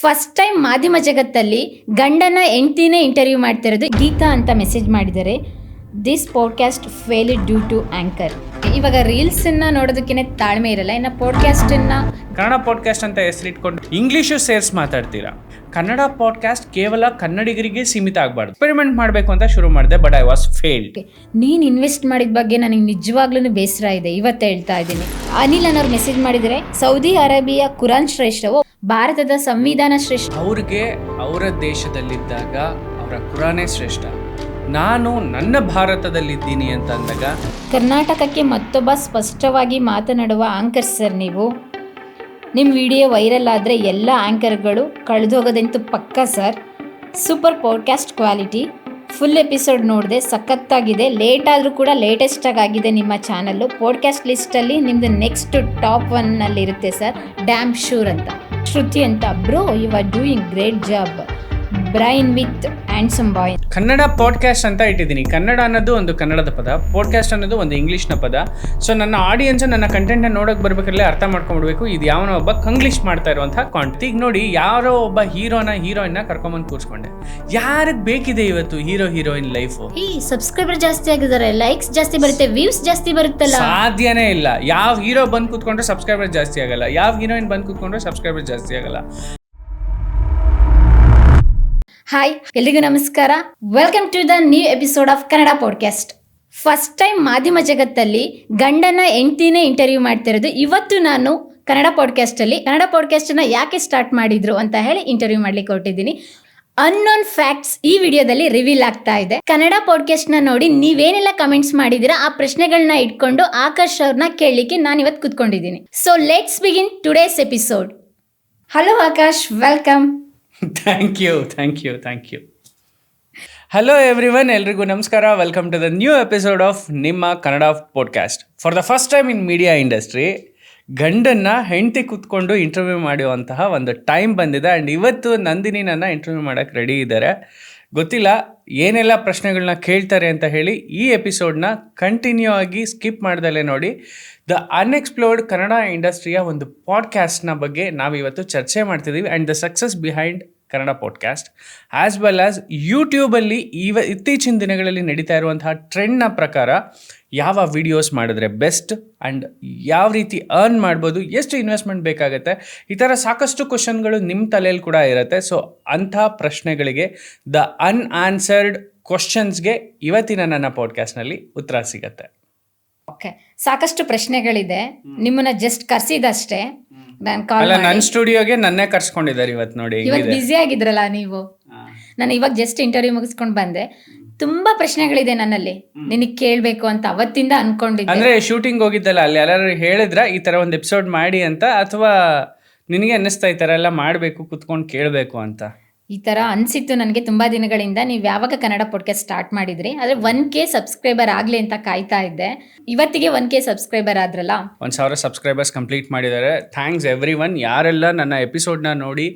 First time ಮಾಧ್ಯಮ ಜಗತ್ತಲ್ಲಿ ಗಂಡನ ಹೆಂಡ್ತಿನೇ ಇಂಟರ್ವ್ಯೂ ಮಾಡ್ತಿರೋದು ಗೀತಾ ಅಂತ ಮೆಸೇಜ್ ಮಾಡಿದ್ದಾರೆ. This podcast fail due to anchor. ಇವಾಗ ರೀಲ್ಸನ್ನು ನೋಡೋದಕ್ಕೇನೆ ತಾಳ್ಮೆ ಇರಲ್ಲ, ಇನ್ನು ಪಾಡ್ಕಾಸ್ಟನ್ನು ಕನ್ನಡ ಪಾಡ್ಕಾಸ್ಟ್ ಅಂತ ಹೆಸರಿಟ್ಕೊಂಡು ಇಂಗ್ಲೀಷು ಸೇರ್ಸ್ ಮಾತಾಡ್ತೀರಾ. ಕನ್ನಡ ಪಾಡ್ಕಾಸ್ಟ್ ಕೇವಲ ಕನ್ನಡಿಗರಿಗೆ ಸೀಮಿತ ಆಗಬಾರ್ದು. ಎಕ್ಸ್ಪೆರಿಮೆಂಟ್ ಮಾಡಬೇಕು ಅಂತ ಶುರು ಮಾಡಿದೆ, ಬಟ್ ಐ ವಾಸ್ ಫೇಲ್ಡ್. ನೀನು ಇನ್ವೆಸ್ಟ್ ಮಾಡಿದ ಬಗ್ಗೆ ನನಗೆ ನಿಜವಾಗ್ಲೂ ಬೇಸರ ಇದೆ, ಇವತ್ತು ಹೇಳ್ತಾ ಇದ್ದೀನಿ. ಅನಿಲ್ ಅನ್ನೋರು ಮೆಸೇಜ್ ಮಾಡಿದರೆ ಸೌದಿ ಅರೇಬಿಯಾ ಕುರಾನ್ ಶ್ರೇಷ್ಠವೋ ಭಾರತದ ಸಂವಿಧಾನ ಶ್ರೇಷ್ಠ. ಅವ್ರಿಗೆ ಅವರ ದೇಶದಲ್ಲಿದ್ದಾಗ ಅವರ ಕುರಾನೇ ಶ್ರೇಷ್ಠ, ನಾನು ನನ್ನ ಭಾರತದಲ್ಲಿದ್ದೀನಿ ಅಂತ ಅಂದಾಗ ಕರ್ನಾಟಕಕ್ಕೆ ಮತ್ತೊಬ್ಬ ಸ್ಪಷ್ಟವಾಗಿ ಮಾತನಾಡುವ ಆಂಕರ್ ಸರ್ ನೀವು. ನಿಮ್ಮ ವಿಡಿಯೋ ವೈರಲ್ ಆದರೆ ಎಲ್ಲ ಆ್ಯಂಕರ್ಗಳು ಕಳೆದೋಗೋದಂತೂ ಪಕ್ಕ sir. Super podcast quality, full episode ನೋಡಿದೆ, ಸಖತ್ತಾಗಿದೆ. ಲೇಟ್ ಆದರೂ ಕೂಡ ಲೇಟೆಸ್ಟಾಗಿ ಆಗಿದೆ ನಿಮ್ಮ ಚಾನಲ್ಲು. ಪಾಡ್ಕಾಸ್ಟ್ ಲಿಸ್ಟಲ್ಲಿ ನಿಮ್ಮದು ನೆಕ್ಸ್ಟ್ ಟಾಪ್ 1 ಇರುತ್ತೆ ಸರ್, ಡ್ಯಾಮ್ ಶೂರ್ ಅಂತ. ಶ್ರುತಿ ಅಂತ, bro you are doing great job, brain with handsome boy. Kannada podcast ಅಂತ ಇಟ್ಟಿದ್ದೀನಿ. ಕನ್ನಡ ಅನ್ನೋದು ಒಂದು ಕನ್ನಡದ ಪದ, ಪಾಡ್ಕಾಸ್ಟ್ ಅನ್ನೋದು ಒಂದು ಇಂಗ್ಲೀಷ್ನ ಪದ. ಸೊ ನನ್ನ ಆಡಿಯನ್ಸ್ ನನ್ನ ಕಂಟೆಂಟ್ನ ನೋಡೋಕೆ ಬರ್ಬೇಕಾದ್ರೆ ಅರ್ಥ ಮಾಡ್ಕೊಂಡ್ಬಿಡ್ಬೇಕು, ಇದು ಯಾವನೋ ಒಬ್ಬ ಕಂಗ್ಲೀಷ್ ಮಾಡ್ತಾ ಇರುವಂಥ ಕಾಂಟೆಂಟ್. ಈಗ ನೋಡಿ, ಯಾರೋ ಒಬ್ಬ ಹೀರೋಯಿನ್ನ ಕರ್ಕೊಂಬಂದು ಕೂರಿಸ್ಕೊಂಡೆ. ಯಾರಿಗೆ ಬೇಕಿದೆ ಇವತ್ತು ಹೀರೋಯಿನ್ ಲೈಫು? ಈ ಸಬ್ಸ್ಕ್ರೈಬರ್ ಜಾಸ್ತಿ ಆಗಿದ್ದಾರೆ, ಲೈಕ್ಸ್ ಜಾಸ್ತಿ ಬರುತ್ತೆ, ವ್ಯೂಸ್ ಜಾಸ್ತಿ ಬರುತ್ತಲ್ಲ. ಸಾಧ್ಯನೇ ಇಲ್ಲ. ಯಾವ ಹೀರೋ ಬಂದು ಕೂತ್ಕೊಂಡ್ರೆ ಸಬ್ಸ್ಕ್ರೈಬರ್ ಜಾಸ್ತಿ ಆಗಲ್ಲ, ಯಾವ ಹೀರೋಯಿನ್ ಬಂದು ಕೂತ್ಕೊಂಡ್ರೆ ಸಬ್ಸ್ಕ್ರೈಬರ್ ಜಾಸ್ತಿ ಆಗಲ್ಲ. ಹಾಯ್, ಎಲ್ರಿಗೂ ನಮಸ್ಕಾರ. Welcome to the new episode of Kannada podcast. First time ಮಾಧ್ಯಮ ಜಗತ್ತಲ್ಲಿ ಗಂಡನ ಹೆಂಡ್ತಿನೇ ಇಂಟರ್ವ್ಯೂ ಮಾಡ್ತಿರೋದು. ಇವತ್ತು ನಾನು ಕನ್ನಡ ಪಾಡ್ಕಾಸ್ಟನ್ನು ಯಾಕೆ ಸ್ಟಾರ್ಟ್ ಮಾಡಿದ್ರು ಅಂತ ಹೇಳಿ ಇಂಟರ್ವ್ಯೂ ಮಾಡ್ಲಿಕ್ಕೆ ಹೊರಟಿದ್ದೀನಿ. ಅನ್ನೋನ್ ಫ್ಯಾಕ್ಟ್ಸ್ ಈ ವಿಡಿಯೋದಲ್ಲಿ ರಿವೀಲ್ ಆಗ್ತಾ ಇದೆ. ಕನ್ನಡ ಪಾಡ್ಕಾಸ್ಟ್ನ ನೋಡಿ ನೀವೇನೆಲ್ಲ ಕಮೆಂಟ್ಸ್ ಮಾಡಿದ್ದೀರಾ ಆ ಪ್ರಶ್ನೆಗಳನ್ನ ಇಟ್ಕೊಂಡು ಆಕಾಶ್ ಅವ್ರನ್ನ ಕೇಳಲಿಕ್ಕೆ ನಾನು ಇವತ್ತು ಕೂತ್ಕೊಂಡಿದ್ದೀನಿ. So let's begin today's episode. Hello Akash, welcome. Thank you. Hello everyone, ಎಲ್ರಿಗೂ ನಮಸ್ಕಾರ. Welcome to the new episode of ನಿಮ್ಮ Kannada podcast. For the first time in media industry ಗಂಡನ್ನ ಹೆಂಡತಿ ಕೂತ್ಕೊಂಡು ಇಂಟರ್ವ್ಯೂ ಮಾಡುವಂತಹ ಒಂದು ಟೈಮ್ ಬಂದಿದೆ. ಆ್ಯಂಡ್ ಇವತ್ತು ನಂದಿನಿ ನನ್ನ ಇಂಟರ್ವ್ಯೂ ಮಾಡೋಕ್ಕೆ ರೆಡಿ ಇದ್ದಾರೆ. ಗೊತ್ತಿಲ್ಲ ಏನೆಲ್ಲ ಪ್ರಶ್ನೆಗಳನ್ನ ಕೇಳ್ತಾರೆ ಅಂತ ಹೇಳಿ. ಈ ಎಪಿಸೋಡ್ನ ಕಂಟಿನ್ಯೂ ಆಗಿ ಸ್ಕಿಪ್ ಮಾಡ್ದಲೇ ನೋಡಿ. ದ ಅನ್ಎಕ್ಸ್ಪ್ಲೋರ್ಡ್ ಕನ್ನಡ ಇಂಡಸ್ಟ್ರಿಯ ಒಂದು ಪಾಡ್ಕಾಸ್ಟ್ನ ಬಗ್ಗೆ ನಾವಿವತ್ತು ಚರ್ಚೆ ಮಾಡ್ತಿದ್ದೀವಿ. And the success behind Kannada podcast as well as ಯೂಟ್ಯೂಬಲ್ಲಿ ಇತ್ತೀಚಿನ ದಿನಗಳಲ್ಲಿ ನಡೀತಾ ಇರುವಂತಹ ಟ್ರೆಂಡ್ನ ಪ್ರಕಾರ ಯಾವ ವಿಡಿಯೋಸ್ ಮಾಡಿದ್ರೆ ಬೆಸ್ಟ್ ಆ್ಯಂಡ್ ಯಾವ ರೀತಿ ಅರ್ನ್ ಮಾಡ್ಬೋದು, ಎಷ್ಟು ಇನ್ವೆಸ್ಟ್ಮೆಂಟ್ ಬೇಕಾಗುತ್ತೆ, ಈ ಥರ ಸಾಕಷ್ಟು ಕ್ವಶನ್ಗಳು ನಿಮ್ಮ ತಲೆಯಲ್ಲಿ ಕೂಡ ಇರುತ್ತೆ. ಸೊ ಅಂಥ ಪ್ರಶ್ನೆಗಳಿಗೆ, ದ ಅನ್ಆನ್ಸರ್ಡ್ ಕ್ವಶನ್ಸ್ಗೆ ಇವತ್ತಿನ ನನ್ನ ಪಾಡ್ಕಾಸ್ಟ್ನಲ್ಲಿ ಉತ್ತರ ಸಿಗತ್ತೆ. ಓಕೆ, ಸಾಕಷ್ಟು ಪ್ರಶ್ನೆಗಳಿದೆ. ನಿಮ್ಮನ್ನ ಜಸ್ಟ್ ಕರ್ಸಿದಷ್ಟೇ. ನನ್ನ ಸ್ಟುಡಿಯೋಗೆ ನನ್ನೇ ಕರ್ಸ್ಕೊಂಡಿದ್ದಾರೆ ಇವತ್ತು. ನೋಡಿ, ಇವತ್ತು ಬ್ಯುಸಿ ಆಗಿದ್ರಲ್ಲ ನೀವು. ನಾನು ಇವಾಗ ಜಸ್ಟ್ ಇಂಟರ್ವ್ಯೂ ಮುಗಿಸ್ಕೊಂಡು ಬಂದೆ. ತುಂಬಾ ಪ್ರಶ್ನೆಗಳಿದೆ ನನ್ನಲ್ಲಿ, ನಿನಗೆ ಕೇಳಬೇಕು ಅಂತ ಅವತ್ತಿಂದ ಅನ್ಕೊಂಡಿದ್ದೆ. ಅಂದ್ರೆ ಶೂಟಿಂಗ್ ಹೋಗಿದ್ದಲ್ಲ, ಅಲ್ಲಿ ಎಲ್ಲರೂ ಹೇಳಿದ್ರ ಈ ತರ ಒಂದು ಎಪಿಸೋಡ್ ಮಾಡಿ ಅಂತ, ಅಥವಾ ನಿನಗೆ ಅನ್ನಿಸ್ತಾ ಈ ತರ ಎಲ್ಲ ಮಾಡಬೇಕು ಕೂತ್ಕೊಂಡು ಕೇಳಬೇಕು ಅಂತ? ಈ ಥರ ಅನಿಸಿತ್ತು ನನಗೆ ತುಂಬ ದಿನಗಳಿಂದ. ನೀವು ಯಾವಾಗ ಕನ್ನಡ ಪಾಡ್ಕಾಸ್ಟ್ ಸ್ಟಾರ್ಟ್ ಮಾಡಿದ್ರಿ, ಆದರೆ 1K ಸಬ್ಸ್ಕ್ರೈಬರ್ ಆಗಲಿ ಅಂತ ಕಾಯ್ತಾ ಇದ್ದೆ. ಇವತ್ತಿಗೆ 1K ಸಬ್ಸ್ಕ್ರೈಬರ್ ಆದ್ರಲ್ಲ, 1000 ಸಬ್ಸ್ಕ್ರೈಬರ್ಸ್ ಕಂಪ್ಲೀಟ್ ಮಾಡಿದ್ದಾರೆ. ಥ್ಯಾಂಕ್ಸ್ ಎವ್ರಿ ಒನ್, ಯಾರೆಲ್ಲ ನನ್ನ ಎಪಿಸೋಡ್ನ ನೋಡಿ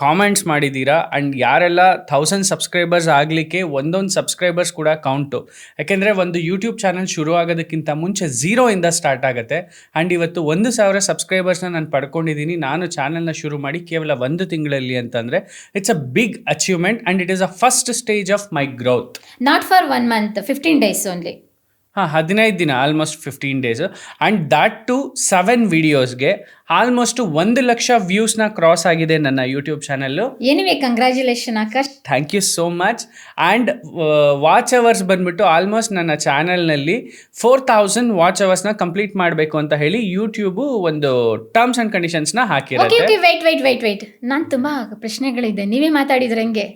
ಕಾಮೆಂಟ್ಸ್ ಮಾಡಿದ್ದೀರಾ. ಆ್ಯಂಡ್ ಯಾರೆಲ್ಲ 1000 ಸಬ್ಸ್ಕ್ರೈಬರ್ಸ್ ಆಗಲಿಕ್ಕೆ ಒಂದೊಂದು ಸಬ್ಸ್ಕ್ರೈಬರ್ಸ್ ಕೂಡ ಕೌಂಟು. ಯಾಕೆಂದರೆ ಒಂದು ಯೂಟ್ಯೂಬ್ ಚಾನಲ್ ಶುರು ಆಗೋದಕ್ಕಿಂತ ಮುಂಚೆ 0 ಸ್ಟಾರ್ಟ್ ಆಗುತ್ತೆ. ಆ್ಯಂಡ್ ಇವತ್ತು 1000 ಸಬ್ಸ್ಕ್ರೈಬರ್ಸ್ನ ನಾನು ಪಡ್ಕೊಂಡಿದ್ದೀನಿ. ನಾನು ಚಾನಲ್ನ ಶುರು ಮಾಡಿ ಕೇವಲ 1 ತಿಂಗಳಲ್ಲಿ ಅಂತಂದರೆ it's a big achievement and it is a first stage of my growth. Not for 1 month, 15 days only. 15 ದಿನ, almost 15 days. And that to 7 ವಿಡಿಯೋಸ್ಗೆ ಆಲ್ಮೋಸ್ಟ್ 1 ಲಕ್ಷ ವ್ಯೂಸ್ನ ಕ್ರಾಸ್ ಆಗಿದೆ ನನ್ನ YouTube channel. Anyway, congratulation Akash. Thank you so much. And watch hours ಬಂದ್ಬಿಟ್ಟು almost ನನ್ನ ಚಾನಲ್ನಲ್ಲಿ 4000 watch ಅವರ್ಸ್ನ complete ಮಾಡಬೇಕು ಅಂತ ಹೇಳಿ ಯೂಟ್ಯೂಬು ಒಂದು ಟರ್ಮ್ಸ್ ಆ್ಯಂಡ್ ಕಂಡೀಷನ್ಸ್ನ ಹಾಕಿರುತ್ತೆ. ವೇಟ್, ನಾನು ತುಂಬ ಪ್ರಶ್ನೆಗಳಿದೆ, ನೀವೇ ಮಾತಾಡಿದ್ರೆ ಹೆಂಗೆ?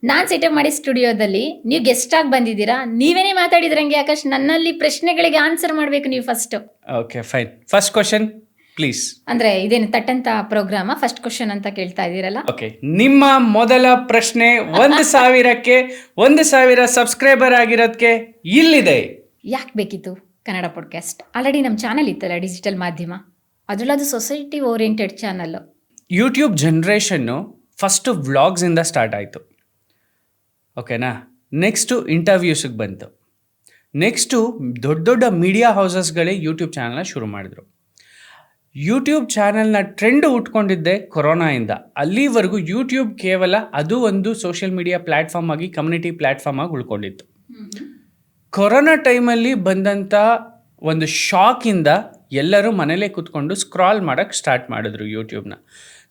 ನಾನು ಸೆಟಪ್ ಮಾಡಿ ಸ್ಟುಡಿಯೋದಲ್ಲಿ ನೀವು ಗೆಸ್ಟ್ ಆಗಿ ಬಂದಿದ್ದೀರಾ, ನೀವೇನೇ ಮಾತಾಡಿದ್ರಂಗೆ ಆಕಾಶ್. ನನ್ನಲ್ಲಿ ಪ್ರಶ್ನೆಗಳಿಗೆ ಆನ್ಸರ್ ಮಾಡಬೇಕು ನೀವು first. Okay fine. First question please. ಅಂದ್ರೆ ಇದೇನು ತಟ್ಟಂತ ಪ್ರೋಗ್ರಾಮ? ಫಸ್ಟ್ ಕ್ವಶನ್ ಅಂತ ಕೇಳ್ತಾ ಇದ್ದೀರಲ್ಲ. ಓಕೆ, ನಿಮ್ಮ ಮೊದಲ ಪ್ರಶ್ನೆ 1000ಕ್ಕೆ 1000 ಸಬ್ಸ್ಕ್ರೈಬರ್ ಆಗಿರೋದಕ್ಕೆ ಇಲ್ಲಿದೆ. ಯಾಕೆ ಬೇಕಿತ್ತು ಕನ್ನಡ ಪಾಡ್ಕಾಸ್ಟ್? ಆಲ್ರೆಡಿ ನಮ್ಮ ಚಾನಲ್ ಇತ್ತಲ್ಲ, ಡಿಜಿಟಲ್ ಮಾಧ್ಯಮ, ಅದರಲ್ಲದು ಸೊಸೈಟಿ ಓರಿಯೆಂಟೆಡ್ ಚಾನಲ್. ಯೂಟ್ಯೂಬ್ ಜನ್ರೇಷನ್ನು ಫಸ್ಟು ವ್ಲಾಗ್ಸಿಂದ ಸ್ಟಾರ್ಟ್ ಆಯಿತು, ಓಕೆನಾ. ನೆಕ್ಸ್ಟು ಇಂಟರ್ವ್ಯೂಸಿಗೆ ಬಂತು. ನೆಕ್ಸ್ಟು ದೊಡ್ಡ ದೊಡ್ಡ ಮೀಡಿಯಾ ಹೌಸಸ್ಗಳೇ ಯೂಟ್ಯೂಬ್ ಚಾನಲ್ನ ಶುರು ಮಾಡಿದ್ರು. ಯೂಟ್ಯೂಬ್ ಚಾನೆಲ್ನ ಟ್ರೆಂಡ್ ಉಟ್ಕೊಂಡಿದ್ದೆ ಕೊರೋನಾಯಿಂದ. ಅಲ್ಲಿವರೆಗೂ ಯೂಟ್ಯೂಬ್ ಕೇವಲ ಅದು ಒಂದು ಸೋಷಿಯಲ್ ಮೀಡಿಯಾ ಪ್ಲ್ಯಾಟ್ಫಾರ್ಮ್ ಆಗಿ, ಕಮ್ಯುನಿಟಿ ಪ್ಲ್ಯಾಟ್ಫಾರ್ಮ್ ಆಗಿ ಉಳ್ಕೊಂಡಿತ್ತು. ಕೊರೋನಾ ಟೈಮಲ್ಲಿ ಬಂದಂಥ ಒಂದು ಶಾಕಿಂದ ಎಲ್ಲರೂ ಮನೇಲೇ ಕೂತ್ಕೊಂಡು ಸ್ಕ್ರಾಲ್ ಮಾಡೋಕ್ಕೆ ಸ್ಟಾರ್ಟ್ ಮಾಡಿದ್ರು ಯೂಟ್ಯೂಬ್ನ.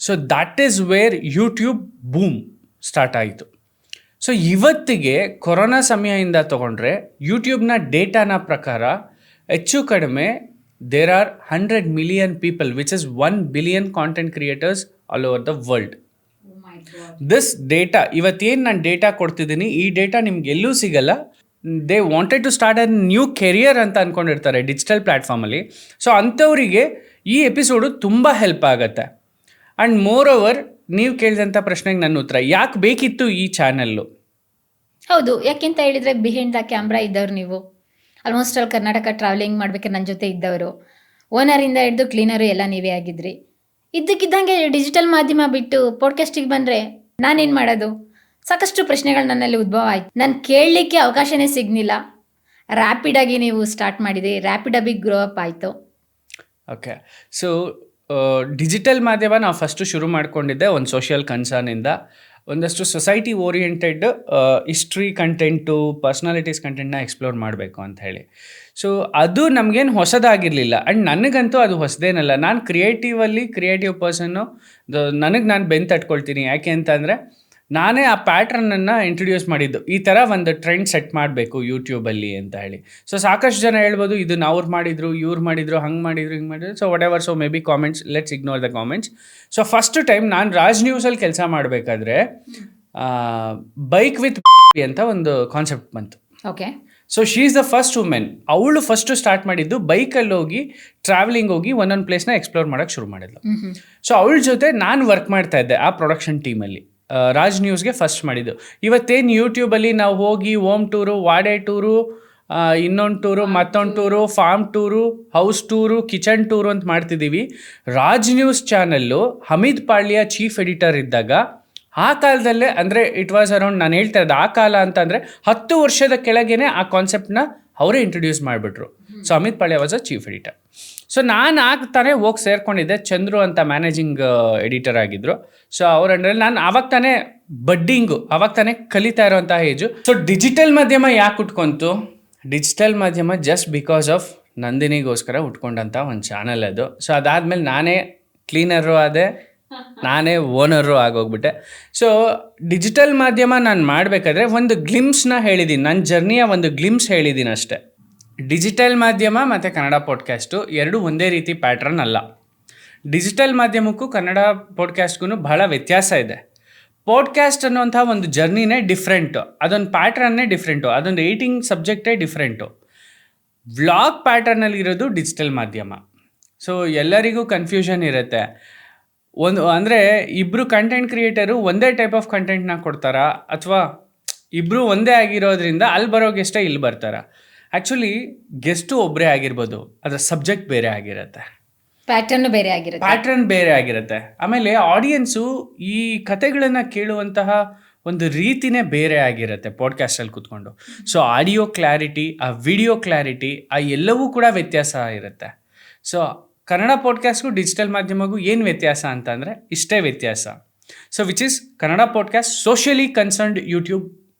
So that is where YouTube boom start ಆಯಿತು. ಸೊ ಇವತ್ತಿಗೆ ಕೊರೋನಾ ಸಮಯದಿಂದ ತೊಗೊಂಡ್ರೆ ಯೂಟ್ಯೂಬ್ನ ಡೇಟಾನ ಪ್ರಕಾರ ಹೆಚ್ಚು ಕಡಿಮೆ there are 100 million people, which is 1 billion content creators all over the world. This data, ಇವತ್ತೇನು ನಾನು ಡೇಟಾ ಕೊಡ್ತಿದ್ದೀನಿ, ಈ ಡೇಟಾ ನಿಮ್ಗೆ ಎಲ್ಲೂ ಸಿಗಲ್ಲ. They wanted to start a new career ಅಂತ ಅಂದ್ಕೊಂಡಿರ್ತಾರೆ ಡಿಜಿಟಲ್ ಪ್ಲ್ಯಾಟ್ಫಾರ್ಮಲ್ಲಿ. ಸೊ ಅಂಥವರಿಗೆ ಈ ಎಪಿಸೋಡು ತುಂಬ ಹೆಲ್ಪ್ ಆಗುತ್ತೆ. ಆ್ಯಂಡ್ ಮೋರ್ ಓವರ್, ನೀವು ಕೇಳಿದಂಥ ಪ್ರಶ್ನೆಗೆ ನನ್ನ ಉತ್ತರ, ಯಾಕೆ ಬೇಕಿತ್ತು ಈ ಚಾನಲ್ಲು? ಹೌದು, ಯಾಕೆಂತ ಹೇಳಿದರೆ ಬಿಹೈಂಡ್ ದ ಕ್ಯಾಮ್ರಾ ಇದ್ದವ್ರು ನೀವು. ಆಲ್ಮೋಸ್ಟ್ ಆಲ್ ಕರ್ನಾಟಕ ಟ್ರಾವೆಲಿಂಗ್ ಮಾಡ್ಬೇಕಾದ್ರೆ ನನ್ನ ಜೊತೆ ಇದ್ದವರು, ಓನರಿಂದ ಹಿಡಿದು ಕ್ಲೀನರು ಎಲ್ಲ ನೀವೇ ಆಗಿದ್ರಿ. ಇದ್ದಕ್ಕಿದ್ದಂಗೆ ಡಿಜಿಟಲ್ ಮಾಧ್ಯಮ ಬಿಟ್ಟು ಪಾಡ್ಕಾಸ್ಟಿಗೆ ಬಂದರೆ ನಾನೇನು ಮಾಡೋದು? ಸಾಕಷ್ಟು ಪ್ರಶ್ನೆಗಳು ನನ್ನಲ್ಲಿ ಉದ್ಭವ ಆಯಿತು. ನಾನು ಕೇಳಲಿಕ್ಕೆ ಅವಕಾಶನೇ ಸಿಗಲಿಲ್ಲ. ರ್ಯಾಪಿಡಾಗಿ ನೀವು ಸ್ಟಾರ್ಟ್ ಮಾಡಿದ್ರಿ, ರ್ಯಾಪಿಡಾಗಿ ಗ್ರೋ ಅಪ್ ಆಯಿತು. ಓಕೆ, ಸೊ ಡಿಜಿಟಲ್ ಮಾಧ್ಯಮ ನಾವು ಫಸ್ಟು ಶುರು ಮಾಡ್ಕೊಂಡಿದ್ದೆ ಒಂದು ಸೋಷಿಯಲ್ ಕನ್ಸರ್ನಿಂದ. ಒಂದಷ್ಟು society oriented history content, personalities ಕಂಟೆಂಟ್ನ ಎಕ್ಸ್ಪ್ಲೋರ್ ಮಾಡಬೇಕು ಅಂತ ಹೇಳಿ. ಸೊ ಅದು ನಮಗೇನು ಹೊಸದಾಗಿರಲಿಲ್ಲ. ಆ್ಯಂಡ್ ನನಗಂತೂ ಅದು ಹೊಸದೇನಲ್ಲ. ನಾನು ಕ್ರಿಯೇಟಿವ್ ಪರ್ಸನ್ನು, ನಾನು ಬೆನ್ನು ತಟ್ಕೊಳ್ತೀನಿ. ಯಾಕೆ ಅಂತಂದರೆ ನಾನೇ ಆ ಪ್ಯಾಟ್ರನನ್ನು ಇಂಟ್ರೊಡ್ಯೂಸ್ ಮಾಡಿದ್ದು, ಈ ಥರ ಒಂದು ಟ್ರೆಂಡ್ ಸೆಟ್ ಮಾಡಬೇಕು ಯೂಟ್ಯೂಬಲ್ಲಿ ಅಂತ ಹೇಳಿ. ಸೊ ಸಾಕಷ್ಟು ಜನ ಹೇಳ್ಬೋದು, ಇದನ್ನು ಅವ್ರು ಮಾಡಿದರು, ಇವ್ರು ಮಾಡಿದರು, ಹಂಗೆ ಮಾಡಿದರು, ಹಿಂಗೆ ಮಾಡಿದ್ರು. So what ever, so may be comments, let's ignore the comments. So first time ನಾನು ರಾಜ್ ನ್ಯೂಸಲ್ಲಿ ಕೆಲಸ ಮಾಡಬೇಕಾದ್ರೆ ಬೈಕ್ ವಿತ್ ಅಂತ ಒಂದು ಕಾನ್ಸೆಪ್ಟ್ ಬಂತು. Okay. So she is the first women. ಅವಳು ಫಸ್ಟು ಸ್ಟಾರ್ಟ್ ಮಾಡಿದ್ದು ಬೈಕಲ್ಲಿ ಹೋಗಿ ಟ್ರಾವೆಲಿಂಗ್ ಹೋಗಿ ಒಂದೊಂದು ಪ್ಲೇಸ್ನ ಎಕ್ಸ್ಪ್ಲೋರ್ ಮಾಡೋಕ್ಕೆ ಶುರು ಮಾಡಿದ್ಲು. ಸೊ ಅವಳ ಜೊತೆ ನಾನು ವರ್ಕ್ ಮಾಡ್ತಾ ಇದ್ದೆ ಆ ಪ್ರೊಡಕ್ಷನ್ ಟೀಮಲ್ಲಿ. ರಾಜ್ ನ್ಯೂಸ್ಗೆ ಫಸ್ಟ್ ಮಾಡಿದ್ದು. ಇವತ್ತೇನು ಯೂಟ್ಯೂಬಲ್ಲಿ ನಾವು ಹೋಗಿ ಹೋಮ್ ಟೂರು, ವಾಡೆ ಟೂರು, ಇನ್ನೊಂದು ಟೂರು, ಮತ್ತೊಂದು tour, farm tour, house tour, kitchen tour ಅಂತ ಮಾಡ್ತಿದ್ದೀವಿ. Raj news channel Hameed Palya chief editor ಇದ್ದಾಗ ಆ ಕಾಲದಲ್ಲೇ, ಅಂದರೆ ಇಟ್ ವಾಸ್ ಅರೌಂಡ್, ನಾನು ಹೇಳ್ತಾ ಇದ್ದೆ ಆ ಕಾಲ ಅಂತಂದರೆ 10 ವರ್ಷದ ಕೆಳಗೇನೆ ಆ ಕಾನ್ಸೆಪ್ಟನ್ನ ಅವರೇ ಇಂಟ್ರೊಡ್ಯೂಸ್ ಮಾಡಿಬಿಟ್ರು. So Amit Palya was a chief editor. So ನಾನು ಆಗ್ತಾನೆ ಹೋಗಿ ಸೇರ್ಕೊಂಡಿದ್ದೆ. ಚಂದ್ರು ಅಂತ ಮ್ಯಾನೇಜಿಂಗ್ ಎಡಿಟರ್ ಆಗಿದ್ದರು. ಸೊ ಅವ್ರ ಅಂಡರಲ್ಲಿ ನಾನು ಆವಾಗ ತಾನೇ ಬಡ್ಡಿಂಗು, ಆವಾಗ ತಾನೇ ಕಲಿತಾ ಇರೋಂಥ ಏಜು. ಸೊ ಡಿಜಿಟಲ್ ಮಾಧ್ಯಮ ಯಾಕೆ ಉಟ್ಕೊಂತು? ಡಿಜಿಟಲ್ ಮಾಧ್ಯಮ ಜಸ್ಟ್ ಬಿಕಾಸ್ ಆಫ್ ನಂದಿನಿಗೋಸ್ಕರ ಉಟ್ಕೊಂಡಂಥ ಒಂದು ಚಾನಲ್ ಅದು. ಸೊ ಅದಾದಮೇಲೆ ನಾನೇ ಕ್ಲೀನರು ಆದೆ, ನಾನೇ ಓನರು ಆಗೋಗ್ಬಿಟ್ಟೆ. ಸೊ ಡಿಜಿಟಲ್ ಮಾಧ್ಯಮ ನಾನು ಮಾಡಬೇಕಾದ್ರೆ ಒಂದು ಗ್ಲಿಮ್ಸ್ನ ಹೇಳಿದ್ದೀನಿ, ನನ್ನ ಜರ್ನಿಯ ಒಂದು ಗ್ಲಿಮ್ಸ್ ಹೇಳಿದ್ದೀನಿ ಅಷ್ಟೇ. ಡಿಜಿಟಲ್ ಮಾಧ್ಯಮ ಮತ್ತು ಕನ್ನಡ ಪಾಡ್ಕ್ಯಾಸ್ಟು ಎರಡೂ ಒಂದೇ ರೀತಿ ಪ್ಯಾಟ್ರನ್ ಅಲ್ಲ. ಡಿಜಿಟಲ್ ಮಾಧ್ಯಮಕ್ಕೂ ಕನ್ನಡ ಪಾಡ್ಕ್ಯಾಸ್ಟ್ಗೂ ಬಹಳ ವ್ಯತ್ಯಾಸ ಇದೆ. ಪಾಡ್ಕ್ಯಾಸ್ಟ್ ಅನ್ನೋಂಥ ಒಂದು ಜರ್ನಿನೇ ಡಿಫ್ರೆಂಟು, ಅದೊಂದು ಪ್ಯಾಟ್ರನ್ನೇ ಡಿಫ್ರೆಂಟು, ಅದೊಂದು ಏಟಿಂಗ್ ಸಬ್ಜೆಕ್ಟೇ ಡಿಫ್ರೆಂಟು. ವ್ಲಾಗ್ ಪ್ಯಾಟರ್ನಲ್ಲಿರೋದು ಡಿಜಿಟಲ್ ಮಾಧ್ಯಮ. ಸೊ ಎಲ್ಲರಿಗೂ ಕನ್ಫ್ಯೂಷನ್ ಇರುತ್ತೆ. ಅಂದರೆ ಇಬ್ಬರು ಕಂಟೆಂಟ್ ಕ್ರಿಯೇಟರು ಒಂದೇ ಟೈಪ್ ಆಫ್ ಕಂಟೆಂಟ್ನ ಕೊಡ್ತಾರಾ, ಅಥವಾ ಇಬ್ಬರು ಒಂದೇ ಆಗಿರೋದ್ರಿಂದ ಅಲ್ಲಿ ಬರೋ ಗೆಸ್ಟೇ ಇಲ್ಲಿ ಬರ್ತಾರಾ? ಆ್ಯಕ್ಚುಲಿ ಗೆಸ್ಟು ಒಬ್ಬರೇ ಆಗಿರ್ಬೋದು, ಅದರ ಸಬ್ಜೆಕ್ಟ್ ಬೇರೆ ಆಗಿರುತ್ತೆ, ಪ್ಯಾಟರ್ನ್ ಬೇರೆ ಆಗಿರುತ್ತೆ. ಆಮೇಲೆ ಆಡಿಯನ್ಸು ಈ ಕತೆಗಳನ್ನು ಕೇಳುವಂತಹ ಒಂದು ರೀತಿನೇ ಬೇರೆ ಆಗಿರುತ್ತೆ ಪಾಡ್ಕ್ಯಾಸ್ಟಲ್ಲಿ ಕೂತ್ಕೊಂಡು. ಸೊ ಆಡಿಯೋ ಕ್ಲಾರಿಟಿ, ಆ ವಿಡಿಯೋ ಕ್ಲಾರಿಟಿ, ಆ ಎಲ್ಲವೂ ಕೂಡ ವ್ಯತ್ಯಾಸ ಇರುತ್ತೆ. ಸೊ ಕನ್ನಡ ಪಾಡ್ಕ್ಯಾಸ್ಟ್ಗೂ ಡಿಜಿಟಲ್ ಮಾಧ್ಯಮಗೂ ಏನು ವ್ಯತ್ಯಾಸ ಅಂತಂದರೆ ಇಷ್ಟೇ ವ್ಯತ್ಯಾಸ. So which is Kannada podcast socially concerned YouTube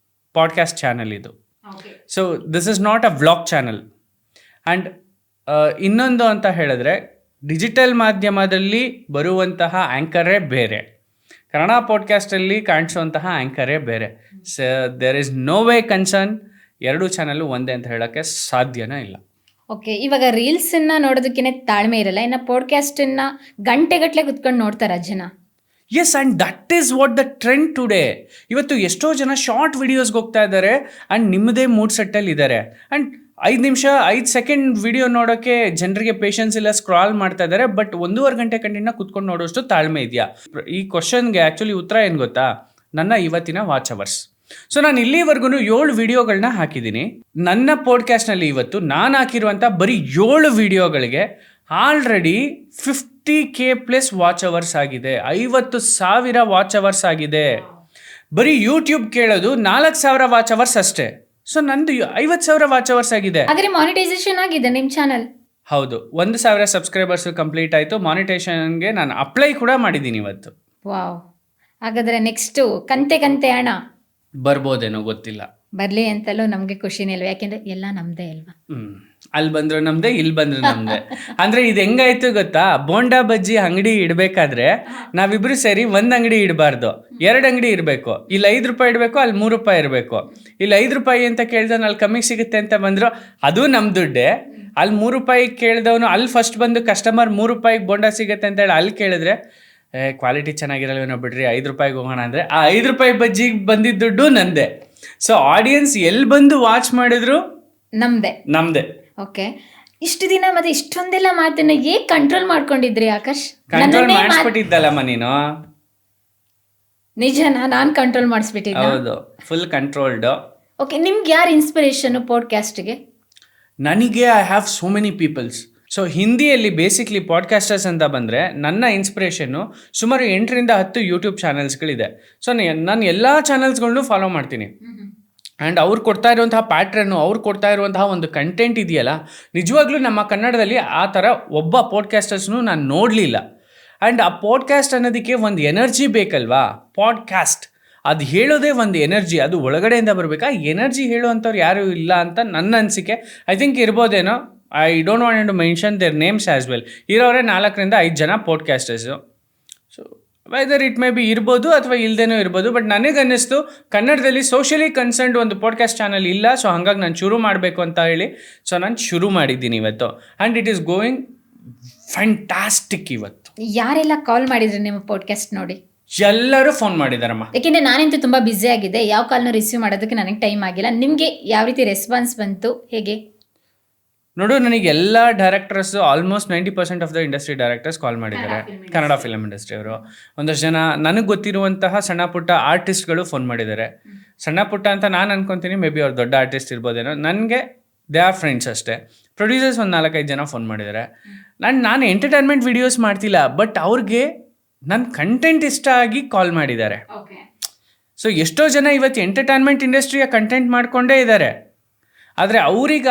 podcast channel ಇದು. So this is not a vlog channel. And ಇನ್ನೊಂದು ಅಂತ ಹೇಳಿದ್ರೆ, ಡಿಜಿಟಲ್ ಮಾಧ್ಯಮದಲ್ಲಿ ಬರುವಂತಹ ಆ್ಯಂಕರೇ ಬೇರೆ, ಕನ್ನಡ ಪಾಡ್ಕ್ಯಾಸ್ಟಲ್ಲಿ ಕಾಣಿಸುವಂತಹ ಆ್ಯಂಕರೇ ಬೇರೆ. So there is no way concern ಎರಡೂ ಚಾನಲ್ಲು ಒಂದೇ ಅಂತ ಹೇಳೋಕ್ಕೆ ಸಾಧ್ಯನೇ ಇಲ್ಲ. ಓಕೆ, ಇವಾಗ ರೀಲ್ಸನ್ನು ನೋಡೋದಕ್ಕೇ ತಾಳ್ಮೆ ಇರಲ್ಲ, ಇನ್ನು ಪಾಡ್ಕ್ಯಾಸ್ಟನ್ನು ಗಂಟೆಗಟ್ಟಲೆ ಕುತ್ಕೊಂಡು ನೋಡ್ತಾರೆ ಜನ. Yes, and that is what the trend today. ಇವತ್ತು ಎಷ್ಟೋ ಜನ ಶಾರ್ಟ್ ವಿಡಿಯೋಸ್ಗೆ ಹೋಗ್ತಾ ಇದ್ದಾರೆ ಆ್ಯಂಡ್ ನಿಮ್ಮದೇ ಮೂಡ್ ಸೆಟ್ಟಲ್ಲಿ ಇದ್ದಾರೆ. ಆ್ಯಂಡ್ 5 ನಿಮಿಷ 5 ಸೆಕೆಂಡ್ ವಿಡಿಯೋ ನೋಡೋಕ್ಕೆ ಜನರಿಗೆ ಪೇಷನ್ಸ್ ಇಲ್ಲ, ಸ್ಕ್ರಾಲ್ ಮಾಡ್ತಾ ಇದ್ದಾರೆ. ಬಟ್ 1.5 ಗಂಟೆ ಕಂಟೆಂಟ್ನ ಕುತ್ಕೊಂಡು ನೋಡೋಷ್ಟು ತಾಳ್ಮೆ ಇದೆಯಾ? ಈ ಕ್ವಶನ್ಗೆ ಆ್ಯಕ್ಚುಲಿ ಉತ್ತರ ಏನು ಗೊತ್ತಾ? ನನ್ನ ಇವತ್ತಿನ ವಾಚ್ ಅವರ್ಸ್. ಸೊ ನಾನು ಇಲ್ಲಿವರೆಗೂ 7 ವಿಡಿಯೋಗಳನ್ನ ಹಾಕಿದ್ದೀನಿ. ನನ್ನ ಪಾಡ್ಕ್ಯಾಸ್ಟ್ನಲ್ಲಿ ಇವತ್ತು ನಾನು ಹಾಕಿರುವಂಥ ಬರೀ 7 ವಿಡಿಯೋಗಳಿಗೆ ಆಲ್ರೆಡಿ 50K+ ವಾಚ್ ಅವರ್ಸ್ ಆಗಿದೆ, 50,000 ವಾಚ್ ಅವರ್ಸ್ ಆಗಿದೆ. ಬರೀ ಯೂಟ್ಯೂಬ್ ಕೇಳೋದು 4,000 ವಾಚ್ ಅವರ್ಸ್ ಅಷ್ಟೇ. ಸೊ ನಂದು 50,000 ವಾಚ್ ಅವರ್ಸ್ ಆಗಿದೆ. ಆದರೆ ಮಾನಿಟೈಸೇಷನ್ ಆಗಿದೆ ನಿಮ್ಮ ಚಾನಲ್. ಹೌದು, 1,000 ಸಬ್ಸ್ಕ್ರೈಬರ್ಸ್ ಕಂಪ್ಲೀಟ್ ಆಯಿತು. ಮಾನಿಟೇಷನ್ಗೆ ನಾನು ಅಪ್ಲೈ ಕೂಡ ಮಾಡಿದ್ದೀನಿ ಇವತ್ತು. ವಾವ್, ಹಾಗಾದರೆ ನೆಕ್ಸ್ಟು ಕಂತೆ ಕಂತೆ ಹಣ ಬರ್ಬೋದೇನೋ ಗೊತ್ತಿಲ್ಲ. ಬರಲಿ ಅಂತಲೂ ನಮಗೆ ಖುಷಿನೇ ಇಲ್ವ, ಯಾಕೆಂದರೆ ಎಲ್ಲ ನಮ್ಮದೇ ಅಲ್ವಾ. ಅಲ್ಲಿ ಬಂದ್ರು ನಮ್ದೆ, ಇಲ್ಲಿ ಬಂದ್ರು ನಮ್ದೆ. ಅಂದ್ರೆ ಇದು ಹೆಂಗಾಯ್ತು ಗೊತ್ತಾ, ಬೋಂಡಾ ಬಜ್ಜಿ ಅಂಗಡಿ ಇಡಬೇಕಾದ್ರೆ ನಾವಿಬ್ರು ಸೇರಿ ಒಂದ್ ಅಂಗಡಿ ಇಡಬಾರ್ದು, 2 ಅಂಗಡಿ ಇರಬೇಕು. ಇಲ್ಲಿ 5 ರೂಪಾಯಿ ಇಡಬೇಕು, ಅಲ್ಲಿ 3 ರೂಪಾಯಿ ಇರಬೇಕು. ಇಲ್ಲಿ 5 ರೂಪಾಯಿ ಅಂತ ಕೇಳ್ದವನು ಅಲ್ಲಿ ಕಮ್ಮಿಗೆ ಸಿಗುತ್ತೆ ಅಂತ ಬಂದ್ರು, ಅದು ನಮ್ ದುಡ್ಡೆ. ಅಲ್ಲಿ 3 ರೂಪಾಯಿ ಕೇಳ್ದವನು ಅಲ್ಲಿ ಫಸ್ಟ್ ಬಂದು ಕಸ್ಟಮರ್ 3 ರೂಪಾಯಿಗೆ ಬೋಂಡಾ ಸಿಗುತ್ತೆ ಅಂತ ಹೇಳಿ ಅಲ್ಲಿ ಕೇಳಿದ್ರೆ ಕ್ವಾಲಿಟಿ ಚೆನ್ನಾಗಿರಲ್ವೇನೋ ಬಿಡ್ರಿ 5 ರೂಪಾಯಿಗೆ ಹೋಗೋಣ ಅಂದ್ರೆ ಆ 5 ರೂಪಾಯಿ ಬಜ್ಜಿಗೆ ಬಂದಿದ್ದ ದುಡ್ಡು ನಂದೆ. ಸೊ ಆಡಿಯನ್ಸ್ ಎಲ್ಲಿ ಬಂದು ವಾಚ್ ಮಾಡಿದ್ರು ನಮ್ದೆ. ಓಕೆ, ಇಷ್ಟು ದಿನ ಮತ್ತೆ ಇಷ್ಟೊಂದೆಲ್ಲ ಮಾತನ್ನ ಹೇಗೆ ಕಂಟ್ರೋಲ್ ಮಾಡ್ಕೊಂಡಿದ್ರಿ ಆಕಾಶ್? ಕಂಟ್ರೋಲ್ ಮಾಡಿಸ್ಬಿಟ್ಟಿದ್ದಲ್ಲಮ್ಮ ನೀನು. ನಿಜನಾ? ನಾನು ಕಂಟ್ರೋಲ್ ಮಾಡಿಸ್ಬಿಟ್ಟಿದ್ದೆ. ಹೌದು, ಫುಲ್ ಕಂಟ್ರೋಲ್ಡ್. ಓಕೆ, ನಿಮ್ಗೆ ಯಾರು ಇನ್ಸ್ಪಿರೇಷನ್ ಪಾಡ್ಕಾಸ್ಟ್ಗೆ? ನನಗೆ I have so many people's. So ಹಿಂದಿಯಲ್ಲಿ ಬೇಸಿಕ್ಲಿ ಪಾಡ್ಕಾಸ್ಟರ್ಸ್ ಅಂತ ಬಂದರೆ ನನ್ನ ಇನ್ಸ್ಪಿರೇಷನ್ನು ಸುಮಾರು 8ರಿಂದ 10 ಯೂಟ್ಯೂಬ್ ಚಾನಲ್ಸ್ಗಳಿದೆ. ಸೊ ನಾನು ಎಲ್ಲ ಚಾನಲ್ಸ್ಗಳನ್ನೂ ಫಾಲೋ ಮಾಡ್ತೀನಿ. ಆ್ಯಂಡ್ ಅವ್ರು ಕೊಡ್ತಾ ಇರುವಂತಹ ಪ್ಯಾಟ್ರನ್ನು, ಅವ್ರು ಕೊಡ್ತಾ ಇರುವಂತಹ ಒಂದು ಕಂಟೆಂಟ್ ಇದೆಯಲ್ಲ, ನಿಜವಾಗ್ಲೂ ನಮ್ಮ ಕನ್ನಡದಲ್ಲಿ ಆ ಥರ ಒಬ್ಬ ಪಾಡ್ಕಾಸ್ಟರ್ಸ್ನು ನಾನು ನೋಡಲಿಲ್ಲ. ಆ್ಯಂಡ್ ಆ ಪಾಡ್ಕಾಸ್ಟ್ ಅನ್ನೋದಕ್ಕೆ ಒಂದು ಎನರ್ಜಿ ಬೇಕಲ್ವಾ. ಪಾಡ್ಕಾಸ್ಟ್ ಅದು ಹೇಳೋದೇ ಒಂದು ಎನರ್ಜಿ, ಅದು ಒಳಗಡೆಯಿಂದ ಬರಬೇಕು. ಆ ಎನರ್ಜಿ ಹೇಳುವಂಥವ್ರು ಯಾರೂ ಇಲ್ಲ ಅಂತ ನನ್ನ ಅನಿಸಿಕೆ. ಐ ಥಿಂಕ್ ಇರ್ಬೋದೇನೋ, I don't want to mention their names as well. ಇರೋರೇ 4ರಿಂದ 5 ಜನ podcasters. So whether it may be ಇರ್ಬೋದು ಅಥವಾ ಇಲ್ಲದೇನೋ ಇರ್ಬೋದು. ಬಟ್ ನನಗನ್ನಿಸ್ತು ಕನ್ನಡದಲ್ಲಿ ಸೋಷಿಯಲಿ ಕನ್ಸರ್ನ್ಡ್ ಒಂದು ಪಾಡ್ಕಾಸ್ಟ್ ಚಾನಲ್ ಇಲ್ಲ. ಸೊ ಹಾಗಾಗಿ ನಾನು ಶುರು ಮಾಡಬೇಕು ಅಂತ ಹೇಳಿ ನಾನು ಶುರು ಮಾಡಿದ್ದೀನಿ ಇವತ್ತು. And it is going fantastic. ಇವತ್ತು ಯಾರೆಲ್ಲ ಕಾಲ್ ಮಾಡಿದ್ರು ನಿಮ್ಮ ಪಾಡ್ಕಾಸ್ಟ್ ನೋಡಿ? ಎಲ್ಲರೂ ಫೋನ್ ಮಾಡಿದಾರಮ್ಮ. ಯಾಕೆಂದರೆ ನಾನಂತೂ ತುಂಬ ಬ್ಯುಸಿ ಆಗಿದ್ದೆ, ಯಾವ ಕಾಲ್ನ ರಿಸೀವ್ ಮಾಡೋದಕ್ಕೆ ನನಗೆ ಟೈಮ್ ಆಗಿಲ್ಲ. ನಿಮಗೆ ಯಾವ ರೀತಿ ರೆಸ್ಪಾನ್ಸ್ ಬಂತು, ಹೇಗೆ? ನೋಡು, ನನಗೆ ಎಲ್ಲ directors almost 90% of the industry directors call ಮಾಡಿದ್ದಾರೆ. ಕನ್ನಡ ಫಿಲಮ್ ಇಂಡಸ್ಟ್ರಿ ಅವರು. ಒಂದಷ್ಟು ಜನ ನನಗೆ ಗೊತ್ತಿರುವಂತಹ ಸಣ್ಣ ಪುಟ್ಟ ಆರ್ಟಿಸ್ಟ್ಗಳು ಫೋನ್ ಮಾಡಿದ್ದಾರೆ. ಸಣ್ಣ ಪುಟ್ಟ ಅಂತ ನಾನು ಅನ್ಕೊತೀನಿ, ಮೇ ಬಿ ಅವ್ರು ದೊಡ್ಡ ಆರ್ಟಿಸ್ಟ್ ಇರ್ಬೋದೇನೋ. ನನಗೆ ದೇ ಆರ್ ಫ್ರೆಂಡ್ಸ್ ಅಷ್ಟೇ. ಪ್ರೊಡ್ಯೂಸರ್ಸ್ ಒಂದು 4-5 ಜನ ಫೋನ್ ಮಾಡಿದ್ದಾರೆ. ನಾನು ಎಂಟರ್ಟೈನ್ಮೆಂಟ್ ವಿಡಿಯೋಸ್ ಮಾಡ್ತಿಲ್ಲ, ಬಟ್ ಅವ್ರಿಗೆ ನನ್ನ ಕಂಟೆಂಟ್ ಇಷ್ಟ ಆಗಿ ಕಾಲ್ ಮಾಡಿದ್ದಾರೆ. ಸೊ ಎಷ್ಟೋ ಜನ ಇವತ್ತು ಎಂಟರ್ಟೈನ್ಮೆಂಟ್ ಇಂಡಸ್ಟ್ರಿಯ ಕಂಟೆಂಟ್ ಮಾಡಿಕೊಂಡೇ ಇದ್ದಾರೆ. ಆದರೆ ಅವ್ರಿಗೆ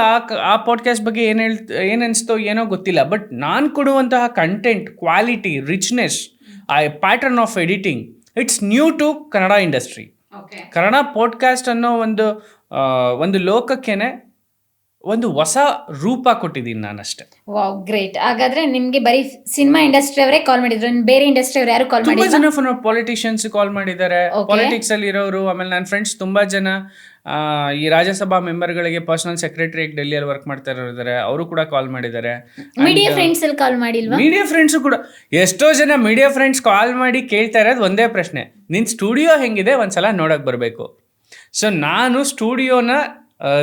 ಆ ಪಾಡ್ಕಾಸ್ಟ್ ಬಗ್ಗೆ ಏನು ಅನಿಸ್ತೋ ಏನೋ ಗೊತ್ತಿಲ್ಲ. ಬಟ್ ನಾನು ಕೊಡುವಂತಹ ಕಂಟೆಂಟ್ ಕ್ವಾಲಿಟಿ, ರಿಚ್ನೆಸ್, ಆ pattern of editing, it's new to Kannada industry. Kannada podcast ಅನ್ನೋ ಒಂದು ಲೋಕಕ್ಕೇನೆ ಒಂದು ಹೊಸ ರೂಪ ಕೊಟ್ಟಿದ್ದೀನಿ ನಾನಷ್ಟೇ. Wow, great. ಹಾಗಾದ್ರೆ ನಿಮಗೆ ಬರೀ ಸಿನಿಮಾ ಇಂಡಸ್ಟ್ರಿ ಅವರೇ ಕಾಲ್ ಮಾಡಿದ್ರು, ಬೇರೆ ಇಂಡಸ್ಟ್ರಿ ಅವರು ಯಾರು ಕಾಲ್ ಮಾಡಿದ್ರು? ತುಂಬಾ ಜನ ಪೊಲಿಟಿಷಿಯನ್ಸ್ ಕಾಲ್ ಮಾಡಿದ್ದಾರೆ, ಪಾಲಿಟಿಕ್ಸ್ ಅಲ್ಲಿ ಇರೋರು. ಆಮೇಲೆ ನನ್ನ ಫ್ರೆಂಡ್ಸ್ ತುಂಬಾ ಜನ ಈ ರಾಜ್ಯಸಭಾ ಮೆಂಬರ್ಗಳಿಗೆ ಪರ್ಸನಲ್ ಸೆಕ್ರೆಟರಿ ಡೆಲ್ಲಿಯಲ್ಲಿ ವರ್ಕ್ ಮಾಡ್ತಾ ಇದ್ದಾರೆ, ಅವರು ಕೂಡ ಕಾಲ್ ಮಾಡಿದ್ದಾರೆ. ಮೀಡಿಯಾ ಫ್ರೆಂಡ್ಸ್ ಅಲ್ಲಿ ಕಾಲ್ ಮಾಡಿಲ್ವಾ? ಮೀಡಿಯಾ ಫ್ರೆಂಡ್ಸ್ ಕೂಡ ಎಷ್ಟೋ ಜನ ಮೀಡಿಯಾ ಫ್ರೆಂಡ್ಸ್ ಕಾಲ್ ಮಾಡಿ ಕೇಳ್ತಾ ಇರೋದು ಒಂದೇ ಪ್ರಶ್ನೆ, ನಿನ್ ಸ್ಟುಡಿಯೋ ಹೆಂಗಿದೆ ಒಂದ್ಸಲ ನೋಡಕ್ ಬರಬೇಕು. ಸೊ ನಾನು ಸ್ಟುಡಿಯೋನ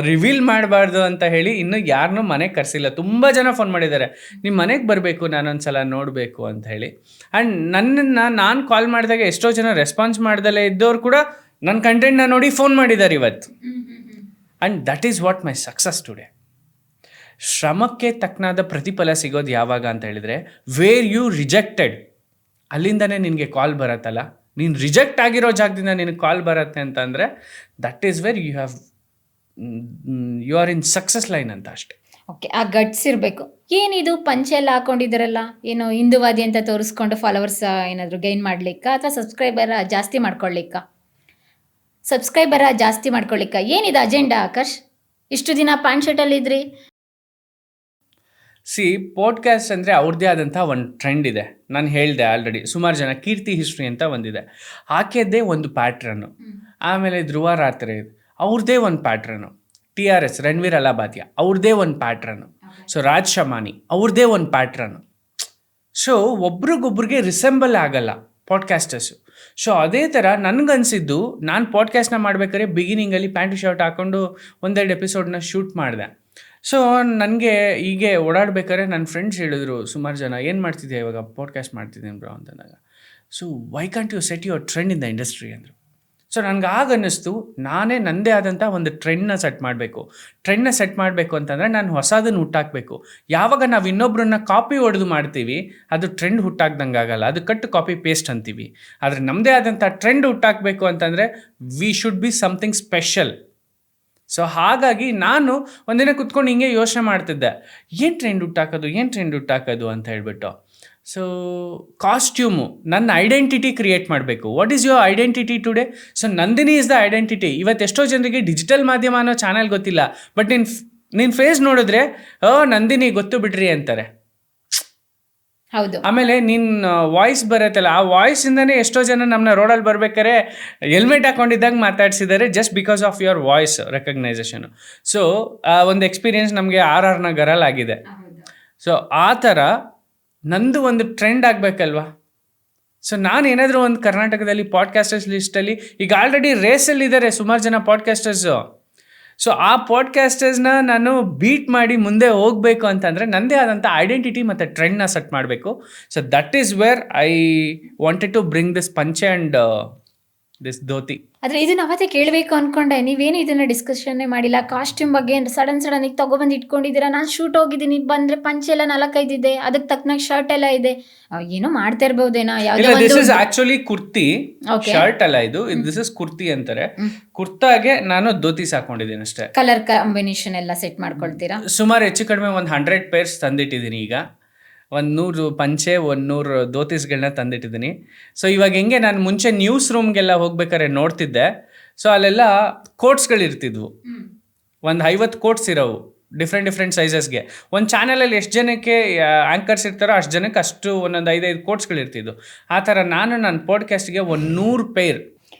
ರಿವೀಲ್ ಮಾಡಬಾರ್ದು ಅಂತ ಹೇಳಿ ಇನ್ನು ಯಾರನ್ನೂ ಮನೆಗೆ ಕರೆಸಿಲ್ಲ. ತುಂಬ ಜನ ಫೋನ್ ಮಾಡಿದ್ದಾರೆ, ನಿಮ್ಮ ಮನೆಗೆ ಬರಬೇಕು, ನಾನೊಂದ್ಸಲ ನೋಡಬೇಕು ಅಂತ ಹೇಳಿ. ಆ್ಯಂಡ್ ನನ್ನನ್ನು ನಾನು ಕಾಲ್ ಮಾಡಿದಾಗ ಎಷ್ಟೋ ಜನ ರೆಸ್ಪಾನ್ಸ್ ಮಾಡ್ದಲೇ ಇದ್ದವ್ರು ಕೂಡ ನನ್ನ ಕಂಟೆಂಟ್ನ ನೋಡಿ ಫೋನ್ ಮಾಡಿದ್ದಾರೆ ಇವತ್ತು. And that is what my success today. ಶ್ರಮಕ್ಕೆ ತಕ್ಕನಾದ ಪ್ರತಿಫಲ ಸಿಗೋದು ಯಾವಾಗ ಅಂತ ಹೇಳಿದರೆ, ವೇರ್ ಯು ರಿಜೆಕ್ಟೆಡ್, ಅಲ್ಲಿಂದನೇ ನಿನಗೆ ಕಾಲ್ ಬರತ್ತಲ್ಲ. ನೀನು ರಿಜೆಕ್ಟ್ ಆಗಿರೋ ಜಾಗದಿಂದ ನಿನಗೆ ಕಾಲ್ ಬರುತ್ತೆ ಅಂತಂದರೆ that is where you are in success line ಅಂತ ಅಷ್ಟೇ. ಓಕೆ, ಆ ಗಟ್ಸ್ ಇರಬೇಕು. ಏನಿದು ಪಂಚೆ ಎಲ್ಲ ಹಾಕೊಂಡಿದ್ದಾರಲ್ಲ, ಏನು ಹಿಂದುವಾದಿ ಅಂತ ತೋರಿಸ್ಕೊಂಡು ಫಾಲೋವರ್ಸ್ ಏನಾದರೂ ಗೈನ್ ಮಾಡ್ಲಿಕ್ಕ ಅಥವಾ ಸಬ್ಸ್ಕ್ರೈಬರ್ ಜಾಸ್ತಿ ಮಾಡ್ಕೊಳ್ಳಿಕ್ಕ ಏನಿದೆ ಅಜೆಂಡಾ ಆಕಾಶ್? ಇಷ್ಟು ದಿನ ಪ್ಯಾಂಟ್ ಶರ್ಟಲ್ಲಿ ಇದ್ರಿ. ಪಾಡ್ಕಾಸ್ಟ್ ಅಂದರೆ ಅವ್ರದ್ದೇ ಆದಂಥ ಒಂದು ಟ್ರೆಂಡ್ ಇದೆ. ನಾನು ಹೇಳಿದೆ ಆಲ್ರೆಡಿ, ಸುಮಾರು ಜನ ಕೀರ್ತಿ ಹಿಸ್ಟ್ರಿ ಅಂತ ಒಂದಿದೆ, ಆಕೆಯದ್ದೇ ಒಂದು ಪ್ಯಾಟ್ರನ್ನು. ಆಮೇಲೆ ಧ್ರುವ ರಾತ್ರಿ ಅವ್ರದ್ದೇ ಒಂದು ಪ್ಯಾಟ್ರನ್ನು. TRS ರಣವೀರ್ ಅಲಾಬಾದಿಯಾ ಅವ್ರದ್ದೇ ಒಂದು ಪ್ಯಾಟ್ರನ್ನು. ಸೊ ರಾಜ್ ಶಮಾನಿ ಅವ್ರದ್ದೇ ಒಂದು ಪ್ಯಾಟ್ರನ್ನು. ಸೊ ಒಬ್ರಿಗೊಬ್ರಿಗೆ ರಿಸೆಂಬಲ್ ಆಗಲ್ಲ ಪಾಡ್ಕಾಸ್ಟರ್ಸು. ಸೊ ಅದೇ ಥರ ನನಗನ್ಸಿದ್ದು, ನಾನು ಪಾಡ್ಕಾಸ್ಟ್ನ ಮಾಡ್ಬೇಕಾದ್ರೆ ಬಿಗಿನಿಂಗಲ್ಲಿ ಪ್ಯಾಂಟು ಶರ್ಟ್ ಹಾಕ್ಕೊಂಡು 1-2 ಎಪಿಸೋಡ್ನ ಶೂಟ್ ಮಾಡಿದೆ. ಸೊ ನನಗೆ ಹೀಗೆ ಓಡಾಡ್ಬೇಕಾದ್ರೆ ನನ್ನ ಫ್ರೆಂಡ್ಸ್ ಹೇಳಿದ್ರು, ಸುಮಾರು ಜನ, ಏನು ಮಾಡ್ತಿದ್ದೆ ಇವಾಗ? ಪಾಡ್ಕಾಸ್ಟ್ ಮಾಡ್ತಿದ್ದೀನಿ ಬ್ರೋ ಅಂತಂದಾಗ. So why can't you set your trend in the industry ಅಂದರು. ಸೊ ನನಗೆ ಆಗ ಅನ್ನಿಸ್ತು, ನಾನೇ ನನ್ನದೇ ಆದಂಥ ಒಂದು ಟ್ರೆಂಡ್ನ ಸೆಟ್ ಮಾಡಬೇಕು ಅಂತಂದರೆ ನಾನು ಹೊಸದನ್ನು ಹುಟ್ಟಾಕಬೇಕು. ಯಾವಾಗ ನಾವು ಇನ್ನೊಬ್ಬರನ್ನ ಕಾಪಿ ಹೊಡೆದು ಮಾಡ್ತೀವಿ ಅದು ಟ್ರೆಂಡ್ ಹುಟ್ಟಾಕ್ದಂಗೆ ಆಗಲ್ಲ, ಅದು ಕಟ್ ಕಾಪಿ ಪೇಸ್ಟ್ ಅಂತೀವಿ. ಆದರೆ ನಮ್ಮದೇ ಆದಂಥ ಟ್ರೆಂಡ್ ಹುಟ್ಟಾಕಬೇಕು ಅಂತಂದರೆ we should be something special. So ಹಾಗಾಗಿ ನಾನು ಒಂದಿನ ಕುತ್ಕೊಂಡು ಹಿಂಗೆ ಯೋಚನೆ ಮಾಡ್ತಿದ್ದೆ, ಏನು ಟ್ರೆಂಡ್ ಹುಟ್ಟಾಕೋದು ಅಂತ ಹೇಳ್ಬಿಟ್ಟು. ಸೊ ಕಾಸ್ಟ್ಯೂಮು, ನನ್ನ ಐಡೆಂಟಿಟಿ ಕ್ರಿಯೇಟ್ ಮಾಡಬೇಕು. What is your identity today? So Nandini is the identity. ಇವತ್ತು ಎಷ್ಟೋ ಜನರಿಗೆ ಡಿಜಿಟಲ್ ಮಾಧ್ಯಮ ಅನ್ನೋ ಚಾನಲ್ ಗೊತ್ತಿಲ್ಲ, ಬಟ್ ನಿನ್ನ ಫೇಸ್ ನೋಡಿದ್ರೆ ನಂದಿನಿ ಗೊತ್ತು ಬಿಡ್ರಿ ಅಂತಾರೆ. ಹೌದು. ಆಮೇಲೆ ನಿನ್ನ ವಾಯ್ಸ್ ಬರುತ್ತಲ್ಲ, ಆ ವಾಯ್ಸಿಂದನೇ ಎಷ್ಟೋ ಜನ ನಮ್ಮನ್ನ ರೋಡಲ್ಲಿ ಬರ್ಬೇಕಾದ್ರೆ ಹೆಲ್ಮೆಟ್ ಹಾಕೊಂಡಿದ್ದಾಗ ಮಾತಾಡ್ಸಿದ್ದಾರೆ, just because of your voice recognisation. So ಒಂದು ಎಕ್ಸ್ಪೀರಿಯನ್ಸ್ ನಮಗೆ RR ನಗರಲ್ಲಿ ಆಗಿದೆ. ಸೊ ಆ ಥರ ನಂದು ಒಂದು ಟ್ರೆಂಡ್ ಆಗಬೇಕಲ್ವಾ. ಸೊ ನಾನು ಏನಾದರೂ ಒಂದು ಕರ್ನಾಟಕದಲ್ಲಿ ಪಾಡ್ಕಾಸ್ಟರ್ಸ್ ಲಿಸ್ಟಲ್ಲಿ, ಈಗ ಆಲ್ರೆಡಿ ರೇಸಲ್ಲಿದ್ದಾರೆ ಸುಮಾರು ಜನ ಪಾಡ್ಕಾಸ್ಟರ್ಸು. ಸೊ ಆ ಪಾಡ್ಕಾಸ್ಟರ್ಸ್ನ ನಾನು ಬೀಟ್ ಮಾಡಿ ಮುಂದೆ ಹೋಗಬೇಕು ಅಂತಂದರೆ ನನ್ನದೇ ಆದಂಥ ಐಡೆಂಟಿಟಿ ಮತ್ತು ಟ್ರೆಂಡ್ನ ಸೆಟ್ ಮಾಡಬೇಕು. So that is where I wanted to bring this panche and this dhoti. ಆದರೆ ಇದನ್ನ ಅವತ್ತೇ ಕೇಳಬೇಕು ಅಂದ್ಕೊಂಡೆ, ನೀವೇನು ಇದನ್ನು ಡಿಸ್ಕಷನ್ನೇ ಮಾಡಿಲ್ಲ. ಕಾಸ್ಟ್ಯೂಮ್ ಬಗ್ಗೆ ಸಡನ್ ಈಗ ತೊಗೊಬಂದು ಇಟ್ಕೊಂಡಿದ್ದೀರಾ. ನಾನು ಶೂಟ್ ಹೋಗಿದ್ದೀನಿ, ಬಂದರೆ ಪಂಚೆ ಎಲ್ಲ 4-5 ಇದೆ, ಅದಕ್ಕೆ ತಕ್ಕನಾಗ ಶರ್ಟ್ ಎಲ್ಲ ಇದೆ. ಏನೋ ಮಾಡ್ತಾ ಇರ್ಬೋದೇನೋ. This is actually kurti, shirt ಅಲ್ಲ ಇದು. ದಿಸ್ ಇಸ್ ಕುರ್ತಿ ಅಂತಾರೆ. ಕುರ್ತಾಗೆ ನಾನು ಧೋತೀಸ್ ಹಾಕೊಂಡಿದ್ದೀನಿ ಅಷ್ಟೇ. ಕಲರ್ ಕಾಂಬಿನೇಷನ್ ಎಲ್ಲ ಸೆಟ್ ಮಾಡ್ಕೊಳ್ತೀರಾ? ಸುಮಾರು ಹೆಚ್ಚು ಕಡಿಮೆ ಒಂದು 100 ಪೇರ್ಸ್ ತಂದಿಟ್ಟಿದ್ದೀನಿ. ಈಗ 100 ಪಂಚೆ, 100 ಧೋತೀಸ್ಗಳನ್ನ ತಂದಿಟ್ಟಿದ್ದೀನಿ. ಸೊ ಇವಾಗ ಹೆಂಗೆ, ನಾನು ಮುಂಚೆ ನ್ಯೂಸ್ ರೂಮ್ಗೆಲ್ಲ ಹೋಗ್ಬೇಕಾದ್ರೆ ನೋಡ್ತಿದ್ದೆ. ಸೊ ಅಲ್ಲೆಲ್ಲ ಕೋಟ್ಸ್ಗಳಿರ್ತಿದ್ವು, ಒಂದು 50 ಕೋಟ್ಸ್ ಇರೋವು ಡಿಫ್ರೆಂಟ್ ಸೈಜಸ್ಗೆ. ಒಂದು ಚಾನಲಲ್ಲಿ ಎಷ್ಟು ಜನಕ್ಕೆ ಆ್ಯಂಕರ್ಸ್ ಇರ್ತಾರೋ ಅಷ್ಟು ಜನಕ್ಕೆ ಅಷ್ಟು ಒಂದೊಂದು 5 ಕೋಟ್ಸ್ಗಳಿರ್ತಿದ್ವು. ಆ ಥರ ನಾನು ನನ್ನ ಪಾಡ್ಕಾಸ್ಟ್ಗೆ 100 ಪೇರ್.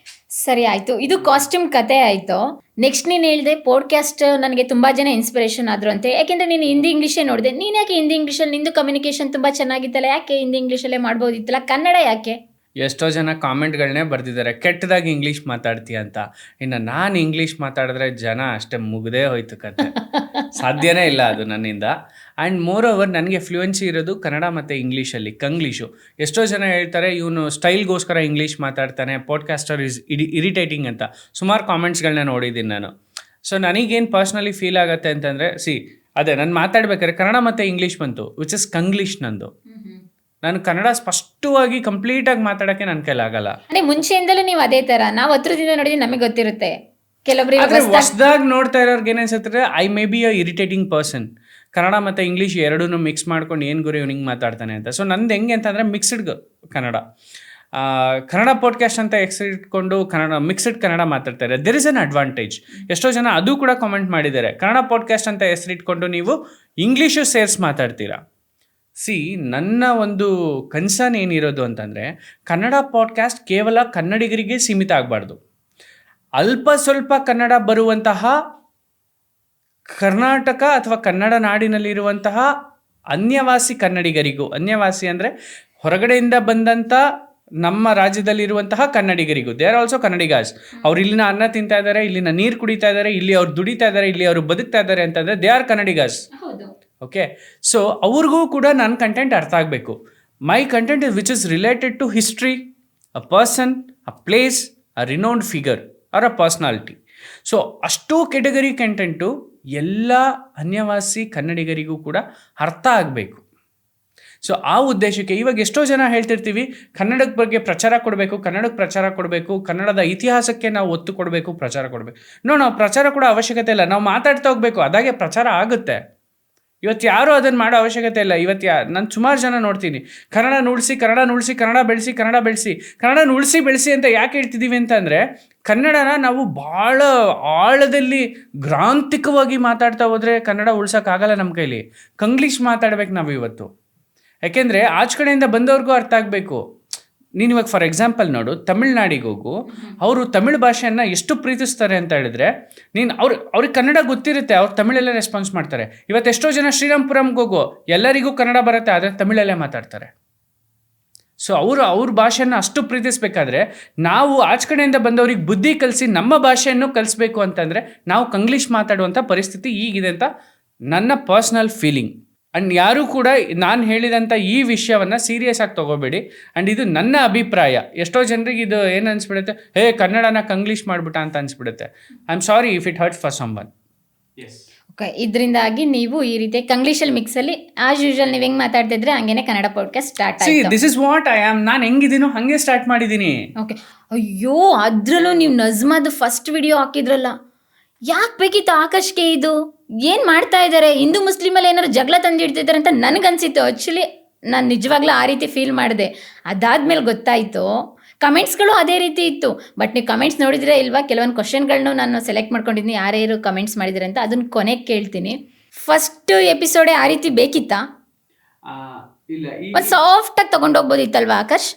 ಸರಿ, ಆಯಿತು. ಇದು ಕಾಸ್ಟ್ಯೂಮ್ ಕತೆ ಆಯಿತು. ನೆಕ್ಸ್ಟ್ ನೀನು ಹೇಳಿದೆ ಪಾಡ್ಕಾಸ್ಟ್ ನನಗೆ ತುಂಬ ಜನ ಇನ್ಸ್ಪಿರೇಷನ್ ಆದರು ಅಂತ. ಯಾಕೆಂದರೆ ನೀನು ಹಿಂದಿ ಇಂಗ್ಲೀಷೇ ನೋಡಿದೆ. ನೀನು ಯಾಕೆ ಹಿಂದಿ ಇಂಗ್ಲೀಷಲ್ಲಿ, ನಿಂದು ಕಮ್ಯುನಿಕೇಷನ್ ತುಂಬ ಚೆನ್ನಾಗಿತ್ತಲ್ಲ, ಯಾಕೆ ಹಿಂದಿ ಇಂಗ್ಲೀಷಲ್ಲೇ ಮಾಡ್ಬೋದಿತ್ತಲ್ಲ, ಕನ್ನಡ ಯಾಕೆ? ಎಷ್ಟೋ ಜನ ಕಾಮೆಂಟ್ಗಳನ್ನೇ ಬರ್ತಿದ್ದಾರೆ, ಕೆಟ್ಟದಾಗಿ ಇಂಗ್ಲೀಷ್ ಮಾತಾಡ್ತೀಯ ಅಂತ. ಇನ್ನು ನಾನು ಇಂಗ್ಲೀಷ್ ಮಾತಾಡಿದ್ರೆ ಜನ ಅಷ್ಟೇ ಮುಗ್ದೇ ಹೋಯ್ತು ಕತೆ. ಸಾಧ್ಯನೇ ಇಲ್ಲ ಅದು ನನ್ನಿಂದ. ಆ್ಯಂಡ್ ಮೋರ್ ಓವರ್ ನನಗೆ ಫ್ಲೂಯೆನ್ಸಿ ಇರೋದು ಕನ್ನಡ ಮತ್ತು ಇಂಗ್ಲೀಷಲ್ಲಿ, ಕಂಗ್ಲೀಷು. ಎಷ್ಟೋ ಜನ ಹೇಳ್ತಾರೆ ಇವನು ಸ್ಟೈಲ್ಗೋಸ್ಕರ ಇಂಗ್ಲೀಷ್ ಮಾತಾಡ್ತಾನೆ, ಪಾಡ್ಕಾಸ್ಟರ್ ಇಸ್ ಇರಿಟೇಟಿಂಗ್ ಅಂತ. ಸುಮಾರು ಕಾಮೆಂಟ್ಸ್ಗಳನ್ನ ನೋಡಿದ್ದೀನಿ ನಾನು. ಸೊ ನನಗೇನು ಪರ್ಸ್ನಲಿ ಫೀಲ್ ಆಗುತ್ತೆ ಅಂತಂದರೆ, ಅದೇ ನಾನು ಮಾತಾಡ್ಬೇಕಾದ್ರೆ ಕನ್ನಡ ಮತ್ತು ಇಂಗ್ಲೀಷ್ ಬಂತು, ವಿಚ್ ಇಸ್ ಕಂಗ್ಲೀಷ್ ನಂದು. ನಾನು ಕನ್ನಡ ಸ್ಪಷ್ಟವಾಗಿ ಕಂಪ್ಲೀಟಾಗಿ ಮಾತಾಡೋಕ್ಕೆ ನನ್ನ ಕೈಲಾಗಲ್ಲ. ಅಂದರೆ ಮುಂಚೆಯಿಂದಲೂ ನೀವು ಅದೇ ಥರ, ನಾವು ಹತ್ರದಿಂದ ನೋಡಿದ್ರೆ ನಮಗೆ ಗೊತ್ತಿರುತ್ತೆ. ಕೆಲವೊಬ್ಬರಿಗೆ ಹೊಸದಾಗಿ ನೋಡ್ತಾ ಇರೋರ್ಗೆ ಏನಿಸುತ್ತೆ, I may be a irritating person. Kannada ಮತ್ತು ಇಂಗ್ಲೀಷ್ ಎರಡೂ ಮಿಕ್ಸ್ ಮಾಡ್ಕೊಂಡು ಏನು ಗುರು ಇವ್ನಿಗೆ ಮಾತಾಡ್ತಾನೆ ಅಂತ. ಸೊ ನಂದು ಹೆಂಗೆ ಅಂತಂದರೆ ಮಿಕ್ಸ್ಡ್ ಕನ್ನಡ ಪಾಡ್ಕಾಸ್ಟ್ ಅಂತ ಇಟ್ಕೊಂಡು ಮಿಕ್ಸ್ಡ್ ಕನ್ನಡ ಮಾತಾಡ್ತಾರೆ. There is an advantage. ಎಷ್ಟೋ ಜನ ಅದು ಕೂಡ ಕಾಮೆಂಟ್ ಮಾಡಿದ್ದಾರೆ, ಕನ್ನಡ ಪಾಡ್ಕಾಸ್ಟ್ ಅಂತ ಹೆಸರಿಟ್ಕೊಂಡು ನೀವು ಇಂಗ್ಲೀಷು ಸೇರ್ಸ್ ಮಾತಾಡ್ತೀರಾ. ನನ್ನ ಒಂದು ಕನ್ಸರ್ನ್ ಏನಿರೋದು ಅಂತಂದರೆ, ಕನ್ನಡ ಪಾಡ್ಕಾಸ್ಟ್ ಕೇವಲ ಕನ್ನಡಿಗರಿಗೆ ಸೀಮಿತ ಆಗಬಾರ್ದು. ಅಲ್ಪ ಸ್ವಲ್ಪ ಕನ್ನಡ ಬರುವಂತಹ ಕರ್ನಾಟಕ ಅಥವಾ ಕನ್ನಡ ನಾಡಿನಲ್ಲಿರುವಂತಹ ಅನ್ಯವಾಸಿ ಕನ್ನಡಿಗರಿಗೂ, ಅನ್ಯವಾಸಿ ಅಂದರೆ ಹೊರಗಡೆಯಿಂದ ಬಂದಂಥ ನಮ್ಮ ರಾಜ್ಯದಲ್ಲಿರುವಂತಹ ಕನ್ನಡಿಗರಿಗೂ, ದೇ ಆರ್ ಆಲ್ಸೋ ಕನ್ನಡಿಗಾಸ್. ಅವ್ರು ಇಲ್ಲಿನ ಅನ್ನ ತಿಂತಾ ಇದ್ದಾರೆ, ಇಲ್ಲಿನ ನೀರು ಕುಡಿತಾ ಇದ್ದಾರೆ, ಇಲ್ಲಿ ಅವ್ರು ದುಡಿತಾ ಇದ್ದಾರೆ, ಇಲ್ಲಿ ಅವರು ಬದುಕ್ತಾ ಇದ್ದಾರೆ ಅಂತಂದರೆ they are Kannadigas. Okay, so ಅವ್ರಿಗೂ ಕೂಡ ನನ್ನ ಕಂಟೆಂಟ್ ಅರ್ಥ ಆಗಬೇಕು. My content which is related to history, a person, a place, a renowned figure or a personality. So ಅಷ್ಟೂ ಕೆಟಗರಿ ಕಂಟೆಂಟು ಎಲ್ಲ ಅನ್ಯವಾಸಿ ಕನ್ನಡಿಗರಿಗೂ ಕೂಡ ಅರ್ಥ ಆಗಬೇಕು. ಸೊ ಆ ಉದ್ದೇಶಕ್ಕೆ ಇವಾಗ ಎಷ್ಟೋ ಜನ ಹೇಳ್ತಿರ್ತೀವಿ, ಕನ್ನಡದ ಬಗ್ಗೆ ಪ್ರಚಾರ ಕೊಡಬೇಕು, ಕನ್ನಡದ ಇತಿಹಾಸಕ್ಕೆ ನಾವು ಒತ್ತು ಕೊಡಬೇಕು, ಪ್ರಚಾರ ಕೊಡಬೇಕು. ನಾವು ಪ್ರಚಾರ ಕೊಡೋ ಅವಶ್ಯಕತೆ ಇಲ್ಲ, ನಾವು ಮಾತಾಡ್ತಾ ಹೋಗಬೇಕು, ಅದಾಗೆ ಪ್ರಚಾರ ಆಗುತ್ತೆ. ಇವತ್ತು ಯಾರೂ ಅದನ್ನು ಮಾಡೋ ಅವಶ್ಯಕತೆ ಇಲ್ಲ. ಇವತ್ತು ನಾನು ಸುಮಾರು ಜನ ನೋಡ್ತೀನಿ, ಕನ್ನಡ ಉಳಿಸಿ, ಕನ್ನಡ ಉಳಿಸಿ ಅಂತ ಯಾಕೆ ಹೇಳ್ತಿದ್ದೀವಿ ಅಂತಂದರೆ, ಕನ್ನಡನ ನಾವು ಭಾಳ ಆಳದಲ್ಲಿ ಗ್ರಾಂಥಿಕವಾಗಿ ಮಾತಾಡ್ತಾ ಹೋದರೆ ಕನ್ನಡ ಉಳ್ಸೋಕ್ಕಾಗಲ್ಲ ನಮ್ಮ ಕೈಲಿ. ಕಂಗ್ಲೀಷ್ ಮಾತಾಡ್ಬೇಕು ನಾವು ಇವತ್ತು. ಯಾಕೆಂದರೆ ಆಚೆ ಕಡೆಯಿಂದ ಬಂದವ್ರಿಗೂ ಅರ್ಥ ಆಗಬೇಕು. ನೀನು ಇವಾಗ ಫಾರ್ ಎಕ್ಸಾಂಪಲ್ ನೋಡು, ತಮಿಳ್ನಾಡಿಗೆ ಹೋಗು, ಅವರು ತಮಿಳ್ ಭಾಷೆಯನ್ನು ಎಷ್ಟು ಪ್ರೀತಿಸ್ತಾರೆ ಅಂತ ಹೇಳಿದ್ರೆ, ಅವ್ರಿಗೆ ಕನ್ನಡ ಗೊತ್ತಿರುತ್ತೆ, ಅವ್ರು ತಮಿಳಲ್ಲೇ ರೆಸ್ಪಾನ್ಸ್ ಮಾಡ್ತಾರೆ. ಇವತ್ತು ಎಷ್ಟೋ ಜನ ಶ್ರೀರಾಮ್ಪುರಂಗೆ ಹೋಗು, ಎಲ್ಲರಿಗೂ ಕನ್ನಡ ಬರುತ್ತೆ, ಆದರೆ ತಮಿಳಲ್ಲೇ ಮಾತಾಡ್ತಾರೆ. ಸೊ ಅವ್ರ ಭಾಷೆಯನ್ನು ಅಷ್ಟು ಪ್ರೀತಿಸ್ಬೇಕಾದ್ರೆ ನಾವು ಆಚೆ ಕಡೆಯಿಂದ ಬಂದವ್ರಿಗೆ ಬುದ್ಧಿ ಕಲಿಸಿ ನಮ್ಮ ಭಾಷೆಯನ್ನು ಕಲಿಸ್ಬೇಕು ಅಂತಂದರೆ ನಾವು ಕಂಗ್ಲೀಷ್ ಮಾತಾಡುವಂಥ ಪರಿಸ್ಥಿತಿ ಈಗಿದೆ ಅಂತ ನನ್ನ ಪರ್ಸ್ನಲ್ ಫೀಲಿಂಗ್. ಆ್ಯಂಡ್ ಯಾರೂ ಕೂಡ ನಾನು ಹೇಳಿದಂಥ ಈ ವಿಷಯವನ್ನು ಸೀರಿಯಸ್ ಆಗಿ ತೊಗೋಬೇಡಿ. ಆ್ಯಂಡ್ ಇದು ನನ್ನ ಅಭಿಪ್ರಾಯ. ಎಷ್ಟೋ ಜನರಿಗೆ ಇದು ಏನು ಅನಿಸ್ಬಿಡುತ್ತೆ, ಕನ್ನಡನ ಕಂಗ್ಲೀಷ್ ಮಾಡಿಬಿಟ್ಟ ಅಂತ ಅನಿಸ್ಬಿಡುತ್ತೆ. I am sorry if it hurts for someone. Okay, ಇದರಿಂದಾಗಿ ನೀವು ಈ ರೀತಿ ಕಂಗ್ಲೀಷಲ್ಲಿ ಮಿಕ್ಸಲ್ಲಿ ಆಸ್ ಯೂಶುವಲ್ ನೀವು ಹೆಂಗೆ ಮಾತಾಡ್ತಿದ್ರೆ ಹಂಗೇನೆ ಕನ್ನಡ ಪಾಡ್ಕಾಸ್ಟ್ ಸ್ಟಾರ್ಟ್ ಆಯಿತು. This is what I am. ನಾನು ಹೆಂಗಿದ್ದೀನೋ ಹಾಗೆ ಸ್ಟಾರ್ಟ್ ಮಾಡಿದ್ದೀನಿ. ಓಕೆ. ಅಯ್ಯೋ, ಅದರಲ್ಲೂ ನೀವು ನಜ್ಮಾದು ಫಸ್ಟ್ ವಿಡಿಯೋ ಹಾಕಿದ್ರಲ್ಲ, ಯಾಕೆ ಬೇಕಿತ್ತು ಆಕಾಶ್ಗೆ ಇದು? ಏನು ಮಾಡ್ತಾ ಇದ್ದಾರೆ? ಹಿಂದೂ ಮುಸ್ಲಿಮಲ್ಲಿ ಏನಾದ್ರು ಜಗಳ ತಂದಿಡ್ತಿದ್ದಾರೆ ಅಂತ ನನಗನ್ಸಿತ್ತು. ಆ್ಯಕ್ಚುಲಿ ನಾನು ನಿಜವಾಗ್ಲೂ ಆ ರೀತಿ ಫೀಲ್ ಮಾಡಿದೆ. ಅದಾದ್ಮೇಲೆ ಗೊತ್ತಾಯಿತು. ಕಮೆಂಟ್ಸ್ಗಳು ಅದೇ ರೀತಿ ಇತ್ತು. ಬಟ್ ನೀವು ಕಮೆಂಟ್ಸ್ ನೋಡಿದ್ರೆ ಇಲ್ವಾ? ಕೆಲವೊಂದು ಕ್ವಶನ್ಗಳನ್ನೂ ನಾನು ಸೆಲೆಕ್ಟ್ ಮಾಡ್ಕೊಂಡಿದ್ದೀನಿ, ಯಾರ್ಯಾರು ಕಮೆಂಟ್ಸ್ ಮಾಡಿದ್ದಾರೆ ಅಂತ. ಅದನ್ನು ಕೊನೆಗೆ ಕೇಳ್ತೀನಿ. ಫಸ್ಟ್ ಎಪಿಸೋಡೇ ಆ ರೀತಿ ಬೇಕಿತ್ತಾ? ಇಲ್ಲ, ಒಂದು ಸಾಫ್ಟಾಗಿ ತೊಗೊಂಡೋಗ್ಬೋದಿತ್ತಲ್ವಾ ಆಕಾಶ್?